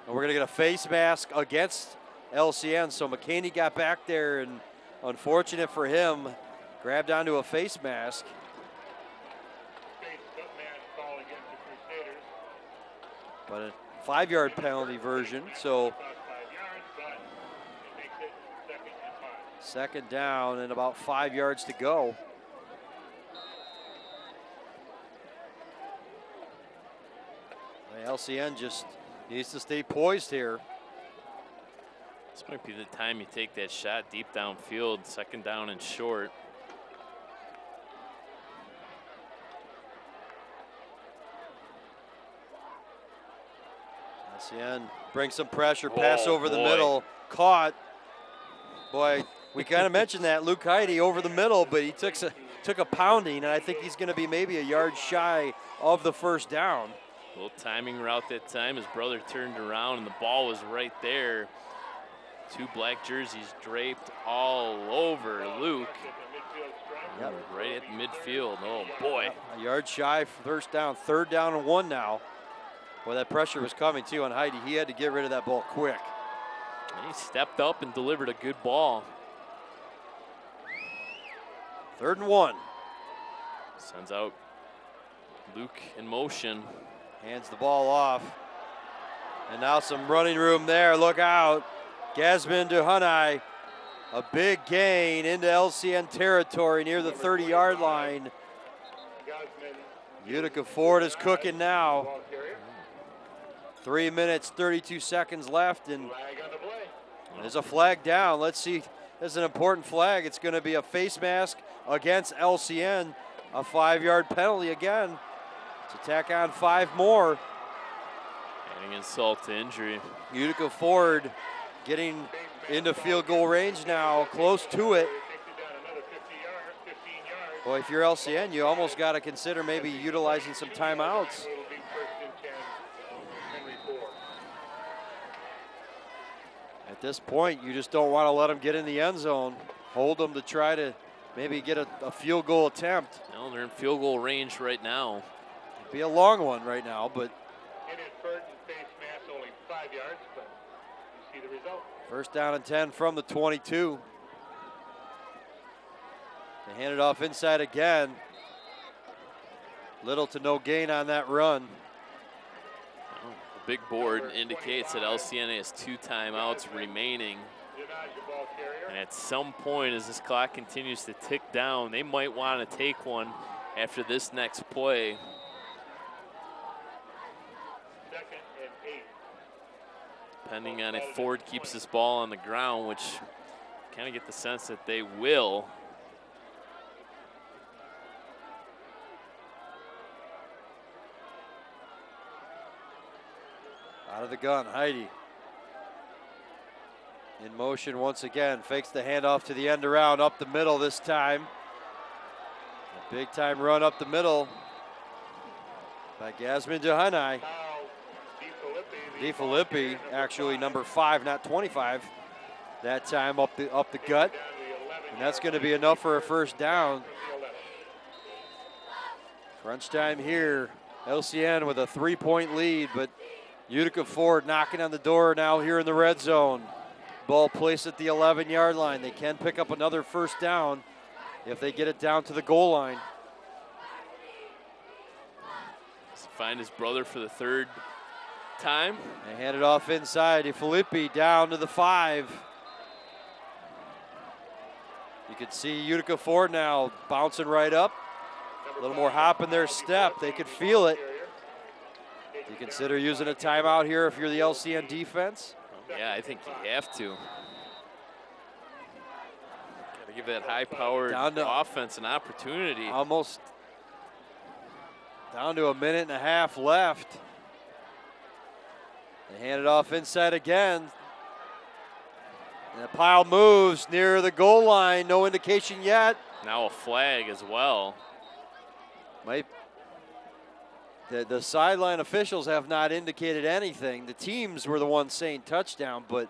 And we're going to get a face mask against LCN. So McCaney got back there, and unfortunate for him, grabbed onto a face mask. But a 5-yard penalty version, so 2nd down and about 5 yards to go. The LCN just needs to stay poised here. This might be the time you take that shot deep downfield, 2nd down and short. LCN brings some pressure, pass over the middle, caught. Boy, we kind of mentioned that, Luke Heidi over the middle, but he took a pounding, and I think he's going to be maybe a yard shy of the 1st down. A little timing route that time. His brother turned around, and the ball was right there. 2 black jerseys draped all over Luke. Yep. Right at midfield. Oh, boy. A yard shy, 1st down, 3rd down and 1 now. Boy, that pressure was coming, too, on Heidi. He had to get rid of that ball quick. He stepped up and delivered a good ball. 3rd and 1. Sends out Luke in motion. Hands the ball off. And now some running room there. Look out. Gasman to Hunai. A big gain into LCN territory near the 30-yard line. Utica Ford is cooking now. 3 minutes, 32 seconds left, and there's a flag down. Let's see. This is an important flag. It's going to be a face mask against LCN. A 5-yard penalty again. To tack on 5 more. Adding insult to injury. Utica Ford getting into field goal range now, close to it. Boy, if you're LCN, you almost got to consider maybe utilizing some timeouts. At this point, you just don't want to let them get in the end zone. Hold them to try to maybe get a field goal attempt. Well, they're in field goal range right now. It'd be a long one right now, but. It is Burton face mask, only 5 yards, but you see the result. 1st down and 10 from the 22. They hand it off inside again. Little to no gain on that run. big board indicates that LCN has 2 timeouts remaining. And at some point, as this clock continues to tick down, they might want to take one after this next play. Depending on if Ford keeps this ball on the ground, which kind of get the sense that they will. Out of the gun, Heidi. In motion once again, fakes the handoff to the end around, up the middle this time. A big time run up the middle by Gasman Johanai. DeFilippi, actually number 5, not 25. That time up the gut. And that's going to be enough for a first down. Crunch time here. LCN with a 3-point lead, but Utica Ford knocking on the door now here in the red zone. Ball placed at the 11-yard line. They can pick up another first down if they get it down to the goal line. Find his brother for the 3rd time. They hand it off inside. DeFilippi down to the 5. You can see Utica Ford now bouncing right up. A little more hop in their step. They could feel it. Do you consider using a timeout here if you're the LCN defense? Yeah, I think you have to. Got to give that high-powered offense an opportunity. Almost down to a minute and a half left. They hand it off inside again. And the pile moves near the goal line. No indication yet. Now a flag as well. The sideline officials have not indicated anything. The teams were the ones saying touchdown, but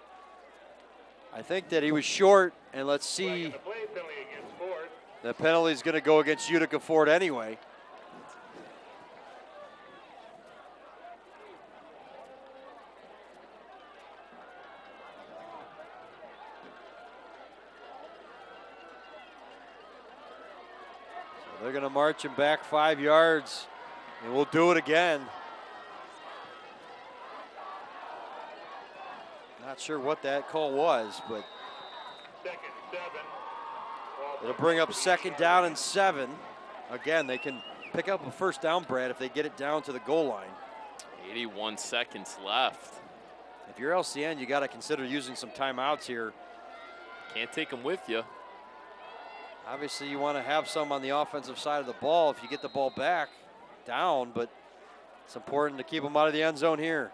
I think that he was short, and let's see. The penalty is going to go against Utica Ford anyway. So they're going to march him back 5 yards. And we'll do it again. Not sure what that call was, but it'll bring up 2nd down and 7. Again, they can pick up a first down, Brad, if they get it down to the goal line. 81 seconds left. If you're LCN, you got to consider using some timeouts here. Can't take them with you. Obviously, you want to have some on the offensive side of the ball if you get the ball back down, but it's important to keep them out of the end zone here.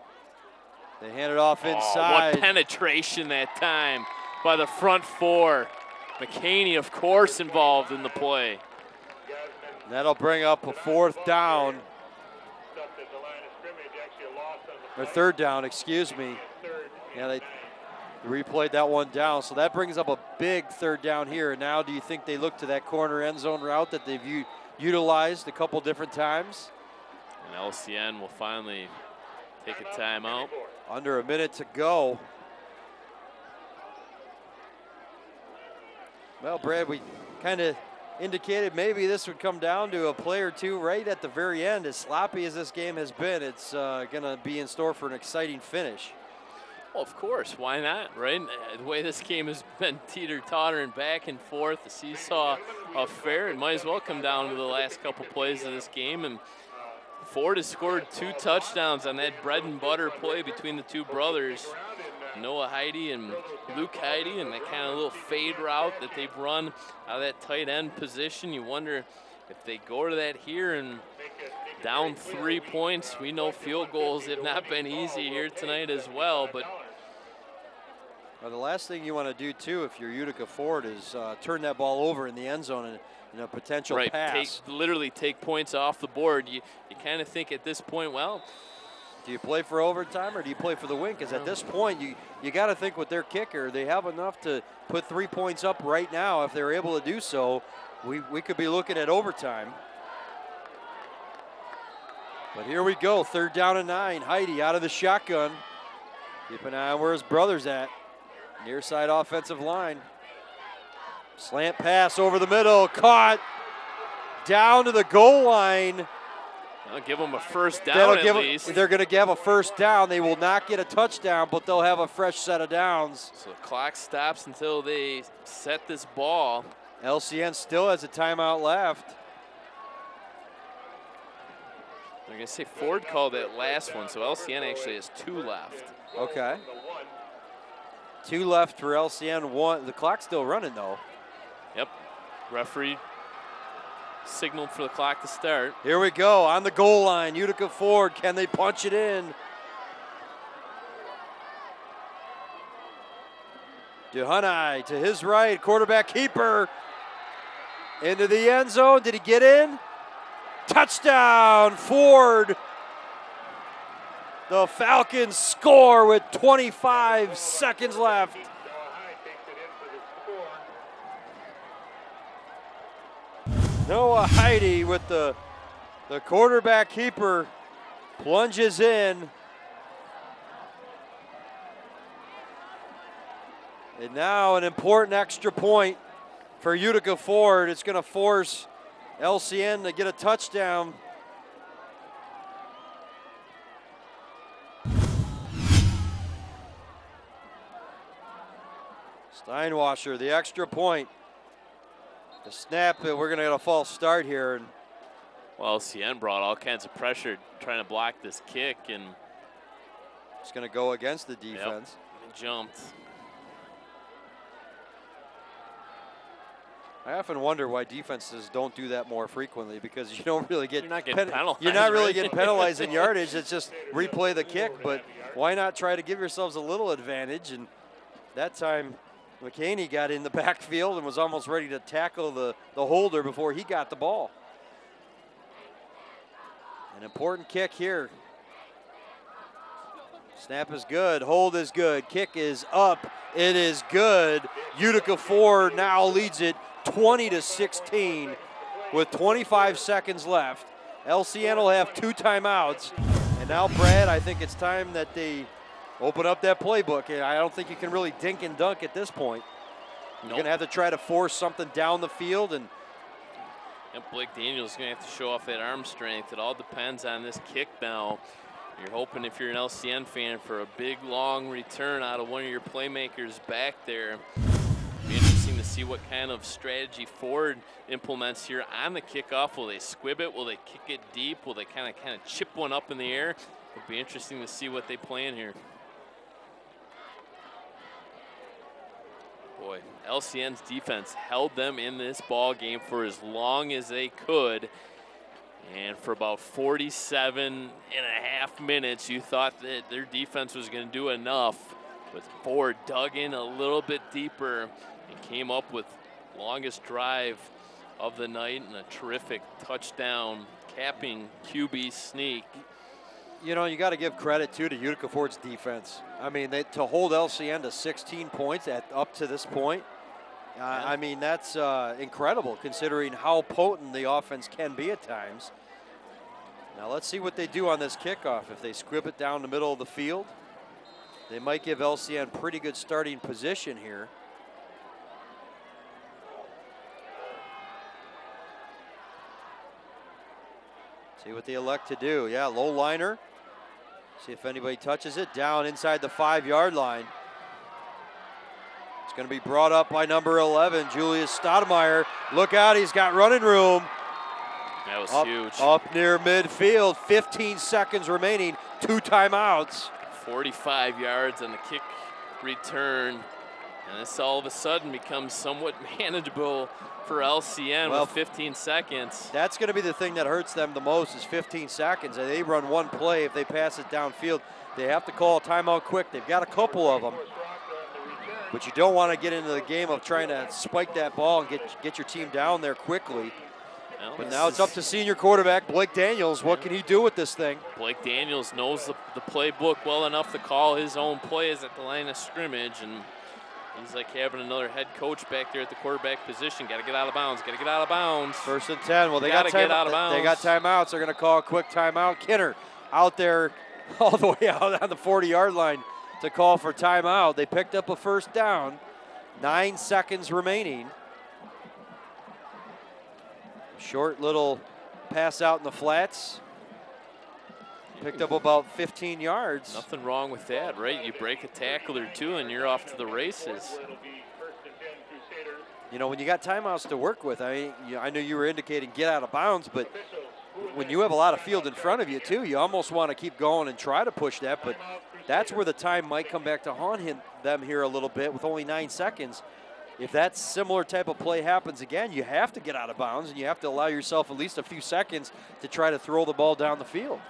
They hand it off inside. What penetration that time by the front 4. McCaney, of course, involved in the play. That'll bring up a 4th down. Or 3rd down, excuse me. Yeah, they replayed that one down, so that brings up a big 3rd down here. Now, do you think they look to that corner end zone route that they've utilized a couple different times? And LCN will finally take a timeout. Under a minute to go. Well, Brad, we kind of indicated maybe this would come down to a play or two right at the very end. As sloppy as this game has been, it's going to be in store for an exciting finish. Well, of course, why not, right? The way this game has been teeter-tottering back and forth, the seesaw affair, it might as well come down to the last couple plays of this game. And Ford has scored 2 touchdowns on that bread and butter play between the 2 brothers, Noah Heidi and Luke Heidi, and that kind of little fade route that they've run out of that tight end position. You wonder if they go to that here and down 3 points. We know field goals have not been easy here tonight as well, but well, the last thing you want to do, too, if you're Utica Ford, is turn that ball over in the end zone in a potential pass. Literally take points off the board. You kind of think at this point, well, do you play for overtime or do you play for the win? Because at this point, you got to think with their kicker, they have enough to put 3 points up right now. If they're able to do so, we could be looking at overtime. But here we go, 3rd down and 9. Heidi out of the shotgun. Keep an eye on where his brother's at. Near side offensive line. Slant pass over the middle, caught down to the goal line. I'll give them a first down at least. They're going to give a first down. They will not get a touchdown, but they'll have a fresh set of downs. So the clock stops until they set this ball. LCN still has a timeout left. They're going to say Ford called that last one, so LCN actually has 2 left. Okay. 2 left for LCN. 1. The clock's still running, though. Yep. Referee signaled for the clock to start. Here we go on the goal line. Utica Ford, can they punch it in? Duhunai to his right, quarterback keeper into the end zone. Did he get in? Touchdown, Ford. The Falcons score with 25 seconds left. Noah Heide with the quarterback keeper plunges in. And now an important extra point for Utica Ford. It's going to force LCN to get a touchdown. Steinwasser, the extra point. The snap, we're going to get a false start here. And well, LCN brought all kinds of pressure trying to block this kick, and it's going to go against the defense. Yep, jumped. I often wonder why defenses don't do that more frequently, because you don't really get you're not getting penalized. You're not really right? getting penalized in yardage. It's just replay the kick, but why not try to give yourselves a little advantage? And that time McCaney got in the backfield and was almost ready to tackle the holder before he got the ball. An important kick here. Snap is good, hold is good, kick is up, it is good. Utica Ford now leads it 20-16 with 25 seconds left. LCN will have 2 timeouts. And now, Brad, I think it's time that they open up that playbook. I don't think you can really dink and dunk at this point. You're going to have to try to force something down the field. And Blake Daniels is going to have to show off that arm strength. It all depends on this kick now. You're hoping, if you're an LCN fan, for a big, long return out of one of your playmakers back there. It'll be interesting to see what kind of strategy Ford implements here on the kickoff. Will they squib it? Will they kick it deep? Will they kind of chip one up in the air? It'll be interesting to see what they plan here. Boy, LCN's defense held them in this ball game for as long as they could. And for about 47.5 minutes, you thought that their defense was going to do enough. But Ford dug in a little bit deeper and came up with longest drive of the night and a terrific touchdown capping QB sneak. You know, you got to give credit, too, to Utica Ford's defense. I mean, to hold LCN to 16 points up to this point, I mean, that's incredible considering how potent the offense can be at times. Now let's see what they do on this kickoff. If they squib it down the middle of the field, they might give LCN pretty good starting position here. See what they elect to do. Yeah, low liner. See if anybody touches it. Down inside the 5-yard line. It's going to be brought up by number 11, Julius Stoudemire. Look out, he's got running room. That was huge. Up near midfield, 15 seconds remaining, 2 timeouts. 45 yards on the kick return. And this all of a sudden becomes somewhat manageable for LCN with 15 seconds. That's going to be the thing that hurts them the most is 15 seconds. And they run one play. If they pass it downfield, they have to call a timeout quick. They've got a couple of them. But you don't want to get into the game of trying to spike that ball and get your team down there quickly. Well, but now it's up to senior quarterback Blake Daniels. What can he do with this thing? Blake Daniels knows the playbook well enough to call his own plays at the line of scrimmage. And he's like having another head coach back there at the quarterback position. Got to get out of bounds. Got to get out of bounds. 1st and 10. Well, they got get out of bounds. They got timeouts. They're going to call a quick timeout. Kinner out there all the way out on the 40-yard line to call for timeout. They picked up a 1st down. 9 seconds remaining. Short little pass out in the flats. Picked up about 15 yards. Nothing wrong with that, right? You break a tackle or two and you're off to the races. You know, when you got timeouts to work with, I know you were indicating get out of bounds, but when you have a lot of field in front of you too, you almost want to keep going and try to push that, but that's where the time might come back to haunt them here a little bit with only 9 seconds. If that similar type of play happens again, you have to get out of bounds and you have to allow yourself at least a few seconds to try to throw the ball down the field.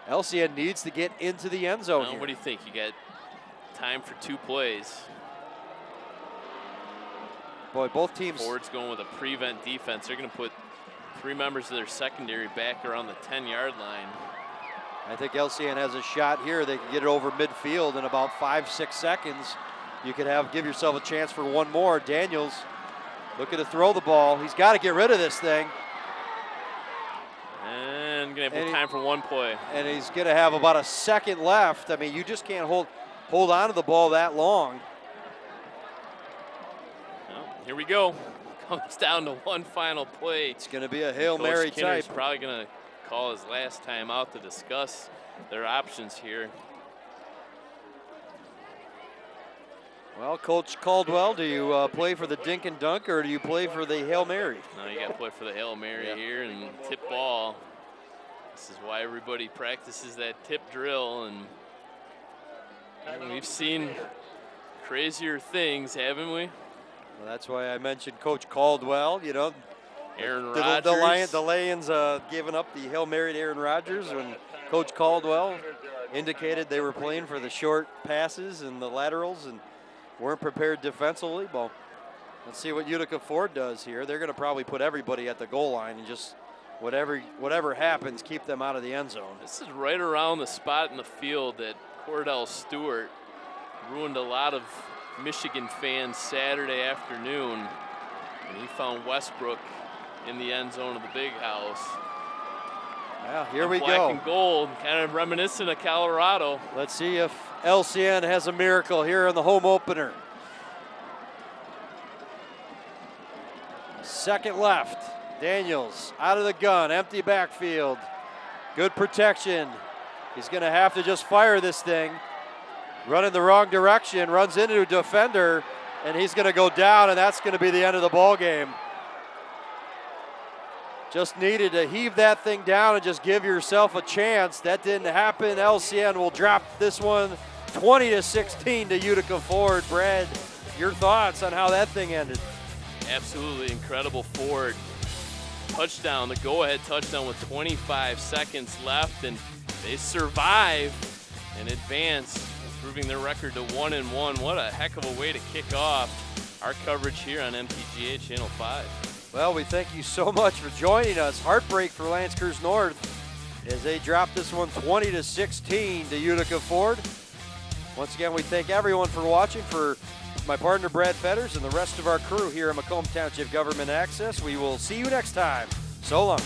LCN needs to get into the end zone here. What do you think? You got time for 2 plays. Boy, both teams. Ford's going with a prevent defense. They're going to put 3 members of their secondary back around the 10-yard line. I think LCN has a shot here. They can get it over midfield in about 5-6 seconds. You could give yourself a chance for one more. Daniels looking to throw the ball. He's got to get rid of this thing. And going to have time for 1 play. And he's going to have about a second left. I mean, you just can't hold on to the ball that long. Well, here we go. Comes down to 1 final play. It's going to be a Hail Mary type. Probably going to call his last time out to discuss their options here. Well, Coach Caldwell, do you play for the dink and dunk or do you play for the Hail Mary? No, you got to play for the Hail Mary here and tip ball. This is why everybody practices that tip drill, and we've seen crazier things, haven't we? Well, that's why I mentioned Coach Caldwell. You know, Aaron Rodgers. The Lions giving up the Hail Mary to Aaron Rodgers when Coach Caldwell indicated they were playing for the short passes and the laterals and weren't prepared defensively. Well, let's see what Utica Ford does here. They're going to probably put everybody at the goal line and just whatever happens, keep them out of the end zone. This is right around the spot in the field that Cordell Stewart ruined a lot of Michigan fans Saturday afternoon when he found Westbrook in the end zone of the Big House. Well, here we go. Black and gold, kind of reminiscent of Colorado. Let's see if LCN has a miracle here in the home opener. Second left. Daniels out of the gun, empty backfield. Good protection. He's going to have to just fire this thing. Running the wrong direction, runs into a defender, and he's going to go down, and that's going to be the end of the ball game. Just needed to heave that thing down and just give yourself a chance. That didn't happen. LCN will drop this one 20-16 to Utica Ford. Brad, your thoughts on how that thing ended? Absolutely incredible. Ford touchdown, the go-ahead touchdown with 25 seconds left, and they survive and advance, improving their record to 1-1. What a heck of a way to kick off our coverage here on MTGA Channel 5. Well, we thank you so much for joining us. Heartbreak for L'Anse Creuse North as they drop this one 20-16 to Utica Ford. Once again, we thank everyone for watching. For my partner Brad Fetters and the rest of our crew here at Macomb Township Government Access, we will see you next time. So long.